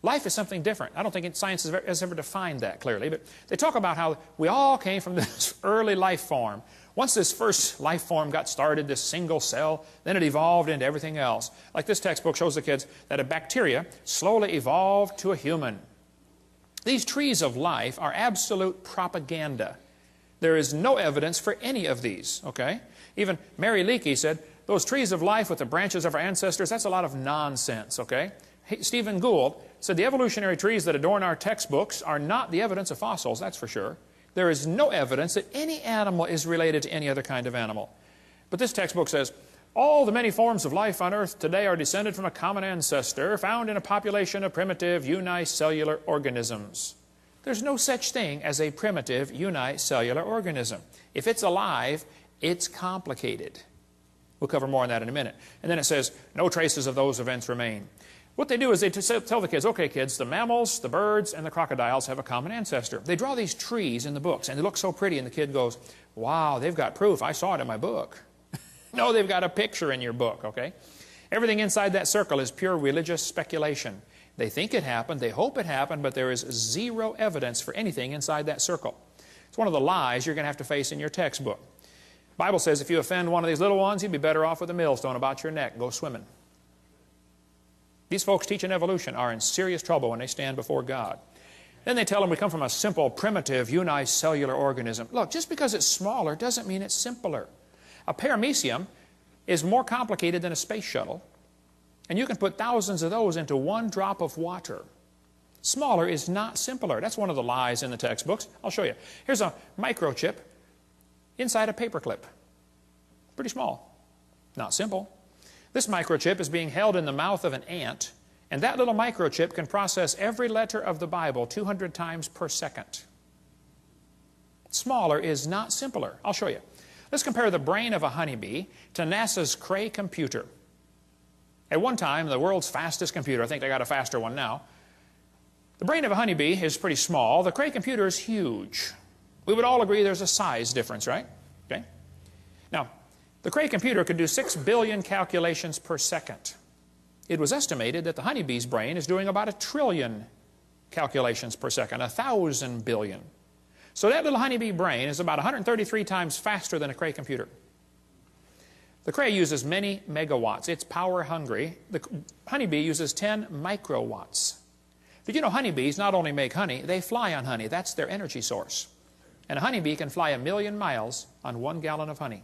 Life is something different. I don't think science has ever defined that clearly, but they talk about how we all came from this early life form. Once this first life form got started, this single cell, then it evolved into everything else. Like this textbook shows the kids that a bacteria slowly evolved to a human. These trees of life are absolute propaganda. There is no evidence for any of these, okay? Even Mary Leakey said, those trees of life with the branches of our ancestors, that's a lot of nonsense, okay? Stephen Gould said the evolutionary trees that adorn our textbooks are not the evidence of fossils, that's for sure. There is no evidence that any animal is related to any other kind of animal. But this textbook says, all the many forms of life on Earth today are descended from a common ancestor found in a population of primitive unicellular organisms. There's no such thing as a primitive unicellular organism. If it's alive, it's complicated. We'll cover more on that in a minute. And then it says, no traces of those events remain. What they do is they tell the kids, okay kids, the mammals, the birds, and the crocodiles have a common ancestor. They draw these trees in the books, and they look so pretty, and the kid goes, wow, they've got proof. I saw it in my book. No, they've got a picture in your book, okay? Everything inside that circle is pure religious speculation. They think it happened, they hope it happened, but there is zero evidence for anything inside that circle. It's one of the lies you're going to have to face in your textbook. The Bible says if you offend one of these little ones, you'd be better off with a millstone about your neck. Go swimming. These folks teaching evolution are in serious trouble when they stand before God. Then they tell them we come from a simple, primitive, unicellular organism. Look, just because it's smaller doesn't mean it's simpler. A paramecium is more complicated than a space shuttle. And you can put thousands of those into one drop of water. Smaller is not simpler. That's one of the lies in the textbooks. I'll show you. Here's a microchip inside a paperclip. Pretty small. Not simple. This microchip is being held in the mouth of an ant, and that little microchip can process every letter of the Bible 200 times per second. Smaller is not simpler. I'll show you. Let's compare the brain of a honeybee to NASA's Cray computer. At one time, the world's fastest computer, I think they got a faster one now. The brain of a honeybee is pretty small. The Cray computer is huge. We would all agree there's a size difference, right? Okay. Now, the Cray computer could do 6 billion calculations per second. It was estimated that the honeybee's brain is doing about 1 trillion calculations per second, 1,000 billion. So that little honeybee brain is about 133 times faster than a Cray computer. The Cray uses many megawatts. It's power hungry. The honeybee uses 10 microwatts. But you know, honeybees not only make honey, they fly on honey. That's their energy source. And a honeybee can fly 1,000,000 miles on 1 gallon of honey.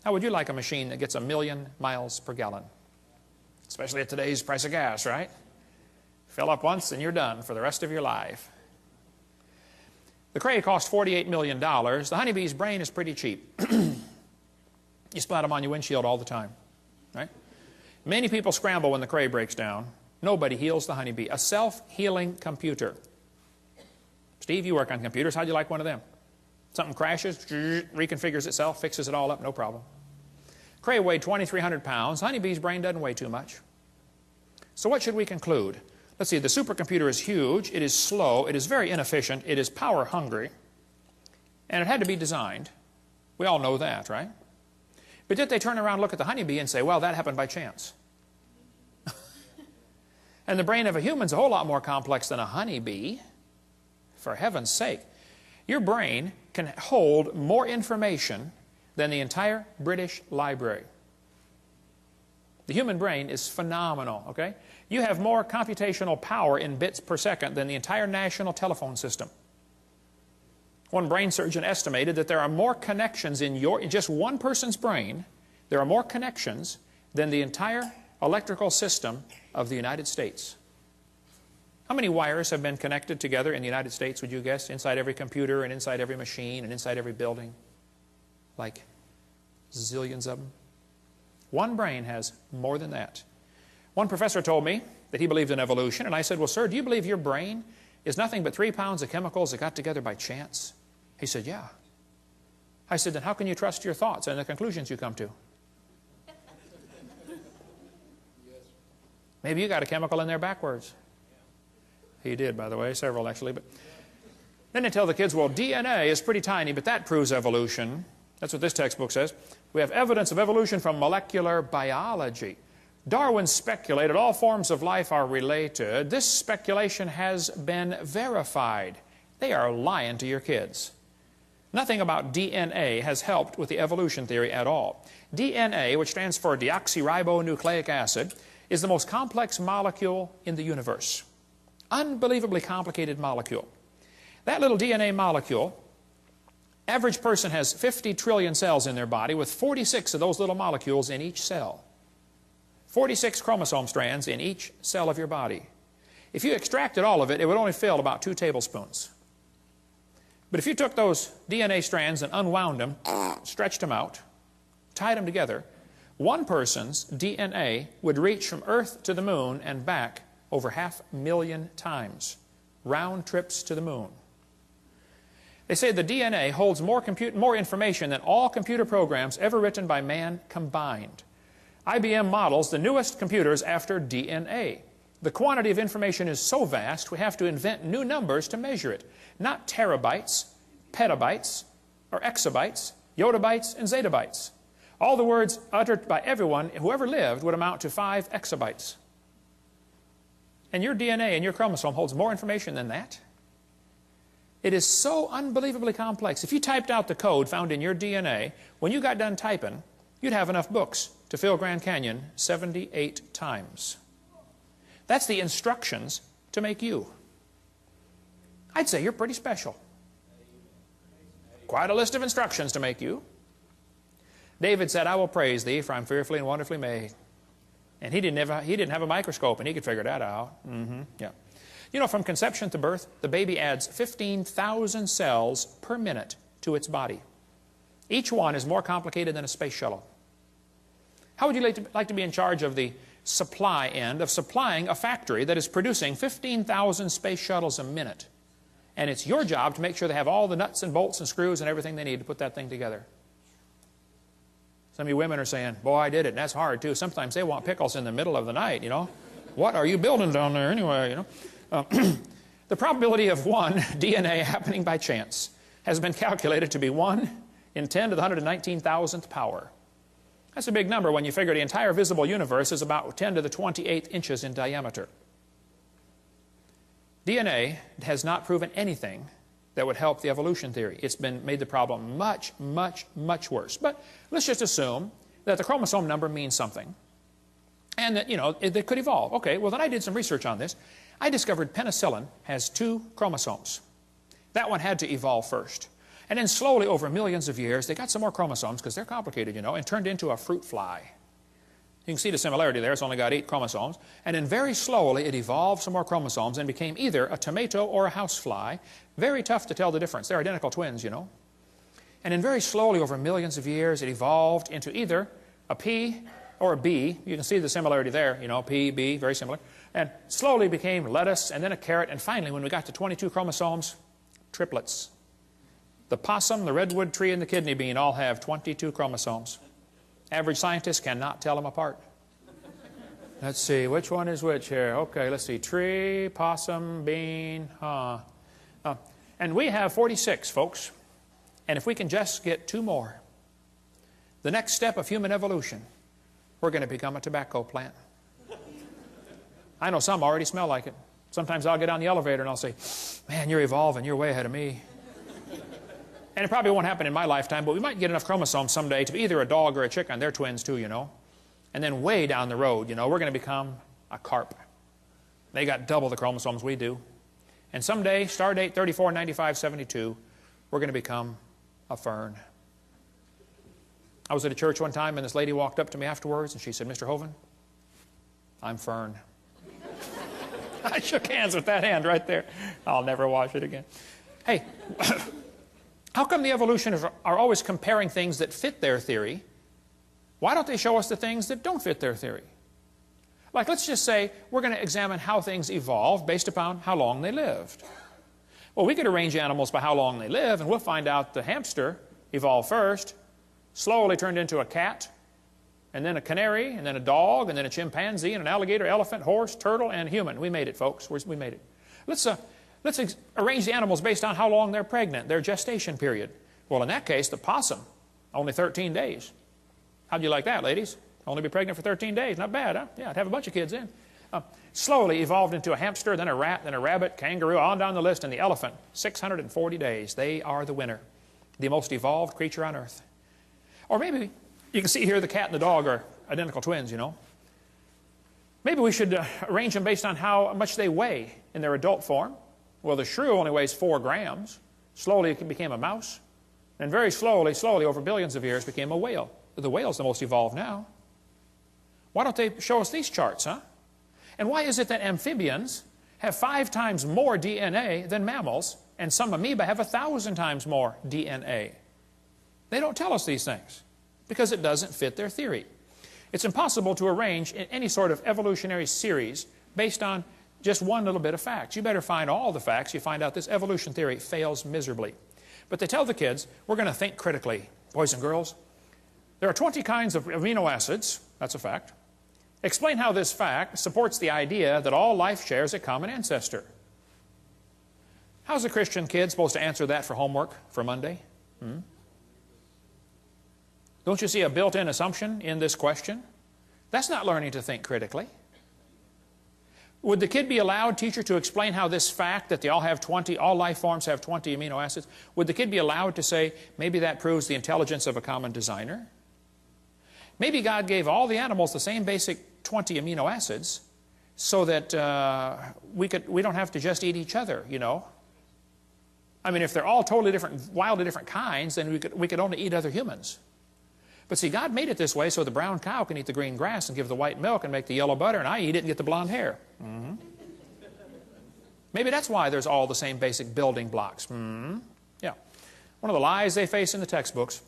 How would you like a machine that gets 1,000,000 miles per gallon? Especially at today's price of gas, right? Fill up once and you're done for the rest of your life. The Cray cost $48 million. The honeybee's brain is pretty cheap. You splat them on your windshield all the time, right? Many people scramble when the Cray breaks down. Nobody heals the honeybee. A self-healing computer. Steve, you work on computers. How'd you like one of them? Something crashes, reconfigures itself, fixes it all up, no problem. Cray weighed 2,300 pounds. Honeybee's brain doesn't weigh too much. So what should we conclude? Let's see, the supercomputer is huge, it is slow, it is very inefficient, it is power hungry, and it had to be designed. We all know that, right? But yet they turn around and look at the honeybee and say, well, that happened by chance. And the brain of a human is a whole lot more complex than a honeybee. For heaven's sake. Your brain can hold more information than the entire British Library. The human brain is phenomenal, okay? You have more computational power in bits per second than the entire national telephone system. One brain surgeon estimated that there are more connections in just one person's brain, there are more connections than the entire electrical system of the United States. How many wires have been connected together in the United States, would you guess, inside every computer and inside every machine and inside every building? Like zillions of them. One brain has more than that. One professor told me that he believed in evolution, and I said, well, sir, do you believe your brain is nothing but 3 pounds of chemicals that got together by chance? He said, yeah. I said, then how can you trust your thoughts and the conclusions you come to? Maybe you got a chemical in there backwards. He did, by the way, several actually. But then they tell the kids, well, DNA is pretty tiny, but that proves evolution. That's what this textbook says. We have evidence of evolution from molecular biology. Darwin speculated all forms of life are related. This speculation has been verified. They are lying to your kids. Nothing about DNA has helped with the evolution theory at all. DNA, which stands for deoxyribonucleic acid, is the most complex molecule in the universe. Unbelievably complicated molecule. That little DNA molecule, average person has 50 trillion cells in their body with 46 of those little molecules in each cell. 46 chromosome strands in each cell of your body. If you extracted all of it, it would only fill about 2 tablespoons. But if you took those DNA strands and unwound them, stretched them out, tied them together, one person's DNA would reach from Earth to the moon and back over 500,000 times. Round trips to the moon. They say the DNA holds more information than all computer programs ever written by man combined. IBM models the newest computers after DNA. The quantity of information is so vast, we have to invent new numbers to measure it. Not terabytes, petabytes, or exabytes, yottabytes, and zettabytes. All the words uttered by everyone who ever lived would amount to 5 exabytes. And your DNA and your chromosome holds more information than that. It is so unbelievably complex. If you typed out the code found in your DNA, when you got done typing, you'd have enough books to fill Grand Canyon 78 times. That's the instructions to make you. I'd say you're pretty special. Quite a list of instructions to make you. David said, I will praise thee, for I'm fearfully and wonderfully made. And he didn't have a microscope, and he could figure that out. Yeah. You know, from conception to birth, the baby adds 15,000 cells per minute to its body. Each one is more complicated than a space shuttle. How would you like to be in charge of the supply end of supplying a factory that is producing 15,000 space shuttles a minute? And it's your job to make sure they have all the nuts and bolts and screws and everything they need to put that thing together. Some of you women are saying, boy, I did it, and that's hard too. Sometimes they want pickles in the middle of the night, you know. What are you building down there anyway, you know? The probability of one DNA happening by chance has been calculated to be 1 in 10 to the 119,000th power. That's a big number when you figure the entire visible universe is about 10 to the 28th inches in diameter. DNA has not proven anything that would help the evolution theory. It's made the problem much, much, much worse. But let's just assume that the chromosome number means something and that, you know, it could evolve. Okay, well, then I did some research on this. I discovered penicillin has 2 chromosomes. That one had to evolve first. And then slowly, over millions of years, they got some more chromosomes, because they're complicated, you know, and turned into a fruit fly. You can see the similarity there. It's only got 8 chromosomes. And then very slowly, it evolved some more chromosomes and became either a tomato or a housefly. Very tough to tell the difference. They're identical twins, you know. And then very slowly, over millions of years, it evolved into either a pea or a bee. You can see the similarity there, you know, pea, bee, very similar. And slowly became lettuce, and then a carrot, and finally, when we got to 22 chromosomes, triplets. The possum, the redwood tree, and the kidney bean all have 22 chromosomes. Average scientists cannot tell them apart. Let's see, which one is which here? Okay, let's see, tree, possum, bean, and we have 46, folks. And if we can just get 2 more, the next step of human evolution, we're going to become a tobacco plant. I know some already smell like it. Sometimes I'll get on the elevator and I'll say, man, you're evolving, you're way ahead of me. And it probably won't happen in my lifetime, but we might get enough chromosomes someday to be either a dog or a chicken. They're twins too, you know. And then way down the road, you know, we're going to become a carp. They got double the chromosomes we do. And someday, star date 349572, we're going to become a fern. I was at a church one time and this lady walked up to me afterwards and she said, Mr. Hovind, I'm fern. I shook hands with that hand right there. I'll never wash it again. Hey, how come the evolutionists are always comparing things that fit their theory? Why don't they show us the things that don't fit their theory? Like, let's just say we're going to examine how things evolved based upon how long they lived. Well, we could arrange animals by how long they live, and we'll find out the hamster evolved first, slowly turned into a cat, and then a canary, and then a dog, and then a chimpanzee, and an alligator, elephant, horse, turtle, and human. We made it, folks. We made it. Let's arrange the animals based on how long they're pregnant, their gestation period. Well, in that case, the possum, only 13 days. How'd you like that, ladies? Only be pregnant for 13 days. Not bad, huh? Yeah, I'd have a bunch of kids in. Slowly evolved into a hamster, then a rat, then a rabbit, kangaroo, on down the list, and the elephant. 640 days. They are the winner. The most evolved creature on earth. Or maybe, you can see here the cat and the dog are identical twins, you know. Maybe we should arrange them based on how much they weigh in their adult form. Well, the shrew only weighs 4 grams. Slowly it became a mouse. And very slowly, over billions of years, became a whale. The whale's the most evolved now. Why don't they show us these charts, huh? And why is it that amphibians have 5 times more DNA than mammals, and some amoeba have 1,000 times more DNA? They don't tell us these things because it doesn't fit their theory. It's impossible to arrange in any sort of evolutionary series based on just one little bit of facts. You better find all the facts. You find out this evolution theory fails miserably. But they tell the kids, we're going to think critically. Boys and girls, there are 20 kinds of amino acids. That's a fact. Explain how this fact supports the idea that all life shares a common ancestor. How's a Christian kid supposed to answer that for homework for Monday? Don't you see a built-in assumption in this question? That's not learning to think critically. Would the kid be allowed, teacher, to explain how this fact that all life forms have 20 amino acids, would the kid be allowed to say, maybe that proves the intelligence of a common designer? Maybe God gave all the animals the same basic 20 amino acids so that we don't have to just eat each other, you know. I mean, if they're all totally different, wildly different kinds, then we could only eat other humans. But see, God made it this way so the brown cow can eat the green grass and give the white milk and make the yellow butter, and I eat it and get the blonde hair. Maybe that's why there's all the same basic building blocks. Yeah. One of the lies they face in the textbooks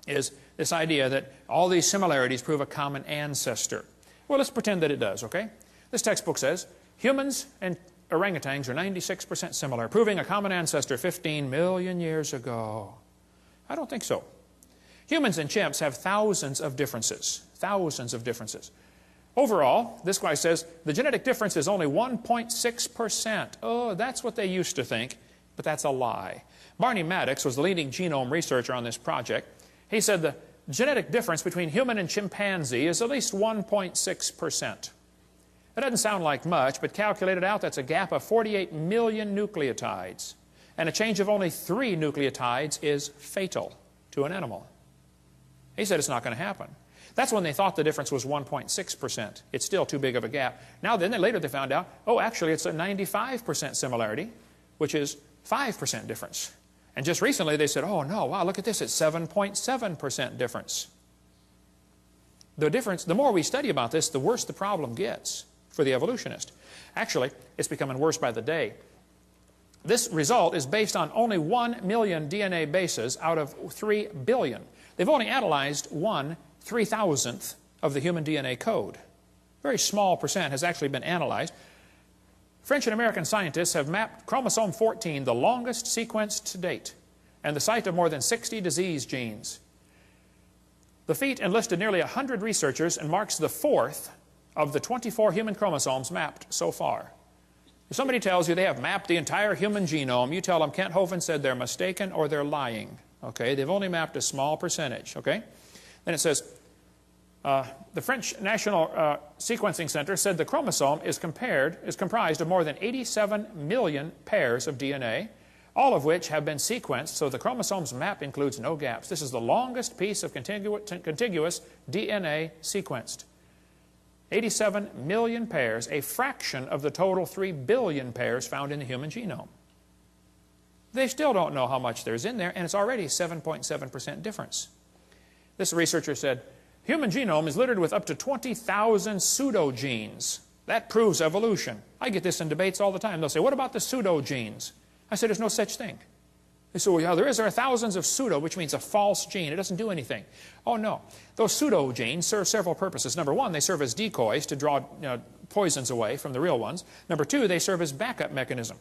is this idea that all these similarities prove a common ancestor. Well, let's pretend that it does, okay? This textbook says humans and orangutans are 96% similar, proving a common ancestor 15 million years ago. I don't think so. Humans and chimps have thousands of differences. Thousands of differences. Overall, this guy says the genetic difference is only 1.6%. Oh, that's what they used to think, but that's a lie. Barney Maddox was the leading genome researcher on this project. He said the genetic difference between human and chimpanzee is at least 1.6%. That doesn't sound like much, but calculated out, that's a gap of 48 million nucleotides. And a change of only 3 nucleotides is fatal to an animal. He said it's not going to happen. That's when they thought the difference was 1.6%. It's still too big of a gap. Now then, later they found out, oh, actually it's a 95% similarity, which is 5% difference. And just recently they said, oh no, wow, look at this, it's 7.7% difference. The more we study about this, the worse the problem gets for the evolutionist. Actually, it's becoming worse by the day. This result is based on only 1 million DNA bases out of 3 billion. They've only analyzed 1/3000th of the human DNA code. Very small percent has actually been analyzed. French and American scientists have mapped chromosome 14, the longest sequence to date, and the site of more than 60 disease genes. The feat enlisted nearly 100 researchers and marks the 4th of the 24 human chromosomes mapped so far. If somebody tells you they have mapped the entire human genome, you tell them Kent Hovind said they're mistaken or they're lying. Okay? They've only mapped a small percentage. Okay? Then it says, the French National Sequencing Center said the chromosome is comprised of more than 87 million pairs of DNA, all of which have been sequenced, so the chromosome's map includes no gaps. This is the longest piece of contiguous DNA sequenced. 87 million pairs, a fraction of the total 3 billion pairs found in the human genome. They still don't know how much there's in there, and it's already 7.7% difference. This researcher said, human genome is littered with up to 20,000 pseudogenes. That proves evolution. I get this in debates all the time. They'll say, what about the pseudogenes? I said, there's no such thing. They say, well, yeah, there are thousands of pseudo, which means a false gene. It doesn't do anything. Oh, no. Those pseudogenes serve several purposes. Number one, they serve as decoys to draw poisons away from the real ones. Number two, they serve as backup mechanism.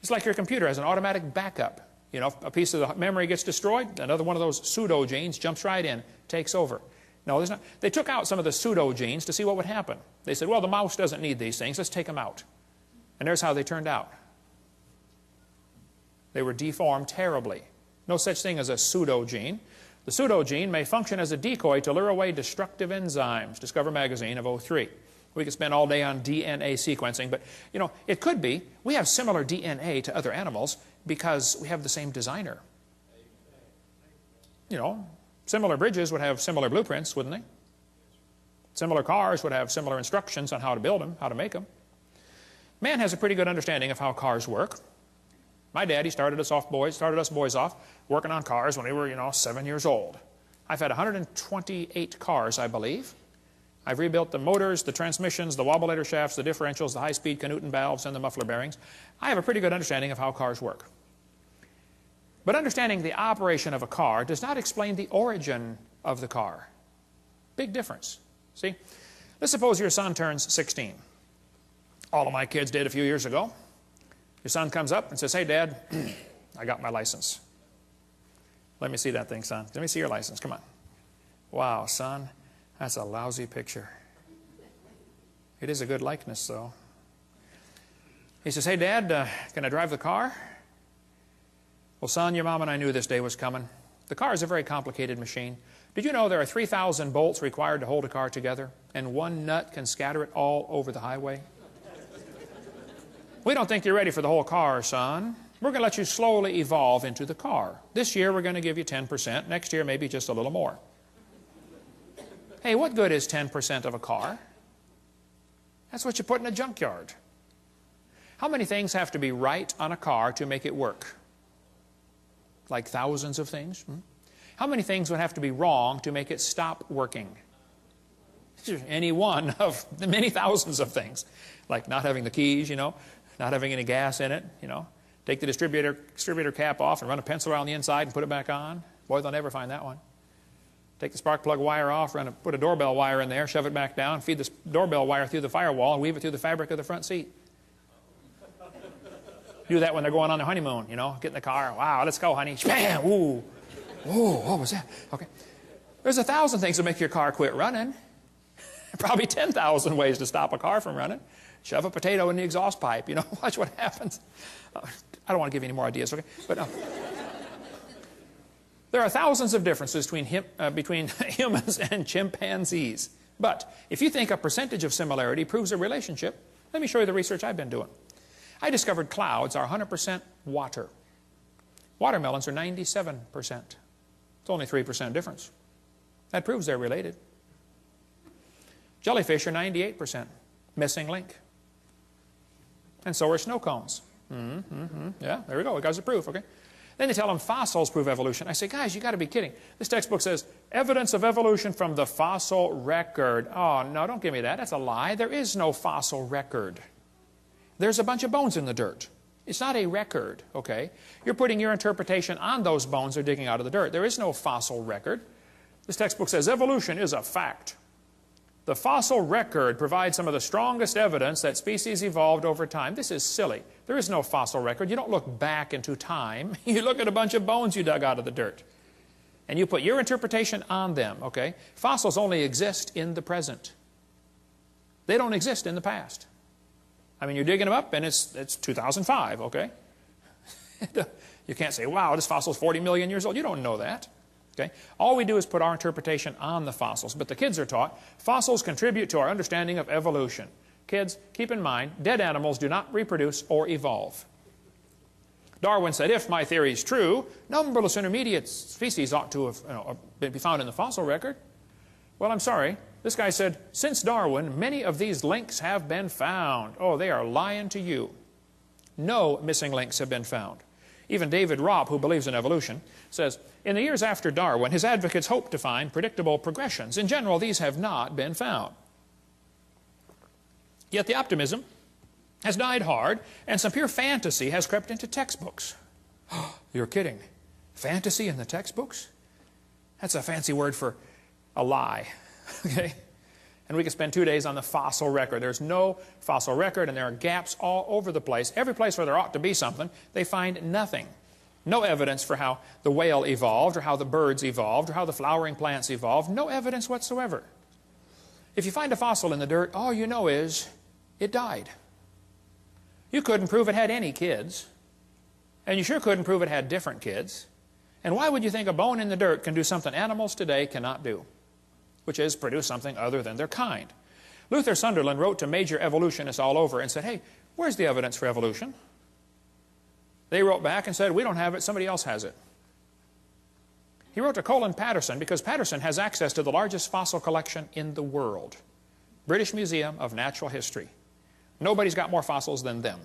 It's like your computer has an automatic backup. You know, if a piece of the memory gets destroyed, another one of those pseudogenes jumps right in, takes over. No, there's not. They took out some of the pseudogenes to see what would happen. They said, well, the mouse doesn't need these things. Let's take them out. And there's how they turned out. They were deformed terribly. No such thing as a pseudogene. The pseudogene may function as a decoy to lure away destructive enzymes. Discover Magazine of '03. We could spend all day on DNA sequencing, but, you know, it could be. We have similar DNA to other animals because we have the same designer. You know, similar bridges would have similar blueprints, wouldn't they? Similar cars would have similar instructions on how to build them, how to make them. Man has a pretty good understanding of how cars work. My daddy started us boys off working on cars when we were, 7 years old. I've had 128 cars, I believe. I've rebuilt the motors, the transmissions, the wobbleator shafts, the differentials, the high-speed Canuten valves, and the muffler bearings. I have a pretty good understanding of how cars work. But understanding the operation of a car does not explain the origin of the car. Big difference. See? Let's suppose your son turns 16. All of my kids did a few years ago. Your son comes up and says, hey, Dad, I got my license. Let me see that thing, son. Let me see your license. Come on. Wow, son, that's a lousy picture. It is a good likeness, though. He says, hey, Dad, can I drive the car? Well, son, your mom and I knew this day was coming. The car is a very complicated machine. Did you know there are 3,000 bolts required to hold a car together, and one nut can scatter it all over the highway? We don't think you're ready for the whole car, son. We're going to let you slowly evolve into the car. This year, we're going to give you 10%. Next year, maybe just a little more. Hey, what good is 10% of a car? That's what you put in a junkyard. How many things have to be right on a car to make it work? Like thousands of things? How many things would have to be wrong to make it stop working? Any one of the many thousands of things. Like not having the keys, not having any gas in it, Take the distributor cap off and run a pencil around the inside and put it back on. Boy, they'll never find that one. Take the spark plug wire off, put a doorbell wire in there, shove it back down, feed the doorbell wire through the firewall, and weave it through the fabric of the front seat. Do that when they're going on their honeymoon, get in the car. Wow, let's go, honey. Bam! Ooh. Ooh, what was that? Okay. There's 1,000 things to make your car quit running. Probably 10,000 ways to stop a car from running. Shove a potato in the exhaust pipe, watch what happens. I don't want to give you any more ideas, okay? But there are thousands of differences between humans and chimpanzees. But if you think a percentage of similarity proves a relationship, let me show you the research I've been doing. I discovered clouds are 100% water. Watermelons are 97%. It's only 3% difference. That proves they're related. Jellyfish are 98%. Missing link. And so are snow cones. Yeah, there we go. We got the proof, okay? Then they tell them fossils prove evolution. I say, guys, you got to be kidding. This textbook says, evidence of evolution from the fossil record. Oh, no, don't give me that. That's a lie. There is no fossil record. There's a bunch of bones in the dirt. It's not a record, okay? You're putting your interpretation on those bones they're digging out of the dirt. There is no fossil record. This textbook says evolution is a fact. The fossil record provides some of the strongest evidence that species evolved over time. This is silly. There is no fossil record. You don't look back into time. You look at a bunch of bones you dug out of the dirt. And you put your interpretation on them, okay? Fossils only exist in the present. They don't exist in the past. I mean, you're digging them up and it's 2005, okay? You can't say, wow, this fossil's 40 million years old. You don't know that. Okay? All we do is put our interpretation on the fossils. But the kids are taught fossils contribute to our understanding of evolution. Kids, keep in mind, dead animals do not reproduce or evolve. Darwin said, if my theory is true, numberless intermediate species ought to have be found in the fossil record. Well, I'm sorry. This guy said, since Darwin, many of these links have been found. Oh, they are lying to you. No missing links have been found. Even David Robb, who believes in evolution, says, in the years after Darwin, his advocates hoped to find predictable progressions. In general, these have not been found. Yet the optimism has died hard, and some pure fantasy has crept into textbooks. You're kidding. Fantasy in the textbooks? That's a fancy word for a lie. Okay? And we could spend 2 days on the fossil record. There's no fossil record, and there are gaps all over the place. Every place where there ought to be something, they find nothing. No evidence for how the whale evolved, or how the birds evolved, or how the flowering plants evolved. No evidence whatsoever. If you find a fossil in the dirt, all you know is it died. You couldn't prove it had any kids. And you sure couldn't prove it had different kids. And why would you think a bone in the dirt can do something animals today cannot do? Which is produce something other than their kind. Luther Sunderland wrote to major evolutionists all over and said, hey, where's the evidence for evolution? They wrote back and said, we don't have it, somebody else has it. He wrote to Colin Patterson because Patterson has access to the largest fossil collection in the world. British Museum of Natural History. Nobody's got more fossils than them.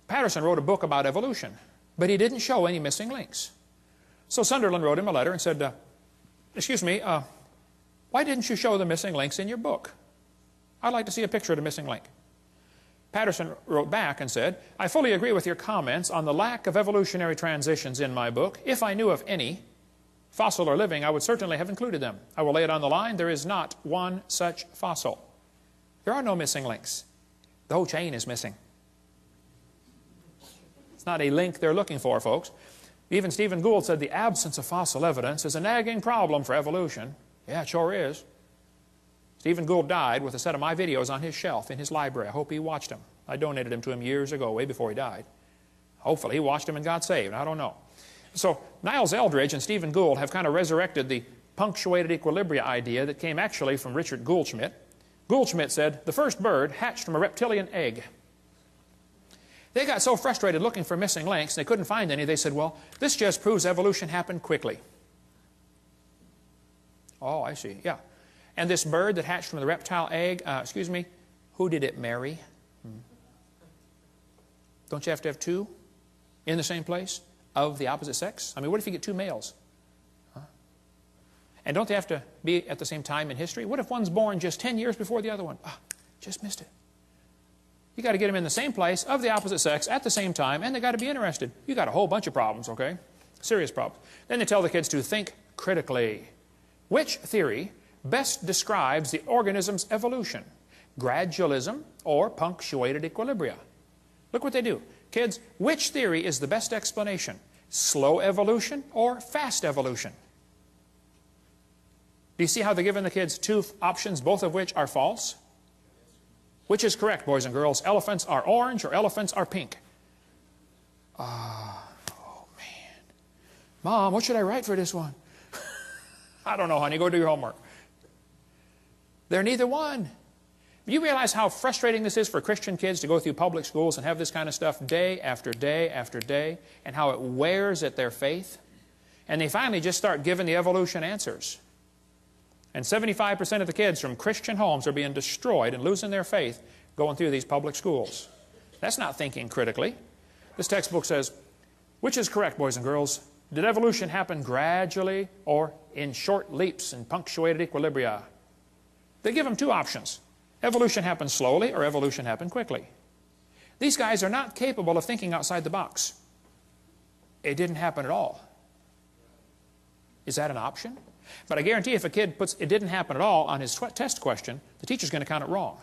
Patterson wrote a book about evolution, but he didn't show any missing links. So Sunderland wrote him a letter and said, excuse me, why didn't you show the missing links in your book? I'd like to see a picture of the missing link. Patterson wrote back and said, I fully agree with your comments on the lack of evolutionary transitions in my book. If I knew of any, fossil or living, I would certainly have included them. I will lay it on the line. There is not one such fossil. There are no missing links. The whole chain is missing. It's not a link they're looking for, folks. Even Stephen Gould said the absence of fossil evidence is a nagging problem for evolution. Yeah, it sure is. Stephen Gould died with a set of my videos on his shelf in his library. I hope he watched them. I donated them to him years ago, way before he died. Hopefully he watched them and got saved. I don't know. So Niles Eldredge and Stephen Gould have kind of resurrected the punctuated equilibria idea that came actually from Richard Goldschmidt. Goldschmidt said, the first bird hatched from a reptilian egg. They got so frustrated looking for missing links, they couldn't find any. They said, well, this just proves evolution happened quickly. Oh, I see, yeah. And this bird that hatched from the reptile egg, excuse me, who did it marry? Don't you have to have two in the same place of the opposite sex? I mean, what if you get two males? Huh? And don't they have to be at the same time in history? What if one's born just 10 years before the other one? Ah, just missed it. You got to get them in the same place of the opposite sex at the same time, and they got to be interested. You got a whole bunch of problems, okay? Serious problems. Then they tell the kids to think critically. Which theory best describes the organism's evolution? Gradualism or punctuated equilibria? Look what they do. Kids, which theory is the best explanation? Slow evolution or fast evolution? Do you see how they're giving the kids two options, both of which are false? Which is correct, boys and girls? Elephants are orange or elephants are pink? Oh, man. Mom, what should I write for this one? I don't know, honey. Go do your homework. They're neither one. You realize how frustrating this is for Christian kids to go through public schools and have this kind of stuff day after day after day, and how it wears at their faith? And they finally just start giving the evolution answers. And 75% of the kids from Christian homes are being destroyed and losing their faith going through these public schools. That's not thinking critically. This textbook says, which is correct, boys and girls? Did evolution happen gradually or in short leaps and punctuated equilibria? They give them two options. Evolution happened slowly or evolution happened quickly. These guys are not capable of thinking outside the box. It didn't happen at all. Is that an option? But I guarantee if a kid puts it didn't happen at all on his test question, the teacher's going to count it wrong.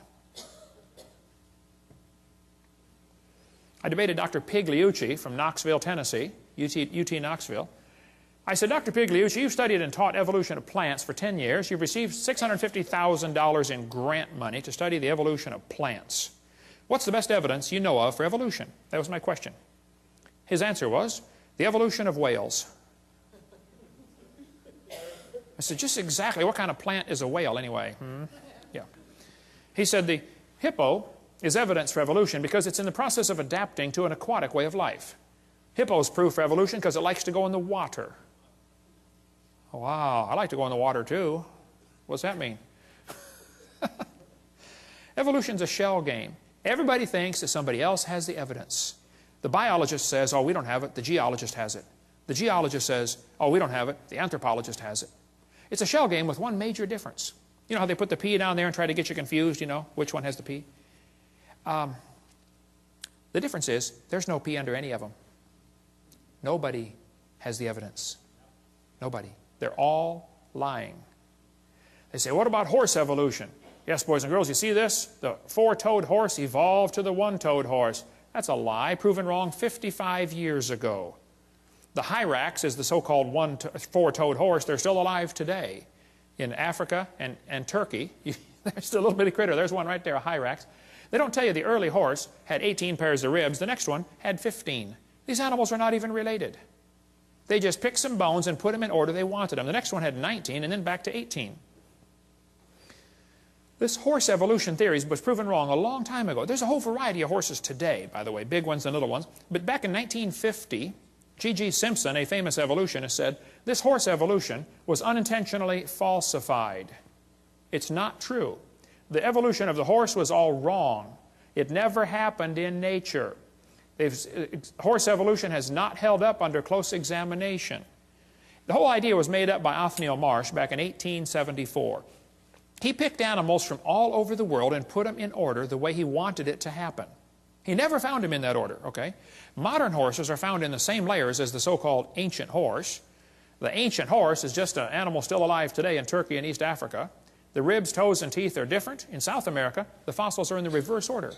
I debated Dr. Pigliucci from Knoxville, Tennessee, UT Knoxville, I said, Dr. Pigliucci, you've studied and taught evolution of plants for 10 years. You've received $650,000 in grant money to study the evolution of plants. What's the best evidence you know of for evolution? That was my question. His answer was, the evolution of whales. I said, just exactly what kind of plant is a whale anyway? Yeah. He said, the hippo is evidence for evolution because it's in the process of adapting to an aquatic way of life. Hippo is proof for evolution because it likes to go in the water. Oh, wow, I like to go in the water too. What's that mean? Evolution's a shell game. Everybody thinks that somebody else has the evidence. The biologist says, oh, we don't have it. The geologist has it. The geologist says, oh, we don't have it. The anthropologist has it. It's a shell game with one major difference. You know how they put the P down there and try to get you confused, you know, which one has the P? The difference is there's no P under any of them. Nobody has the evidence. Nobody. They're all lying. They say, what about horse evolution? Yes, boys and girls, you see this? The four-toed horse evolved to the one-toed horse. That's a lie, proven wrong 55 years ago. The hyrax is the so-called four-toed horse. They're still alive today in Africa and Turkey. There's still a little bitty critter. There's one right there, a hyrax. They don't tell you the early horse had 18 pairs of ribs. The next one had 15. These animals are not even related. They just picked some bones and put them in order they wanted them. The next one had 19 and then back to 18. This horse evolution theory was proven wrong a long time ago. There's a whole variety of horses today, by the way, big ones and little ones. But back in 1950, G.G. Simpson, a famous evolutionist, said, this horse evolution was unintentionally falsified. It's not true. The evolution of the horse was all wrong. It never happened in nature. Horse evolution has not held up under close examination. The whole idea was made up by Othniel Marsh back in 1874. He picked animals from all over the world and put them in order the way he wanted it to happen. He never found them in that order, okay? Modern horses are found in the same layers as the so-called ancient horse. The ancient horse is just an animal still alive today in Turkey and East Africa. The ribs, toes, and teeth are different. In South America, the fossils are in the reverse order.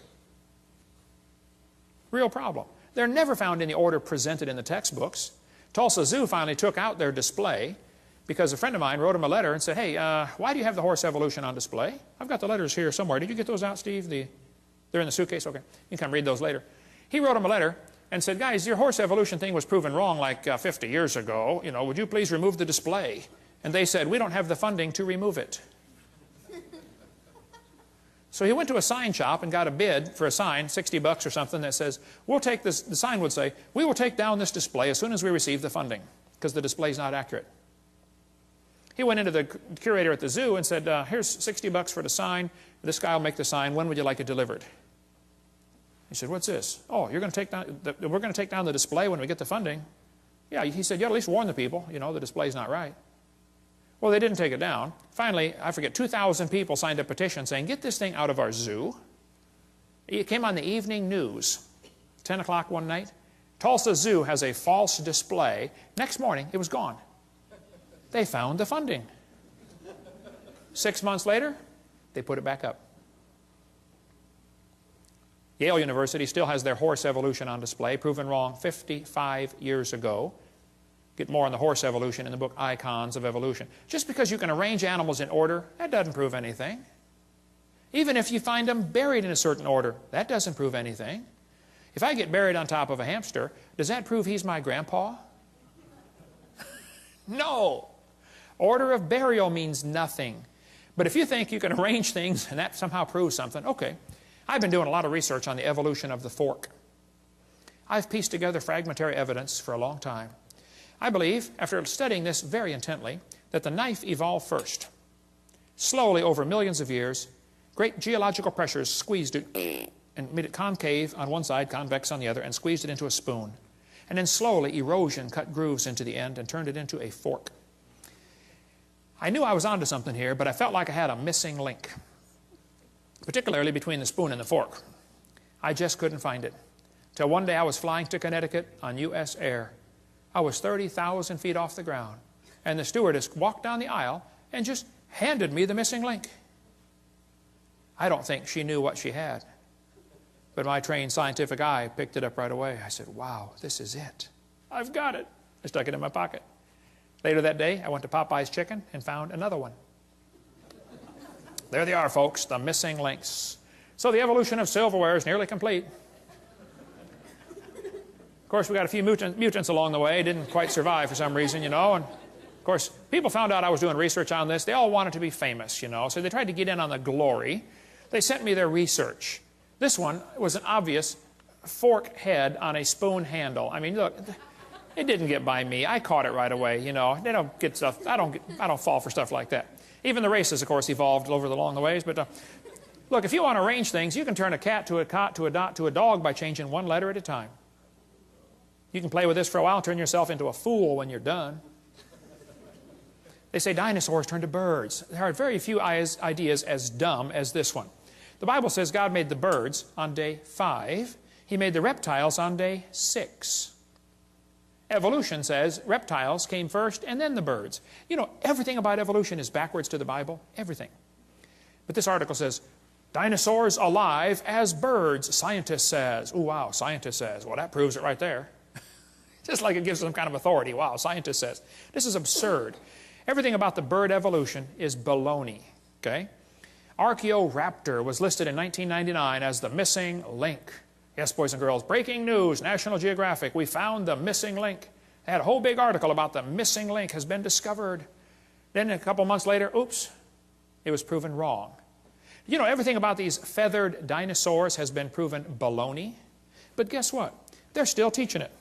Real problem. They're never found in the order presented in the textbooks. Tulsa Zoo finally took out their display because a friend of mine wrote him a letter and said, hey, why do you have the horse evolution on display? I've got the letters here somewhere. Did you get those out, Steve? They're in the suitcase? Okay. You can come read those later. He wrote him a letter and said, guys, your horse evolution thing was proven wrong like 50 years ago. You know, would you please remove the display? And they said, we don't have the funding to remove it. So he went to a sign shop and got a bid for a sign, $60 or something, that says, we'll take this, the sign would say, we will take down this display as soon as we receive the funding, because the display is not accurate. He went into the curator at the zoo and said, here's $60 for the sign. This guy will make the sign. When would you like it delivered? He said, what's this? Oh, you're going to take down, we're going to take down the display when we get the funding. Yeah, he said, you ought to at least warn the people, you know, the display's not right. Well, they didn't take it down. Finally, I forget, 2,000 people signed a petition saying, get this thing out of our zoo. It came on the evening news, 10 o'clock one night. Tulsa Zoo has a false display. Next morning, it was gone. They found the funding. 6 months later, they put it back up. Yale University still has their horse evolution on display, proven wrong 55 years ago. Get more on the horse evolution in the book Icons of Evolution. Just because you can arrange animals in order, that doesn't prove anything. Even if you find them buried in a certain order, that doesn't prove anything. If I get buried on top of a hamster, does that prove he's my grandpa? No. Order of burial means nothing. But if you think you can arrange things and that somehow proves something, okay. I've been doing a lot of research on the evolution of the fork. I've pieced together fragmentary evidence for a long time. I believe, after studying this very intently, that the knife evolved first. Slowly, over millions of years, great geological pressures squeezed it and made it concave on one side, convex on the other, and squeezed it into a spoon. And then slowly, erosion cut grooves into the end and turned it into a fork. I knew I was onto something here, but I felt like I had a missing link, particularly between the spoon and the fork. I just couldn't find it. Till one day I was flying to Connecticut on U.S. Air. I was 30,000 feet off the ground, and the stewardess walked down the aisle and just handed me the missing link. I don't think she knew what she had, but my trained scientific eye picked it up right away. I said, wow, this is it. I've got it. I stuck it in my pocket. Later that day, I went to Popeye's Chicken and found another one. There they are, folks, the missing links. So the evolution of silverware is nearly complete. Of course, we got a few mutants along the way. Didn't quite survive for some reason, you know. And of course, people found out I was doing research on this. They all wanted to be famous, you know, so they tried to get in on the glory. They sent me their research. This one was an obvious fork head on a spoon handle. I mean, look, it didn't get by me. I caught it right away, you know. They don't get stuff. I don't fall for stuff like that. Even the races, of course, evolved along the ways. But look, if you want to arrange things, you can turn a cat to a cot to a dot to a dog by changing one letter at a time. You can play with this for a while, turn yourself into a fool when you're done. They say dinosaurs turned to birds. There are very few ideas as dumb as this one. The Bible says God made the birds on day 5. He made the reptiles on day 6. Evolution says reptiles came first and then the birds. You know, everything about evolution is backwards to the Bible. Everything. But this article says, dinosaurs alive as birds, scientist says. Oh, wow, scientist says. Well, that proves it right there. Just like it gives some kind of authority. Wow, scientist says. This is absurd. Everything about the bird evolution is baloney. Okay? Archaeoraptor was listed in 1999 as the missing link. Yes, boys and girls, breaking news, National Geographic, we found the missing link. They had a whole big article about the missing link has been discovered. Then a couple months later, oops, it was proven wrong. You know, everything about these feathered dinosaurs has been proven baloney. But guess what? They're still teaching it.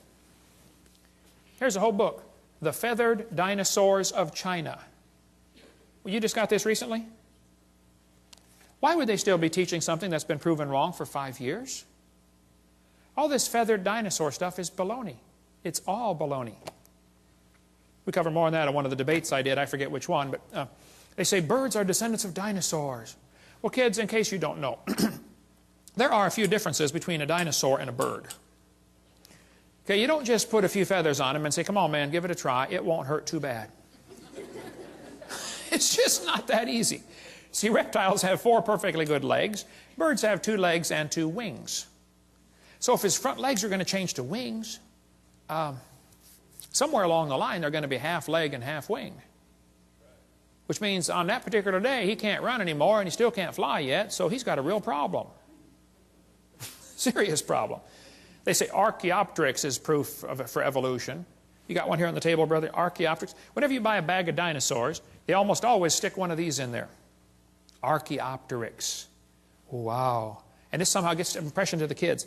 Here's a whole book, The Feathered Dinosaurs of China. Well, you just got this recently? Why would they still be teaching something that's been proven wrong for 5 years? All this feathered dinosaur stuff is baloney. It's all baloney. We cover more on that in one of the debates I did. I forget which one, but they say birds are descendants of dinosaurs. Well, kids, in case you don't know, there are a few differences between a dinosaur and a bird. Okay, you don't just put a few feathers on them and say, come on, man, give it a try. It won't hurt too bad. It's just not that easy. See, reptiles have 4 perfectly good legs. Birds have 2 legs and 2 wings. So if his front legs are going to change to wings, somewhere along the line they're going to be half leg and half wing. Which means on that particular day he can't run anymore and he still can't fly yet, so he's got a real problem. Serious problem. They say Archaeopteryx is proof for evolution. You got one here on the table, brother? Archaeopteryx. Whenever you buy a bag of dinosaurs, they almost always stick one of these in there. Archaeopteryx. Wow. And this somehow gets an impression to the kids.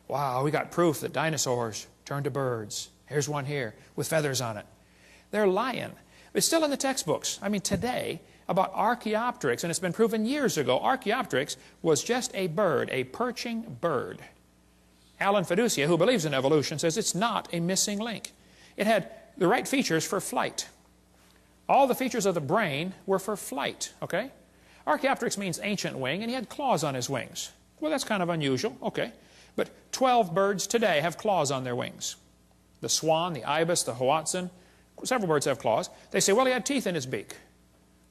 Wow, we got proof that dinosaurs turned to birds. Here's one here with feathers on it. They're lying. It's still in the textbooks. I mean, today, about Archaeopteryx, and it's been proven years ago, Archaeopteryx was just a bird, a perching bird. Alan Fiducia, who believes in evolution, says it's not a missing link. It had the right features for flight. All the features of the brain were for flight, okay? Archaeopteryx means ancient wing, and he had claws on his wings. Well, that's kind of unusual, okay. But 12 birds today have claws on their wings. The swan, the ibis, the hoatzin, several birds have claws. They say, well, he had teeth in his beak.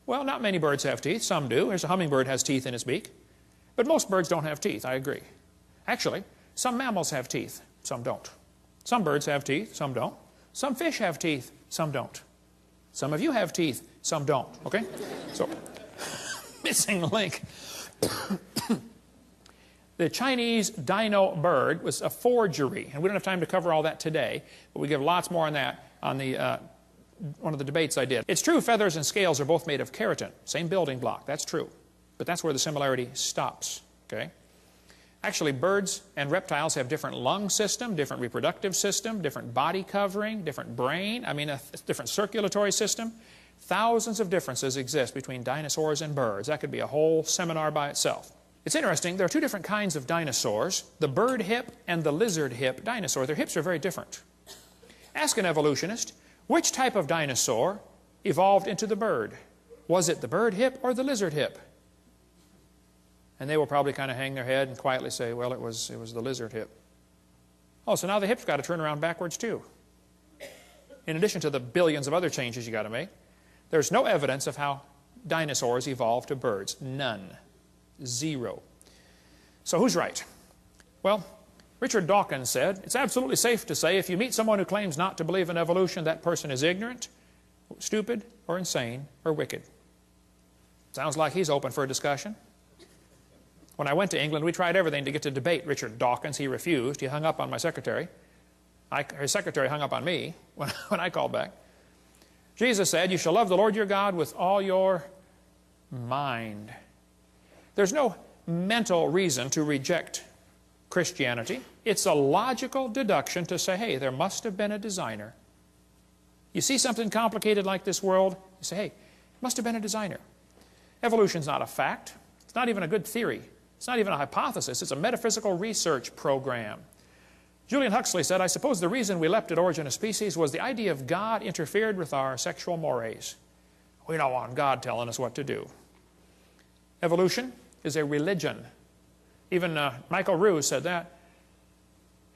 Well, not many birds have teeth. Some do. There's a hummingbird has teeth in his beak. But most birds don't have teeth, I agree. Actually, some mammals have teeth, some don't. Some birds have teeth, some don't. Some fish have teeth, some don't. Some of you have teeth, some don't, okay? So, missing link. The Chinese dino bird was a forgery, and we don't have time to cover all that today, but we give lots more on that on the one of the debates I did. It's true feathers and scales are both made of keratin, same building block, that's true. But that's where the similarity stops, okay? Actually, birds and reptiles have different lung system, different reproductive system, different body covering, different brain, I mean a different circulatory system. Thousands of differences exist between dinosaurs and birds. That could be a whole seminar by itself. It's interesting, there are 2 different kinds of dinosaurs, the bird hip and the lizard hip dinosaur. Their hips are very different. Ask an evolutionist, which type of dinosaur evolved into the bird? Was it the bird hip or the lizard hip? And they will probably kind of hang their head and quietly say, well, it was the lizard hip. Oh, so now the hip's got to turn around backwards too. In addition to the billions of other changes you got to make, there's no evidence of how dinosaurs evolved to birds. None. 0. So who's right? Well, Richard Dawkins said, it's absolutely safe to say if you meet someone who claims not to believe in evolution, that person is ignorant. stupid or insane or wicked. Sounds like he's open for a discussion. When I went to England, we tried everything to get to debate Richard Dawkins. He refused. He hung up on my secretary. His secretary hung up on me when I called back. Jesus said, you shall love the Lord your God with all your mind. There's no mental reason to reject Christianity. It's a logical deduction to say, hey, there must have been a designer. You see something complicated like this world, you say, hey, must have been a designer. Evolution's not a fact. It's not even a good theory. It's not even a hypothesis. It's a metaphysical research program. Julian Huxley said, I suppose the reason we leapt at origin of species was the idea of God interfered with our sexual mores. We don't want God telling us what to do. Evolution is a religion. Even Michael Ruse said that.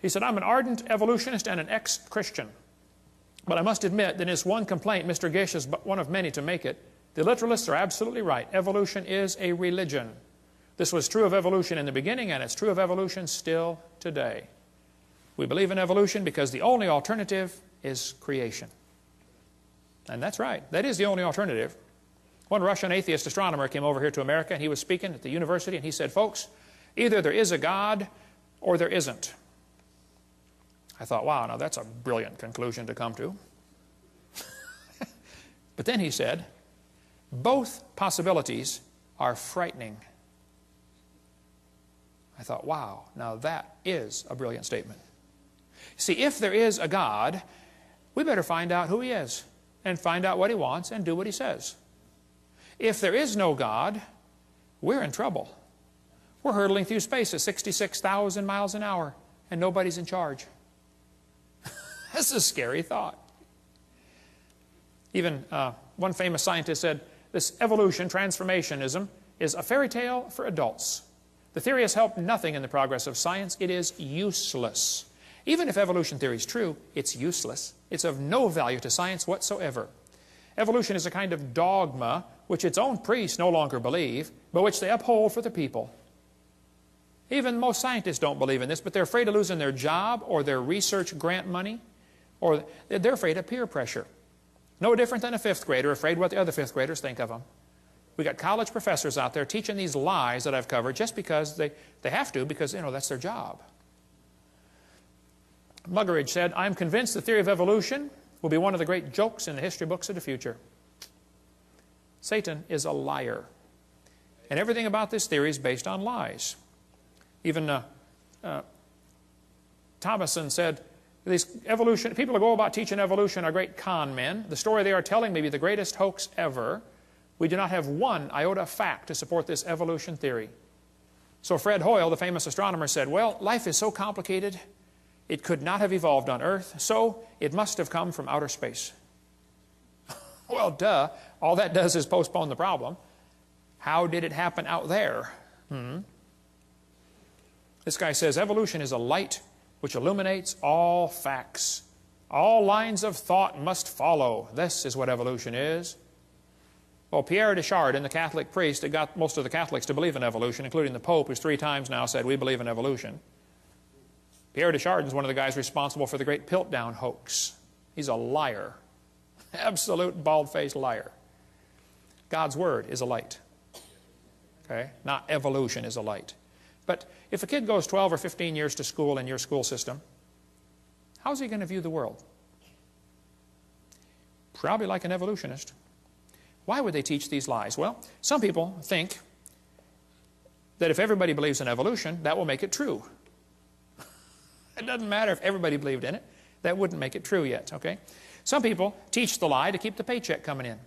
He said, I'm an ardent evolutionist and an ex-Christian. But I must admit that it's one complaint, Mr. Gish is but one of many to make it. The literalists are absolutely right. Evolution is a religion. This was true of evolution in the beginning, and it's true of evolution still today. We believe in evolution because the only alternative is creation. And that's right. That is the only alternative. One Russian atheist astronomer came over here to America, and he was speaking at the university, and he said, folks, either there is a God or there isn't. I thought, wow, now that's a brilliant conclusion to come to. But then he said, both possibilities are frightening. I thought, wow, now that is a brilliant statement. See, if there is a God, we better find out who he is and find out what he wants and do what he says. If there is no God, we're in trouble. We're hurtling through space at 66,000 miles an hour and nobody's in charge. That's a scary thought. Even one famous scientist said, this evolution, transformationism, is a fairy tale for adults. The theory has helped nothing in the progress of science. It is useless. Even if evolution theory is true, it's useless. It's of no value to science whatsoever. Evolution is a kind of dogma which its own priests no longer believe, but which they uphold for the people. Even most scientists don't believe in this, but they're afraid of losing their job or their research grant money, or they're afraid of peer pressure. No different than a fifth grader afraid what the other fifth graders think of them. We got college professors out there teaching these lies that I've covered just because they have to, because, you know, that's their job. Muggeridge said, I'm convinced the theory of evolution will be one of the great jokes in the history books of the future. Satan is a liar. And everything about this theory is based on lies. Even Thomason said, these people who go about teaching evolution are great con men. The story they are telling may be the greatest hoax ever. We do not have one iota of fact to support this evolution theory. So Fred Hoyle, the famous astronomer, said, well, life is so complicated, it could not have evolved on Earth, so it must have come from outer space. Well, duh. All that does is postpone the problem. How did it happen out there? This guy says, evolution is a light which illuminates all facts. All lines of thought must follow. This is what evolution is. Well, Pierre de Chardin, the Catholic priest that got most of the Catholics to believe in evolution, including the Pope, who's 3 times now said, we believe in evolution. Pierre de Chardin is one of the guys responsible for the great Piltdown hoax. He's a liar. Absolute bald-faced liar. God's Word is a light. Okay? Not evolution is a light. But if a kid goes 12 or 15 years to school in your school system, how's he going to view the world? Probably like an evolutionist. Why would they teach these lies? Well, some people think that if everybody believes in evolution, that will make it true. It doesn't matter if everybody believed in it. That wouldn't make it true yet, okay? Some people teach the lie to keep the paycheck coming in.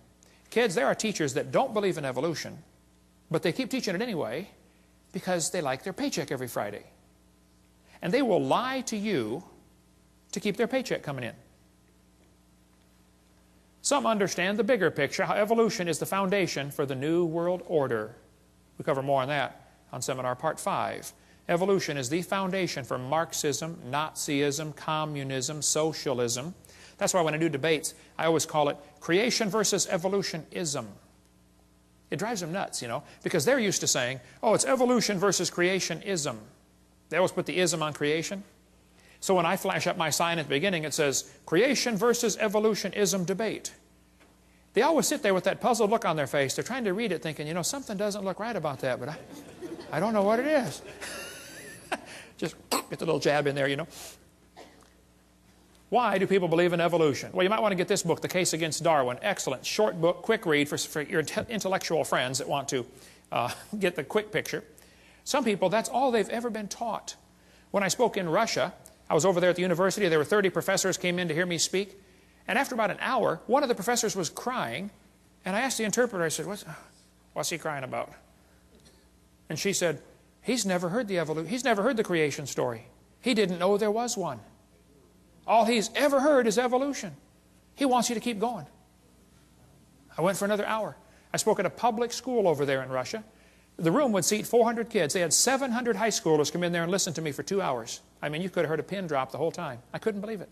Kids, there are teachers that don't believe in evolution, but they keep teaching it anyway because they like their paycheck every Friday. And they will lie to you to keep their paycheck coming in. Some understand the bigger picture, how evolution is the foundation for the New World Order. We cover more on that on Seminar Part 5. Evolution is the foundation for Marxism, Nazism, communism, socialism. That's why when I do debates, I always call it creation versus evolutionism. It drives them nuts, you know, because they're used to saying, oh, it's evolution versus creationism. They always put the ism on creation. So when I flash up my sign at the beginning, it says, creation versus evolutionism debate. They always sit there with that puzzled look on their face. They're trying to read it thinking, you know, something doesn't look right about that, but I don't know what it is. Just get the little jab in there, you know. Why do people believe in evolution? Well, you might want to get this book, The Case Against Darwin. Excellent, short book, quick read for your intellectual friends that want to get the quick picture. Some people, that's all they've ever been taught. When I spoke in Russia, I was over there at the university. There were 30 professors came in to hear me speak. And after about an hour, one of the professors was crying. And I asked the interpreter, I said, what's he crying about? And she said, he's never heard the creation story. He didn't know there was one. All he's ever heard is evolution. He wants you to keep going. I went for another hour. I spoke at a public school over there in Russia. The room would seat 400 kids. They had 700 high schoolers come in there and listen to me for 2 hours. I mean, you could have heard a pin drop the whole time. I couldn't believe it.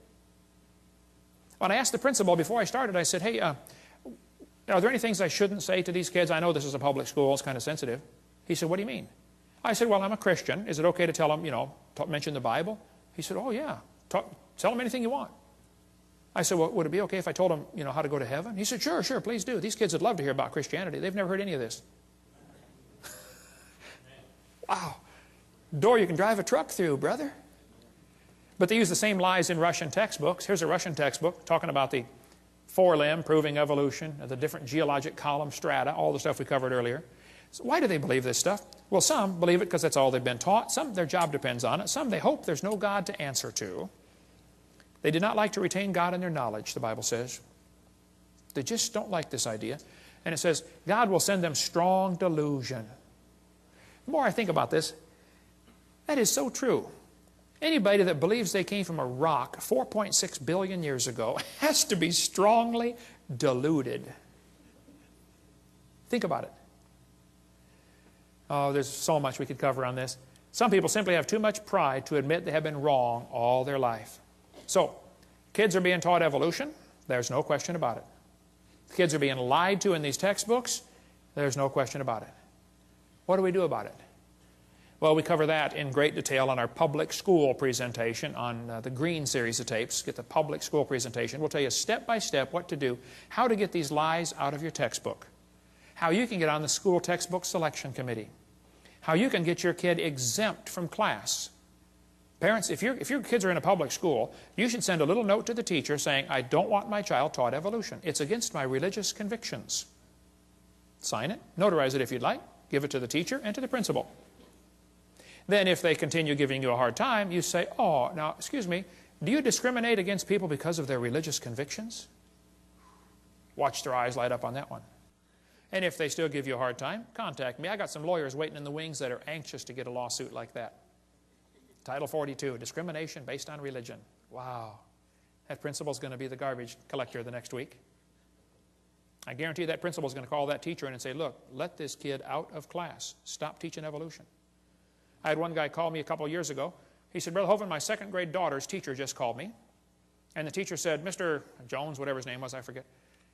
When I asked the principal before I started, I said, hey, are there any things I shouldn't say to these kids? I know this is a public school. It's kind of sensitive. He said, what do you mean? I said, well, I'm a Christian. Is it okay to tell them, you know, mention the Bible? He said, oh, yeah. Tell them anything you want. I said, well, would it be okay if I told them, you know, how to go to heaven? He said, sure, please do. These kids would love to hear about Christianity. They've never heard any of this. Wow. Door you can drive a truck through, brother. But they use the same lies in Russian textbooks. Here's a Russian textbook talking about the forelimb, proving evolution, the different geologic column strata, all the stuff we covered earlier. So why do they believe this stuff? Well, some believe it because that's all they've been taught. Some, their job depends on it. Some, they hope there's no God to answer to. They did not like to retain God in their knowledge, the Bible says. They just don't like this idea. And it says, God will send them strong delusion. The more I think about this, that is so true. Anybody that believes they came from a rock 4.6 billion years ago has to be strongly deluded. Think about it. Oh, there's so much we could cover on this. Some people simply have too much pride to admit they have been wrong all their life. So, kids are being taught evolution. There's no question about it. Kids are being lied to in these textbooks. There's no question about it. What do we do about it? Well, we cover that in great detail on our public school presentation on the Green series of tapes. Get the public school presentation. We'll tell you step by step what to do, how to get these lies out of your textbook, how you can get on the school textbook selection committee, how you can get your kid exempt from class. Parents, if your kids are in a public school, you should send a little note to the teacher saying, I don't want my child taught evolution. It's against my religious convictions. Sign it, notarize it if you'd like, give it to the teacher and to the principal. Then if they continue giving you a hard time, you say, oh, now, excuse me, do you discriminate against people because of their religious convictions? Watch their eyes light up on that one. And if they still give you a hard time, contact me. I got some lawyers waiting in the wings that are anxious to get a lawsuit like that. Title 42, discrimination based on religion. Wow. That principal's going to be the garbage collector the next week. I guarantee that principal's going to call that teacher in and say, look, let this kid out of class. Stop teaching evolution. I had one guy call me a couple of years ago. He said, Brother Hovind, my second grade daughter's teacher just called me. And the teacher said, Mr. Jones, whatever his name was, I forget.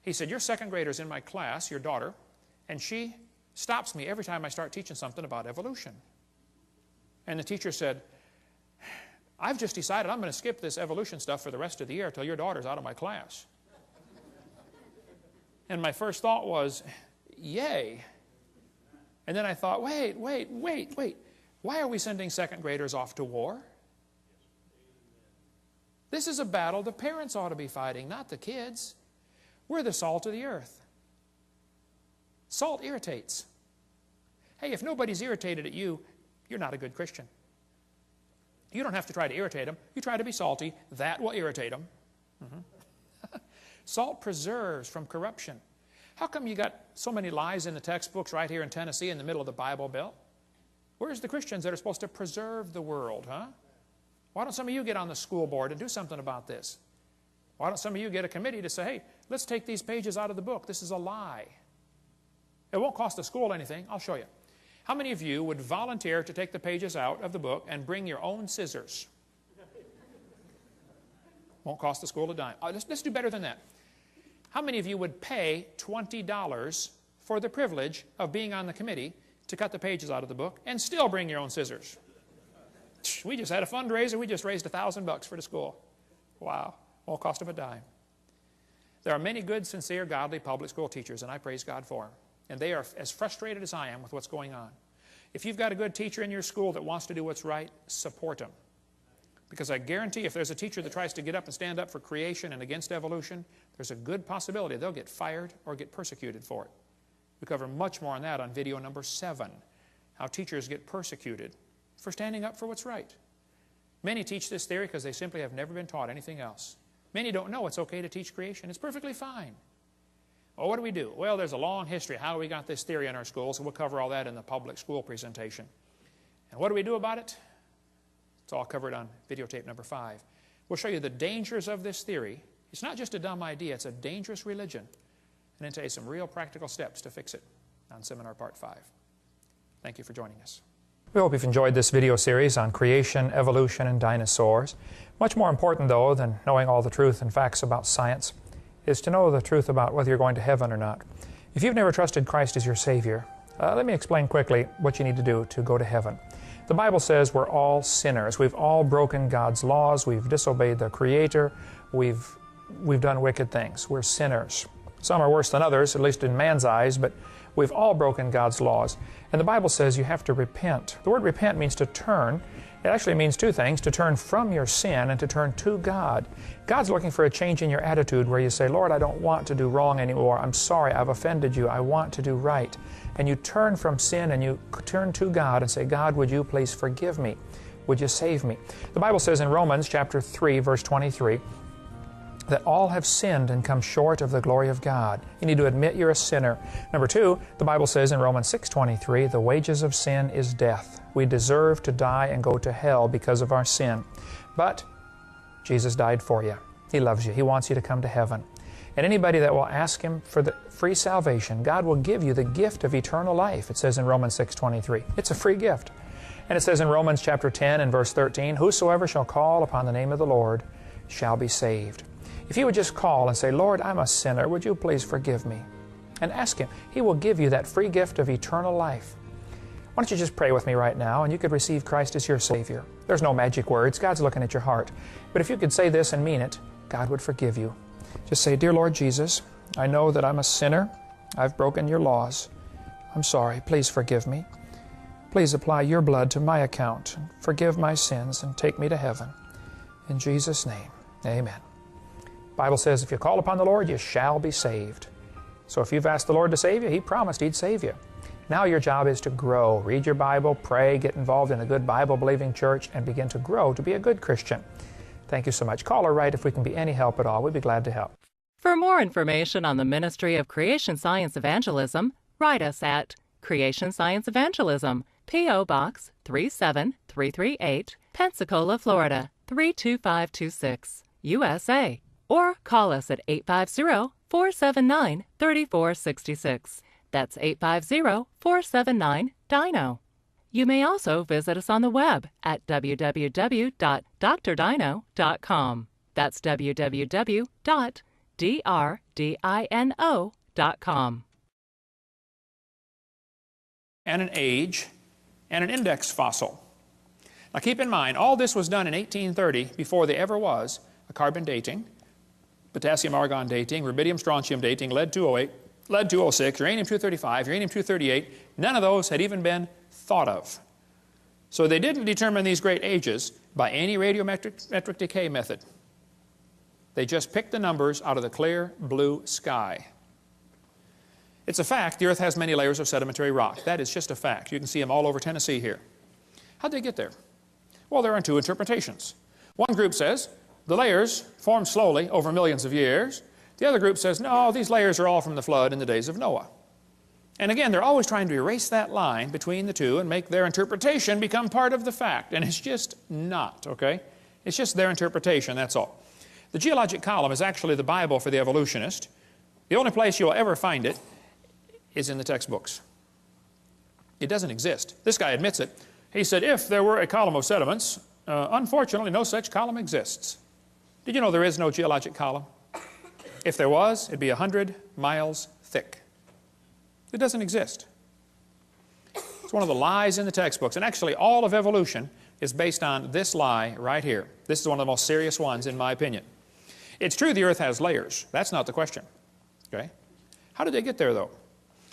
He said, your second grader's in my class, your daughter, and she stops me every time I start teaching something about evolution. And the teacher said, I've just decided I'm going to skip this evolution stuff for the rest of the year till your daughter's out of my class. And my first thought was, yay. And then I thought, wait. Why are we sending second graders off to war? This is a battle the parents ought to be fighting, not the kids. We're the salt of the earth. Salt irritates. Hey, if nobody's irritated at you, you're not a good Christian. You don't have to try to irritate them. You try to be salty. That will irritate them. Salt preserves from corruption. How come you got so many lies in the textbooks right here in Tennessee in the middle of the Bible Belt? Where's the Christians that are supposed to preserve the world, huh? Why don't some of you get on the school board and do something about this? Why don't some of you get a committee to say, hey, let's take these pages out of the book. This is a lie. It won't cost the school anything. I'll show you. How many of you would volunteer to take the pages out of the book and bring your own scissors? Won't cost the school a dime. Let's do better than that. How many of you would pay $20 for the privilege of being on the committee to cut the pages out of the book and still bring your own scissors? We just had a fundraiser. We just raised $1,000 for the school. Wow. Won't cost them a dime. There are many good, sincere, godly public school teachers, and I praise God for them. And they are as frustrated as I am with what's going on. If you've got a good teacher in your school that wants to do what's right, support them. Because I guarantee if there's a teacher that tries to get up and stand up for creation and against evolution, there's a good possibility they'll get fired or get persecuted for it. We cover much more on that on video number 7, how teachers get persecuted for standing up for what's right. Many teach this theory because they simply have never been taught anything else. Many don't know it's okay to teach creation. It's perfectly fine. Well, what do we do? Well, there's a long history. How we got this theory in our schools, and we'll cover all that in the public school presentation. And what do we do about it? It's all covered on videotape number 5. We'll show you the dangers of this theory. It's not just a dumb idea, it's a dangerous religion. And then tell you some real practical steps to fix it on Seminar Part 5. Thank you for joining us. We hope you've enjoyed this video series on creation, evolution, and dinosaurs. Much more important, though, than knowing all the truth and facts about science is to know the truth about whether you're going to heaven or not. If you've never trusted Christ as your Savior, let me explain quickly what you need to do to go to heaven. The Bible says we're all sinners. We've all broken God's laws. We've disobeyed the Creator. We've done wicked things. We're sinners. Some are worse than others, at least in man's eyes, but we've all broken God's laws. And the Bible says you have to repent. The word repent means to turn. It actually means two things, to turn from your sin and to turn to God. God's looking for a change in your attitude where you say, Lord, I don't want to do wrong anymore. I'm sorry, I've offended you. I want to do right. And you turn from sin and you turn to God and say, God, would you please forgive me? Would you save me? The Bible says in Romans chapter 3, verse 23, that all have sinned and come short of the glory of God. You need to admit you're a sinner. Number 2, the Bible says in Romans 6:23, the wages of sin is death. We deserve to die and go to hell because of our sin. But Jesus died for you. He loves you. He wants you to come to heaven. And anybody that will ask Him for the free salvation, God will give you the gift of eternal life. It says in Romans 6:23. It's a free gift. And it says in Romans chapter 10 and verse 13, whosoever shall call upon the name of the Lord shall be saved. If you would just call and say, Lord, I'm a sinner, would you please forgive me? And ask Him. He will give you that free gift of eternal life. Why don't you just pray with me right now, and you could receive Christ as your Savior. There's no magic words. God's looking at your heart. But if you could say this and mean it, God would forgive you. Just say, Dear Lord Jesus, I know that I'm a sinner. I've broken your laws. I'm sorry. Please forgive me. Please apply your blood to my account and forgive my sins and take me to heaven. In Jesus' name, amen. The Bible says if you call upon the Lord, you shall be saved. So if you've asked the Lord to save you, He promised He'd save you. Now your job is to grow. Read your Bible, pray, get involved in a good Bible-believing church, and begin to grow to be a good Christian. Thank you so much. Call or write if we can be any help at all. We'd be glad to help. For more information on the Ministry of Creation Science Evangelism, write us at Creation Science Evangelism, P.O. Box 37338, Pensacola, Florida 32526, USA. Or call us at 850-479-3466. That's 850-479-DINO. You may also visit us on the web at www.drdino.com. That's www.drdino.com. And an age and an index fossil. Now keep in mind, all this was done in 1830 before there ever was a carbon dating, potassium-argon dating, rubidium-strontium dating, lead-208, lead-206, uranium-235, uranium-238. None of those had even been thought of. So they didn't determine these great ages by any radiometric decay method. They just picked the numbers out of the clear blue sky. It's a fact the Earth has many layers of sedimentary rock. That is just a fact. You can see them all over Tennessee here. How'd they get there? Well, there are two interpretations. One group says the layers formed slowly over millions of years. The other group says, no, these layers are all from the flood in the days of Noah. And again, they're always trying to erase that line between the two and make their interpretation become part of the fact. And it's just not, okay? It's just their interpretation, that's all. The geologic column is actually the Bible for the evolutionist. The only place you'll ever find it is in the textbooks. It doesn't exist. This guy admits it. He said, if there were a column of sediments, unfortunately, no such column exists. Did you know there is no geologic column? If there was, it'd be 100 miles thick. It doesn't exist. It's one of the lies in the textbooks. And actually, all of evolution is based on this lie right here. This is one of the most serious ones, in my opinion. It's true the earth has layers. That's not the question. Okay? How did they get there, though?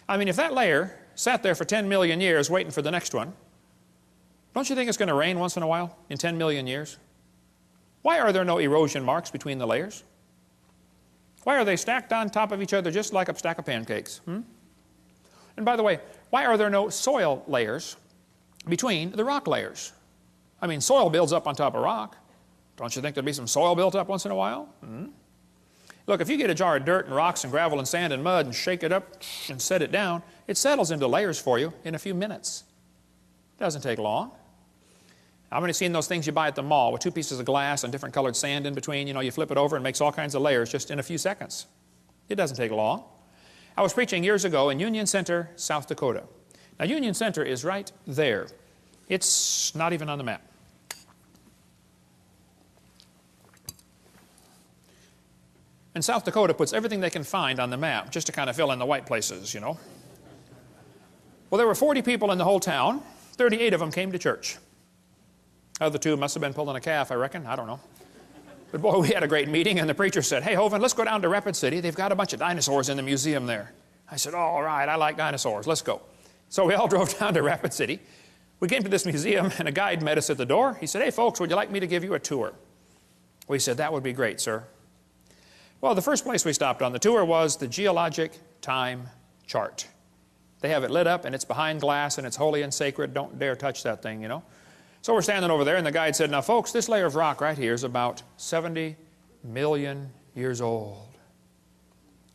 I mean, if that layer sat there for 10 million years waiting for the next one, don't you think it's going to rain once in a while in 10 million years? Why are there no erosion marks between the layers? Why are they stacked on top of each other just like a stack of pancakes? And by the way, why are there no soil layers between the rock layers? I mean, soil builds up on top of rock. Don't you think there'd be some soil built up once in a while? Look, if you get a jar of dirt and rocks and gravel and sand and mud and shake it up and set it down, it settles into layers for you in a few minutes. It doesn't take long. How many seen those things you buy at the mall with 2 pieces of glass and different colored sand in between? You know, you flip it over and it makes all kinds of layers just in a few seconds. It doesn't take long. I was preaching years ago in Union Center, South Dakota. Now, Union Center is right there. It's not even on the map. And South Dakota puts everything they can find on the map just to kind of fill in the white places, you know. Well, there were 40 people in the whole town. 38 of them came to church. Other 2 must have been pulling a calf, I reckon. I don't know. But boy, we had a great meeting, and the preacher said, "Hey, Hovind, let's go down to Rapid City. They've got a bunch of dinosaurs in the museum there." I said, "All right, I like dinosaurs. Let's go." So we all drove down to Rapid City. We came to this museum, and a guide met us at the door. He said, "Hey, folks, would you like me to give you a tour?" We said, "That would be great, sir." Well, the first place we stopped on the tour was the geologic time chart. They have it lit up, and it's behind glass, and it's holy and sacred. Don't dare touch that thing, you know. So we're standing over there, and the guide said, "Now, folks, this layer of rock right here is about 70 million years old."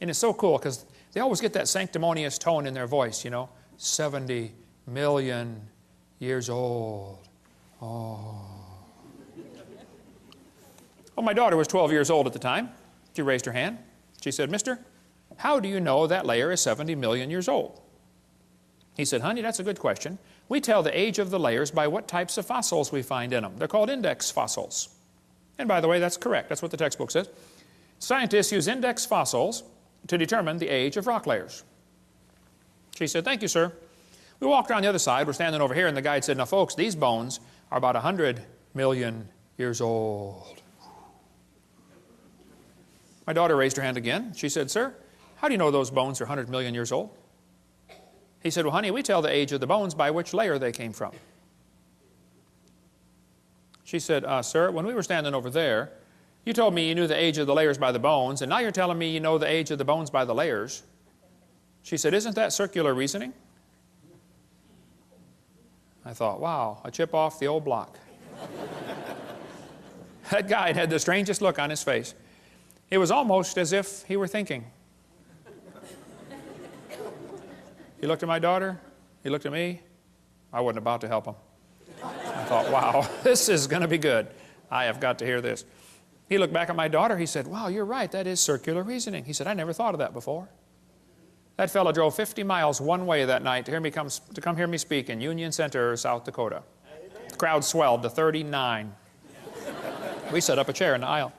And it's so cool, because they always get that sanctimonious tone in their voice, you know. 70 million years old. Oh. Well, my daughter was 12 years old at the time. She raised her hand. She said, "Mister, how do you know that layer is 70 million years old?" He said, "Honey, that's a good question. We tell the age of the layers by what types of fossils we find in them. They're called index fossils." And by the way, that's correct. That's what the textbook says. Scientists use index fossils to determine the age of rock layers. She said, "Thank you, sir." We walked around the other side. We're standing over here, and the guide said, "Now, folks, these bones are about 100 million years old." My daughter raised her hand again. She said, "Sir, how do you know those bones are 100 million years old?" He said, "Well, honey, we tell the age of the bones by which layer they came from." She said, "Sir, when we were standing over there, you told me you knew the age of the layers by the bones, and now you're telling me you know the age of the bones by the layers." She said, "Isn't that circular reasoning?" I thought, wow, a chip off the old block. That guide had the strangest look on his face. It was almost as if he were thinking. He looked at my daughter. He looked at me. I wasn't about to help him. I thought, wow, this is going to be good. I have got to hear this. He looked back at my daughter. He said, "Wow, you're right. That is circular reasoning." He said, "I never thought of that before." That fellow drove 50 miles one way that night to come hear me speak in Union Center, South Dakota. The crowd swelled to 39. We set up a chair in the aisle.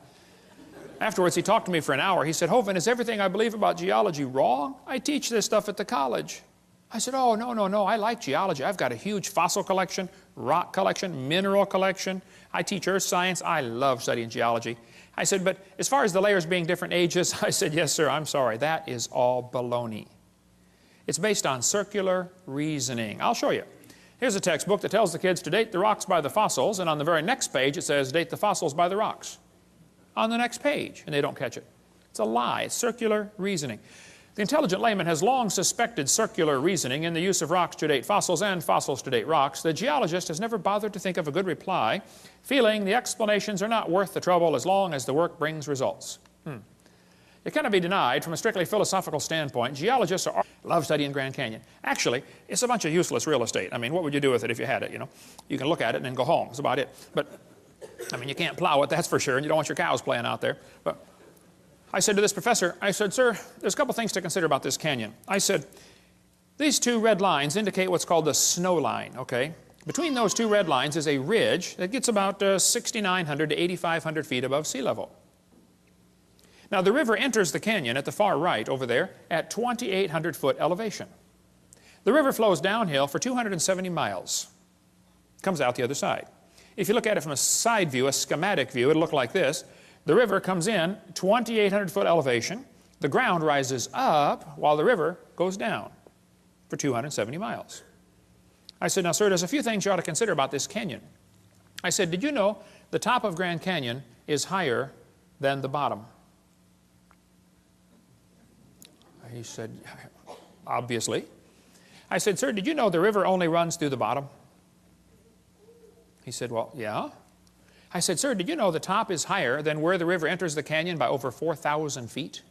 Afterwards, he talked to me for an hour. He said, "Hovind, is everything I believe about geology wrong? I teach this stuff at the college." I said, "Oh, no, I like geology. I've got a huge fossil collection, rock collection, mineral collection. I teach earth science. I love studying geology." I said, "But as far as the layers being different ages," I said, "Yes, sir, I'm sorry. That is all baloney. It's based on circular reasoning." I'll show you. Here's a textbook that tells the kids to date the rocks by the fossils, and on the very next page it says, "Date the fossils by the rocks." On the next page, and they don't catch it. It's a lie. It's circular reasoning. The intelligent layman has long suspected circular reasoning in the use of rocks to date fossils and fossils to date rocks. The geologist has never bothered to think of a good reply, feeling the explanations are not worth the trouble as long as the work brings results. It cannot be denied from a strictly philosophical standpoint. Geologists love studying Grand Canyon. Actually, it's a bunch of useless real estate. I mean, what would you do with it if you had it, you know? You can look at it and then go home. That's about it. But, I mean, you can't plow it, that's for sure, and you don't want your cows playing out there. But I said to this professor, I said, "Sir, there's a couple things to consider about this canyon." I said, "These two red lines indicate what's called the snow line, okay? Between those two red lines is a ridge that gets about 6,900 to 8,500 feet above sea level. Now, the river enters the canyon at the far right over there at 2,800 foot elevation. The river flows downhill for 270 miles. Comes out the other side. If you look at it from a side view, a schematic view, it'll look like this. The river comes in 2,800 foot elevation. The ground rises up while the river goes down for 270 miles. I said, now, sir, there's a few things you ought to consider about this canyon. I said, did you know the top of Grand Canyon is higher than the bottom? He said, obviously. I said, sir, did you know the river only runs through the bottom? He said, well, yeah. I said, sir, did you know the top is higher than where the river enters the canyon by over 4,000 feet?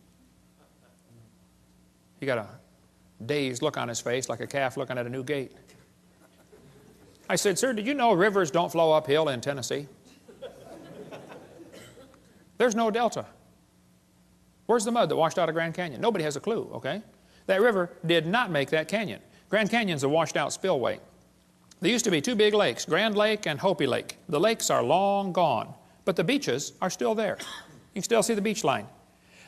He got a dazed look on his face like a calf looking at a new gate. I said, sir, did you know rivers don't flow uphill in Tennessee? There's no delta. Where's the mud that washed out of Grand Canyon? Nobody has a clue, okay? That river did not make that canyon. Grand Canyon's a washed out spillway. There used to be two big lakes, Grand Lake and Hopi Lake. The lakes are long gone, but the beaches are still there. You can still see the beach line.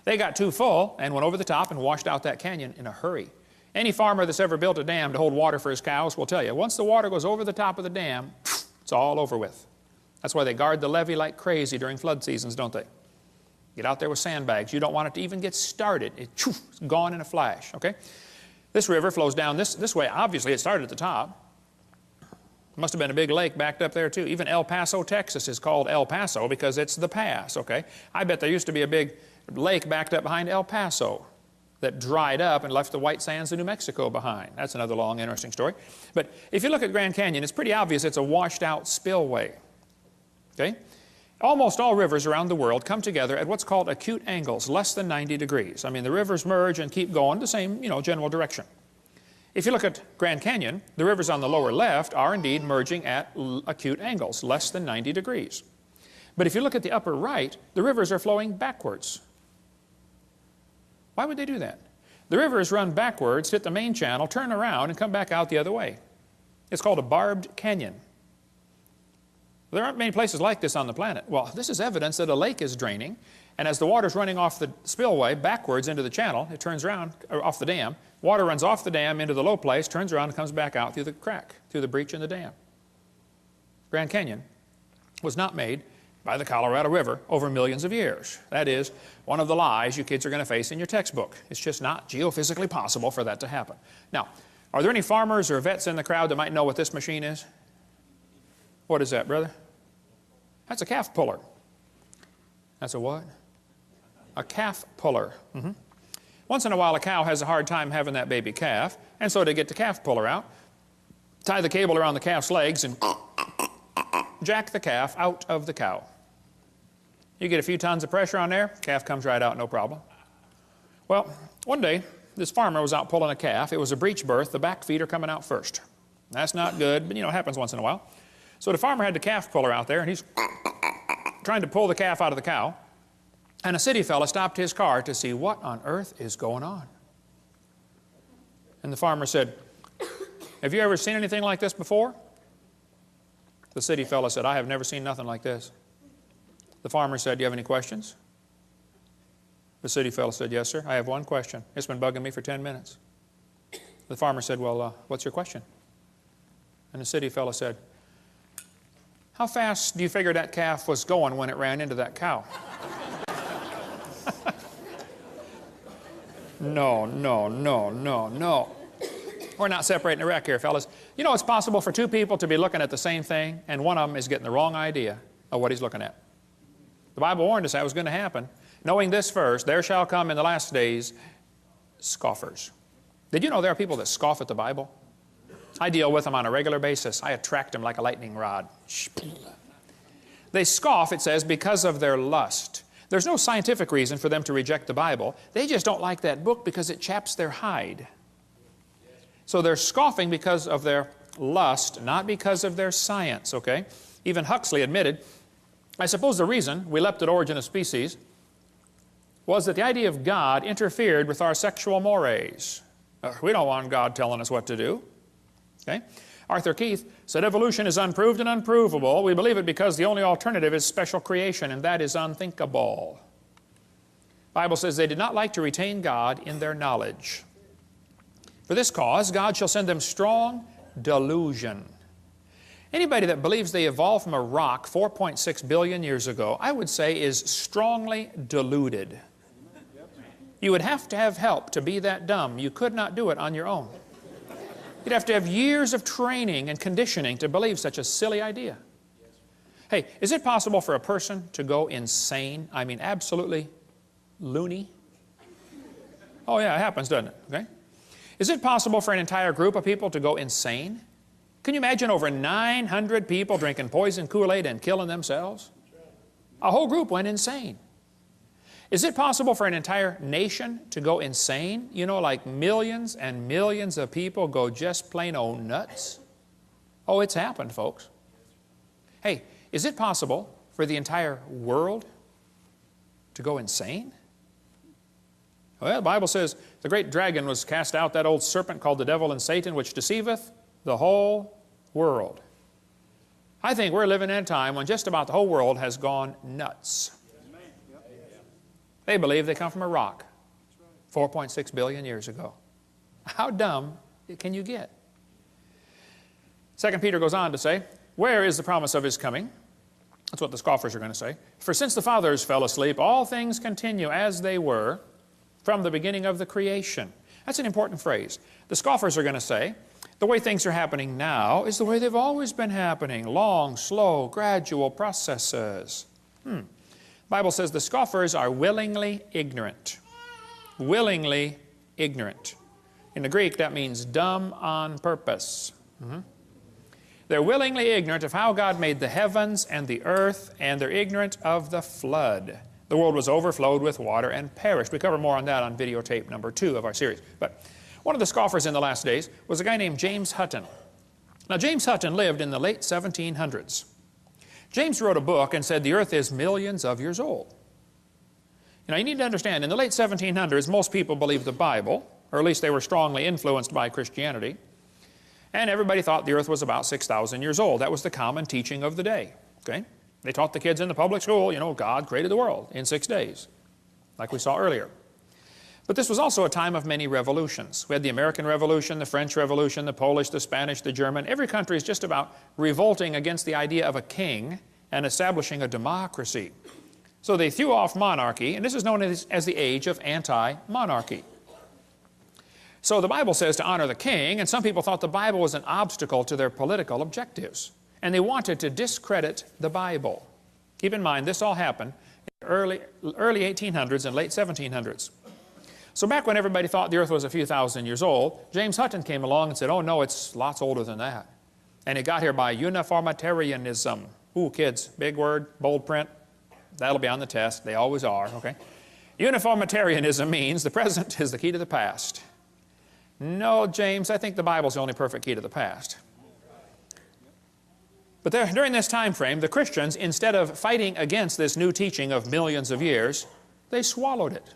They got too full and went over the top and washed out that canyon in a hurry. Any farmer that's ever built a dam to hold water for his cows will tell you, once the water goes over the top of the dam, it's all over with. That's why they guard the levee like crazy during flood seasons, don't they? Get out there with sandbags. You don't want it to even get started. It's gone in a flash, okay? This river flows down this way. Obviously, it started at the top. Must have been a big lake backed up there, too. Even El Paso, Texas is called El Paso because it's the pass, okay? I bet there used to be a big lake backed up behind El Paso that dried up and left the white sands of New Mexico behind. That's another long, interesting story. But if you look at Grand Canyon, it's pretty obvious it's a washed-out spillway, okay? Almost all rivers around the world come together at what's called acute angles, less than 90 degrees. I mean, the rivers merge and keep going the same, general direction. If you look at Grand Canyon, the rivers on the lower left are indeed merging at acute angles, less than 90 degrees. But if you look at the upper right, the rivers are flowing backwards. Why would they do that? The rivers run backwards, hit the main channel, turn around, and come back out the other way. It's called a barbed canyon. There aren't many places like this on the planet. Well, this is evidence that a lake is draining, and as the water's running off the spillway backwards into the channel, it turns around, or off the dam, water runs off the dam into the low place, turns around and comes back out through the crack, through the breach in the dam. Grand Canyon was not made by the Colorado River over millions of years. That is one of the lies you kids are going to face in your textbook. It's just not geophysically possible for that to happen. Now, are there any farmers or vets in the crowd that might know what this machine is? What is that, brother? That's a calf puller. That's a what? A calf puller. Once in a while, a cow has a hard time having that baby calf, and so they get the calf puller out, tie the cable around the calf's legs, and jack the calf out of the cow. You get a few tons of pressure on there, calf comes right out, no problem. Well, one day, this farmer was out pulling a calf. It was a breech birth. The back feet are coming out first. That's not good, but it happens once in a while. So the farmer had the calf puller out there, and he's trying to pull the calf out of the cow. And a city fella stopped his car to see what on earth is going on. And the farmer said, have you ever seen anything like this before? The city fella said, I have never seen nothing like this. The farmer said, do you have any questions? The city fella said, yes, sir, I have one question. It's been bugging me for 10 minutes. The farmer said, well, what's your question? And the city fella said, how fast do you figure that calf was going when it ran into that cow? No. We're not separating the wreck here, fellas. You know, it's possible for two people to be looking at the same thing, and one of them is getting the wrong idea of what he's looking at. The Bible warned us that was going to happen. Knowing this first, there shall come in the last days scoffers. Did you know there are people that scoff at the Bible? I deal with them on a regular basis. I attract them like a lightning rod. They scoff, it says, because of their lust. There's no scientific reason for them to reject the Bible. They just don't like that book because it chaps their hide. So they're scoffing because of their lust, not because of their science, okay? Even Huxley admitted, I suppose the reason we leapt at origin of species was that the idea of God interfered with our sexual mores. We don't want God telling us what to do. Okay? Arthur Keith said, evolution is unproved and unprovable. We believe it because the only alternative is special creation, and that is unthinkable. The Bible says they did not like to retain God in their knowledge. For this cause, God shall send them strong delusion. Anybody that believes they evolved from a rock 4.6 billion years ago, I would say is strongly deluded. You would have to have help to be that dumb. You could not do it on your own. You'd have to have years of training and conditioning to believe such a silly idea. Hey, is it possible for a person to go insane? I mean, absolutely loony? Oh yeah, it happens, doesn't it? Okay. Is it possible for an entire group of people to go insane? Can you imagine over 900 people drinking poison Kool-Aid and killing themselves? A whole group went insane. Is it possible for an entire nation to go insane? You know, like millions and millions of people go just plain old nuts? Oh, it's happened, folks. Hey, is it possible for the entire world to go insane? Well, the Bible says the great dragon was cast out, that old serpent called the devil and Satan, which deceiveth the whole world. I think we're living in a time when just about the whole world has gone nuts. They believe they come from a rock 4.6 billion years ago. How dumb can you get? 2 Peter goes on to say, where is the promise of his coming? That's what the scoffers are going to say. For since the fathers fell asleep, all things continue as they were from the beginning of the creation. That's an important phrase. The scoffers are going to say, the way things are happening now is the way they've always been happening. Long, slow, gradual processes. The Bible says the scoffers are willingly ignorant. Willingly ignorant. In the Greek, that means dumb on purpose. They're willingly ignorant of how God made the heavens and the earth, and they're ignorant of the flood. The world was overflowed with water and perished. We cover more on that on videotape number 2 of our series. But one of the scoffers in the last days was a guy named James Hutton. Now, James Hutton lived in the late 1700s. James wrote a book and said the earth is millions of years old. Now, you need to understand, in the late 1700s, most people believed the Bible, or at least they were strongly influenced by Christianity, and everybody thought the earth was about 6,000 years old. That was the common teaching of the day. Okay? They taught the kids in the public school, you know, God created the world in 6 days, like we saw earlier. But this was also a time of many revolutions. We had the American Revolution, the French Revolution, the Polish, the Spanish, the German. Every country is just about revolting against the idea of a king and establishing a democracy. So they threw off monarchy, and this is known as the age of anti-monarchy. So the Bible says to honor the king, and some people thought the Bible was an obstacle to their political objectives, and they wanted to discredit the Bible. Keep in mind, this all happened in the early 1800s and late 1700s. So back when everybody thought the earth was a few thousand years old, James Hutton came along and said, oh no, it's lots older than that. And it got here by uniformitarianism. Ooh, kids, big word, bold print. That'll be on the test. They always are, okay? Uniformitarianism means the present is the key to the past. No, James, I think the Bible's the only perfect key to the past. But during this time frame, the Christians, instead of fighting against this new teaching of millions of years, they swallowed it.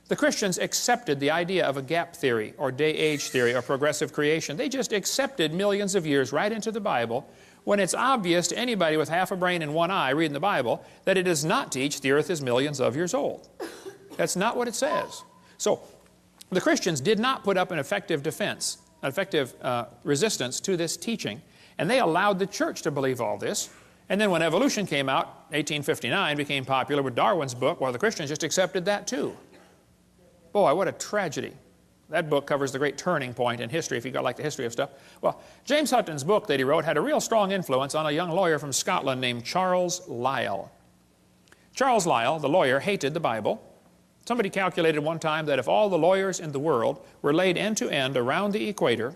The Christians accepted the idea of a gap theory or day-age theory or progressive creation. They just accepted millions of years right into the Bible when it's obvious to anybody with half a brain and one eye reading the Bible that it does not teach the earth is millions of years old. That's not what it says. So the Christians did not put up an effective defense, an effective resistance to this teaching, and they allowed the church to believe all this. And then when evolution came out, 1859 became popular with Darwin's book, well, the Christians just accepted that too. Boy, what a tragedy. That book covers the great turning point in history, if you like the history of stuff. Well, James Hutton's book that he wrote had a real strong influence on a young lawyer from Scotland named Charles Lyell. Charles Lyell, the lawyer, hated the Bible. Somebody calculated one time that if all the lawyers in the world were laid end to end around the equator,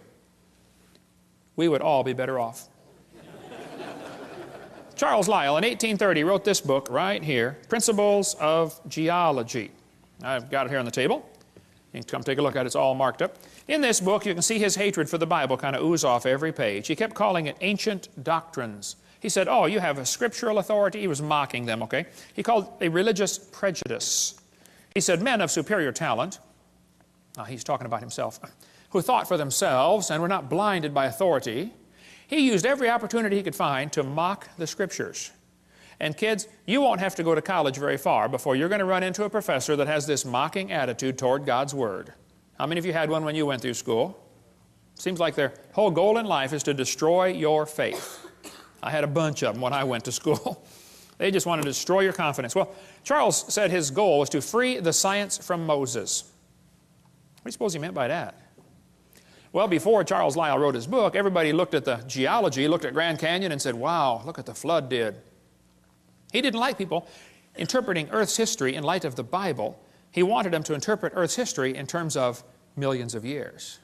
we would all be better off. Charles Lyell, in 1830, wrote this book right here, Principles of Geology. I've got it here on the table. You can come take a look at it. It's all marked up. In this book, you can see his hatred for the Bible kind of ooze off every page. He kept calling it ancient doctrines. He said, oh, you have a scriptural authority. He was mocking them, okay? He called it a religious prejudice. He said, men of superior talent, he's talking about himself, who thought for themselves and were not blinded by authority, he used every opportunity he could find to mock the Scriptures. And kids, you won't have to go to college very far before you're going to run into a professor that has this mocking attitude toward God's Word. How many of you had one when you went through school? Seems like their whole goal in life is to destroy your faith. I had a bunch of them when I went to school. They just wanted to destroy your confidence. Well, Charles said his goal was to free the science from Moses. What do you suppose he meant by that? Well, before Charles Lyell wrote his book, everybody looked at the geology, looked at Grand Canyon and said, wow, look what the flood did. He didn't like people interpreting Earth's history in light of the Bible. He wanted them to interpret Earth's history in terms of millions of years.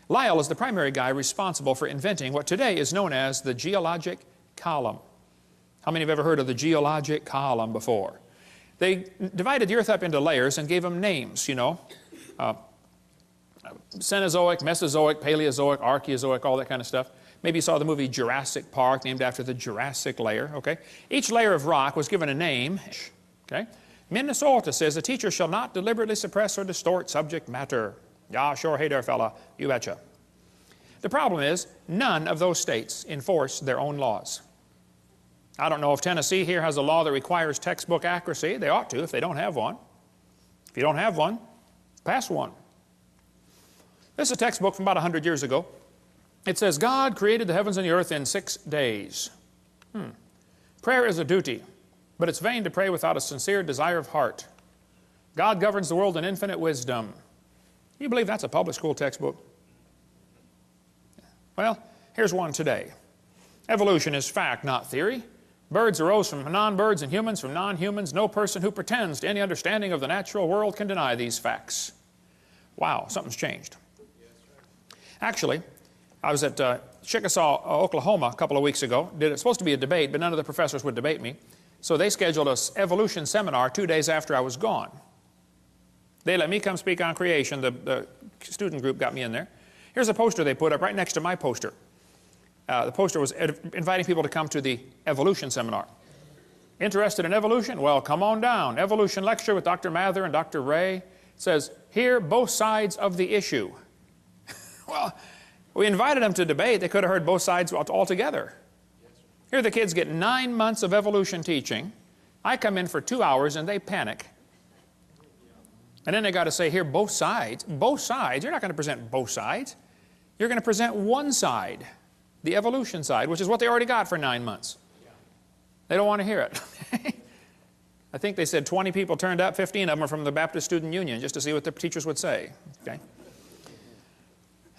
Lyell is the primary guy responsible for inventing what today is known as the geologic column. How many have ever heard of the geologic column before? They divided the Earth up into layers and gave them names, you know. Cenozoic, Mesozoic, Paleozoic, Archaeozoic, all that kind of stuff. Maybe you saw the movie Jurassic Park, named after the Jurassic layer, okay? Each layer of rock was given a name, okay? Minnesota says the teacher shall not deliberately suppress or distort subject matter. Yeah, sure, hey there, fella, you betcha. The problem is, none of those states enforce their own laws. I don't know if Tennessee here has a law that requires textbook accuracy. They ought to if they don't have one. If you don't have one, pass one. This is a textbook from about 100 years ago. It says, God created the heavens and the earth in 6 days. Prayer is a duty, but it's vain to pray without a sincere desire of heart. God governs the world in infinite wisdom. You believe that's a public school textbook? Well, here's one today. Evolution is fact, not theory. Birds arose from non-birds and humans from non-humans. No person who pretends to any understanding of the natural world can deny these facts. Wow, something's changed. Actually, I was at Chickasaw, Oklahoma a couple of weeks ago. It was supposed to be a debate, but none of the professors would debate me. So they scheduled an evolution seminar 2 days after I was gone. They let me come speak on creation. The student group got me in there. Here's a poster they put up right next to my poster. The poster was inviting people to come to the evolution seminar. Interested in evolution? Well, come on down. Evolution lecture with Dr. Mather and Dr. Ray. It says, hear both sides of the issue. Well, we invited them to debate. They could have heard both sides altogether. Here the kids get 9 months of evolution teaching. I come in for 2 hours and they panic. And then they got to say, here, both sides. Both sides. You're not going to present both sides. You're going to present one side, the evolution side, which is what they already got for 9 months. They don't want to hear it. I think they said 20 people turned up, 15 of them are from the Baptist Student Union, just to see what the teachers would say. Okay?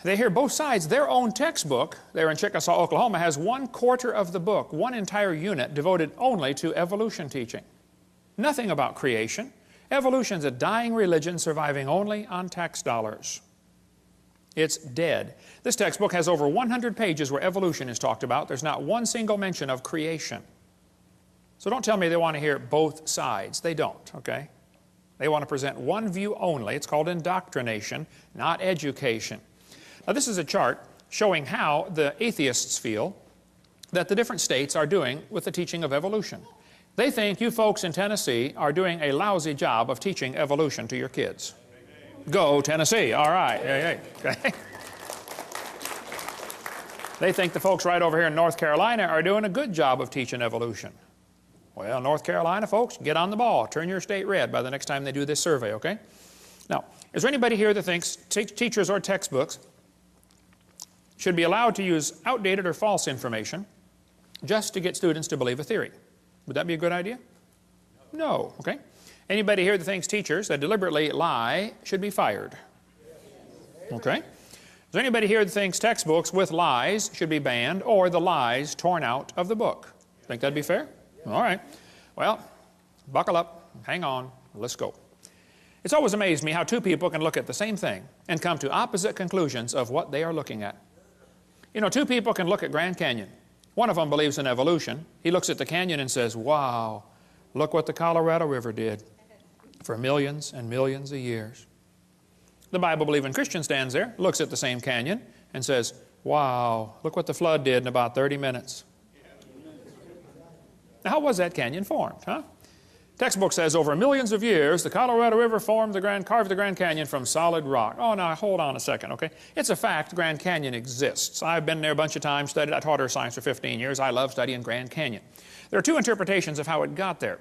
They hear both sides. Their own textbook, there in Chickasaw, Oklahoma, has 1/4 of the book, one entire unit devoted only to evolution teaching. Nothing about creation. Evolution's a dying religion surviving only on tax dollars. It's dead. This textbook has over 100 pages where evolution is talked about. There's not one single mention of creation. So don't tell me they want to hear both sides. They don't, okay? They want to present one view only. It's called indoctrination, not education. Now, this is a chart showing how the atheists feel that the different states are doing with the teaching of evolution. They think you folks in Tennessee are doing a lousy job of teaching evolution to your kids. Go Tennessee, all right. Okay. They think the folks right over here in North Carolina are doing a good job of teaching evolution. Well, North Carolina folks, get on the ball. Turn your state red by the next time they do this survey, okay? Now, is there anybody here that thinks teachers or textbooks should be allowed to use outdated or false information just to get students to believe a theory? Would that be a good idea? No, okay? Anybody here that thinks teachers that deliberately lie should be fired? Okay. Is there anybody here that thinks textbooks with lies should be banned or the lies torn out of the book? Think that'd be fair? All right. Well, buckle up, hang on, let's go. It's always amazed me how two people can look at the same thing and come to opposite conclusions of what they are looking at. You know, two people can look at Grand Canyon. One of them believes in evolution. He looks at the canyon and says, wow, look what the Colorado River did for millions and millions of years. The Bible-believing Christian stands there, looks at the same canyon, and says, wow, look what the flood did in about 30 minutes. Now, how was that canyon formed, huh? Textbook says over millions of years, the Colorado River carved the Grand Canyon from solid rock. Oh, now, hold on a second, okay? It's a fact Grand Canyon exists. I've been there a bunch of times, studied. I taught earth science for 15 years. I love studying Grand Canyon. There are two interpretations of how it got there.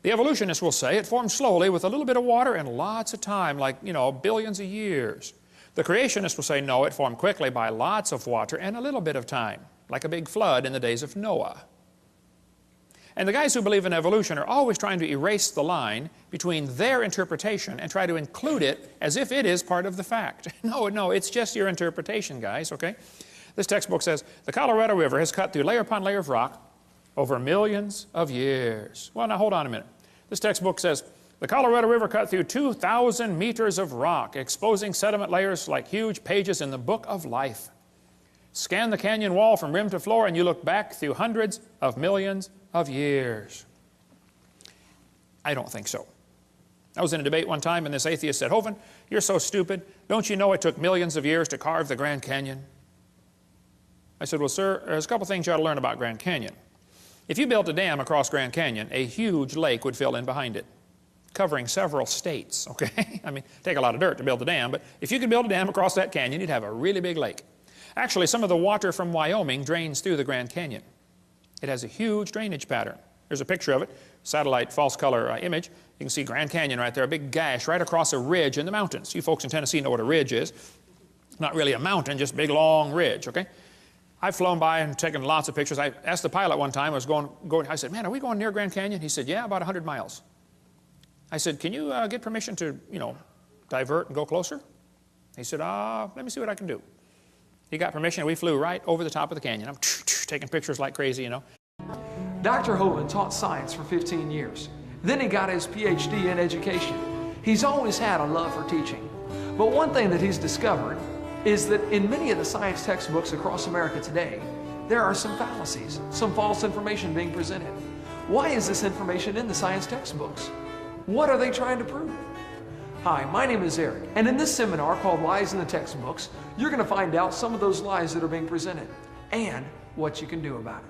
The evolutionists will say it formed slowly with a little bit of water and lots of time, like, you know, billions of years. The creationists will say, no, it formed quickly by lots of water and a little bit of time, like a big flood in the days of Noah. And the guys who believe in evolution are always trying to erase the line between their interpretation and try to include it as if it is part of the fact. No, it's just your interpretation, guys, okay? This textbook says, the Colorado River has cut through layer upon layer of rock over millions of years. Well, now hold on a minute. This textbook says, the Colorado River cut through 2,000 meters of rock, exposing sediment layers like huge pages in the book of life. Scan the canyon wall from rim to floor and you look back through hundreds of millions of years. I don't think so. I was in a debate one time and this atheist said, Hovind, you're so stupid. Don't you know it took millions of years to carve the Grand Canyon? I said, well, sir, there's a couple things you ought to learn about Grand Canyon. If you built a dam across Grand Canyon, a huge lake would fill in behind it, covering several states, okay? I mean, take a lot of dirt to build a dam, but if you could build a dam across that canyon, you'd have a really big lake. Actually, some of the water from Wyoming drains through the Grand Canyon. It has a huge drainage pattern. There's a picture of it, satellite false color image. You can see Grand Canyon right there, a big gash right across a ridge in the mountains. You folks in Tennessee know what a ridge is. Not really a mountain, just a big long ridge, okay? I've flown by and taken lots of pictures. I asked the pilot one time, I said, man, are we going near Grand Canyon? He said, yeah, about 100 miles. I said, can you get permission to, divert and go closer? He said, let me see what I can do. He got permission and we flew right over the top of the canyon. I'm taking pictures like crazy, Dr. Hovind taught science for 15 years. Then he got his PhD in education. He's always had a love for teaching. But one thing that he's discovered is that in many of the science textbooks across America today, there are some fallacies, some false information being presented. Why is this information in the science textbooks? What are they trying to prove? Hi, my name is Eric, and in this seminar called Lies in the Textbooks, you're going to find out some of those lies that are being presented and what you can do about it.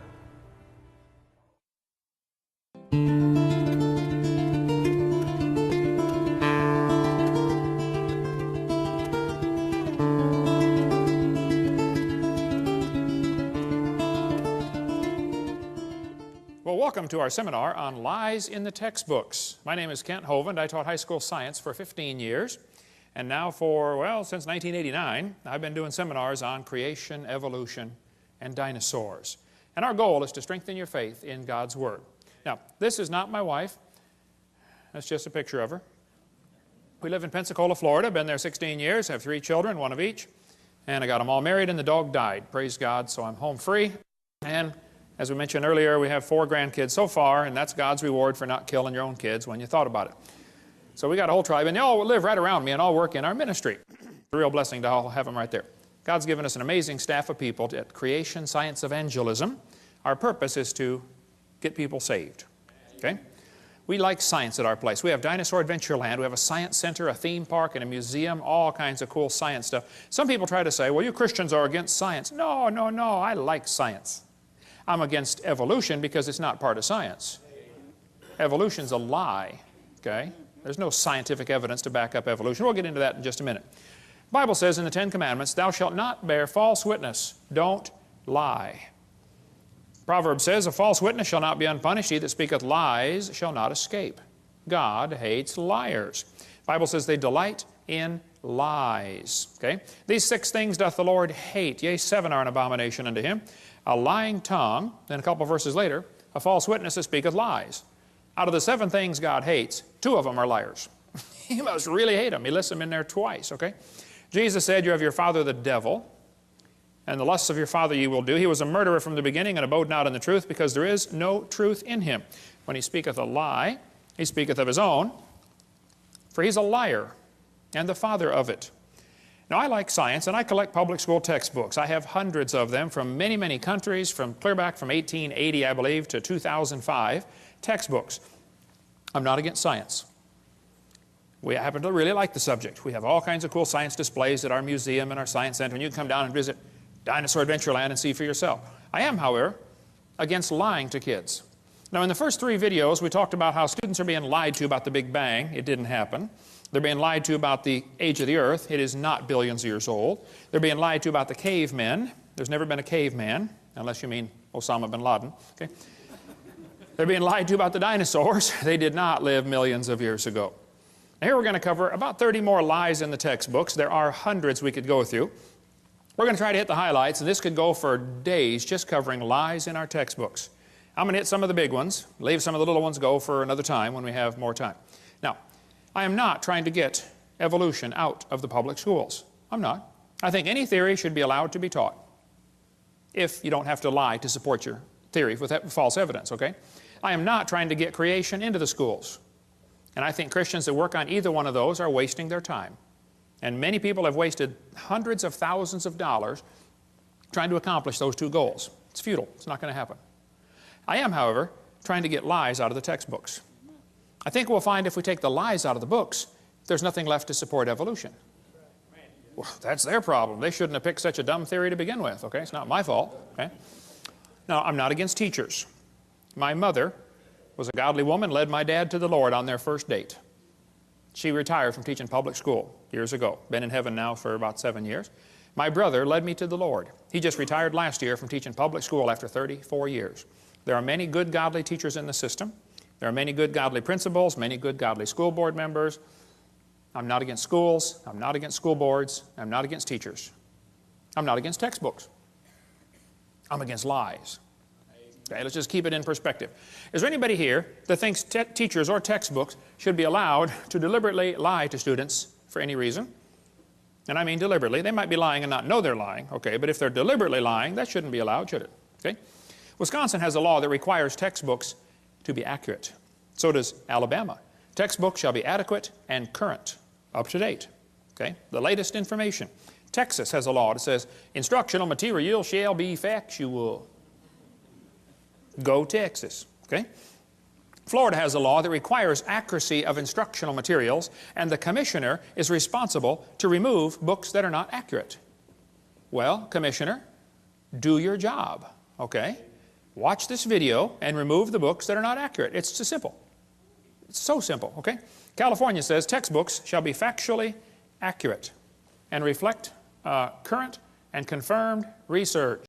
Well, welcome to our seminar on Lies in the Textbooks. My name is Kent Hovind. I taught high school science for 15 years. And now since 1989, I've been doing seminars on creation, evolution, and dinosaurs. And our goal is to strengthen your faith in God's Word. Now, this is not my wife. That's just a picture of her. We live in Pensacola, Florida. Been there 16 years. Have 3 children, 1 of each. And I got them all married and the dog died. Praise God, so I'm home free. And as we mentioned earlier, we have 4 grandkids so far, and that's God's reward for not killing your own kids when you thought about it. So we got a whole tribe, and they all live right around me and all work in our ministry. It's a real blessing to all have them right there. God's given us an amazing staff of people at Creation Science Evangelism. Our purpose is to get people saved, okay? We like science at our place. We have Dinosaur Adventureland. We have a science center, a theme park, and a museum, all kinds of cool science stuff. Some people try to say, well, you Christians are against science. No, I like science. I'm against evolution because it's not part of science. Evolution's a lie, okay? There's no scientific evidence to back up evolution. We'll get into that in just a minute. The Bible says in the 10 Commandments, thou shalt not bear false witness. Don't lie. Proverbs says, a false witness shall not be unpunished. He that speaketh lies shall not escape. God hates liars. The Bible says they delight in lies, okay? These 6 things doth the Lord hate. Yea, 7 are an abomination unto him. A lying tongue, then a couple of verses later, a false witness that speaketh lies. Out of the 7 things God hates, 2 of them are liars. He must really hate them. He lists them in there twice, okay? Jesus said, you have your father the devil, and the lusts of your father ye will do. He was a murderer from the beginning and abode not in the truth, because there is no truth in him. When he speaketh a lie, he speaketh of his own, for he's a liar and the father of it. Now, I like science, and I collect public school textbooks. I have hundreds of them from many, many countries, from clear back from 1880, I believe, to 2005, textbooks. I'm not against science. We happen to really like the subject. We have all kinds of cool science displays at our museum and our science center, and you can come down and visit Dinosaur Adventureland and see for yourself. I am, however, against lying to kids. Now, in the first 3 videos, we talked about how students are being lied to about the Big Bang. It didn't happen. They're being lied to about the age of the earth. It is not billions of years old. They're being lied to about the cavemen. There's never been a caveman, unless you mean Osama bin Laden. Okay? They're being lied to about the dinosaurs. They did not live millions of years ago. Now here we're going to cover about 30 more lies in the textbooks. There are hundreds we could go through. We're going to try to hit the highlights, and this could go for days just covering lies in our textbooks. I'm going to hit some of the big ones, leave some of the little ones go for another time when we have more time. Now, I am not trying to get evolution out of the public schools. I'm not. I think any theory should be allowed to be taught, if you don't have to lie to support your theory with false evidence, okay? I am not trying to get creation into the schools. And I think Christians that work on either one of those are wasting their time. And many people have wasted hundreds of thousands of dollars trying to accomplish those two goals. It's futile. It's not going to happen. I am, however, trying to get lies out of the textbooks. I think we'll find if we take the lies out of the books, there's nothing left to support evolution. Well, that's their problem. They shouldn't have picked such a dumb theory to begin with, okay? It's not my fault, okay? Now, I'm not against teachers. My mother was a godly woman, led my dad to the Lord on their first date. She retired from teaching public school years ago. Been in heaven now for about 7 years. My brother led me to the Lord. He just retired last year from teaching public school after 34 years. There are many good godly teachers in the system. There are many good godly principals, many good godly school board members. I'm not against schools. I'm not against school boards. I'm not against teachers. I'm not against textbooks. I'm against lies. Okay, let's just keep it in perspective. Is there anybody here that thinks teachers or textbooks should be allowed to deliberately lie to students for any reason? And I mean deliberately. They might be lying and not know they're lying, okay, but if they're deliberately lying, that shouldn't be allowed, should it? Okay? Wisconsin has a law that requires textbooks to be accurate. So does Alabama. Textbooks shall be adequate and current, up to date, okay? The latest information. Texas has a law that says instructional material shall be factual. Go Texas, okay? Florida has a law that requires accuracy of instructional materials, and the commissioner is responsible to remove books that are not accurate. Well, commissioner, do your job, okay? Watch this video and remove the books that are not accurate. It's so simple. It's so simple, okay? California says textbooks shall be factually accurate and reflect current and confirmed research.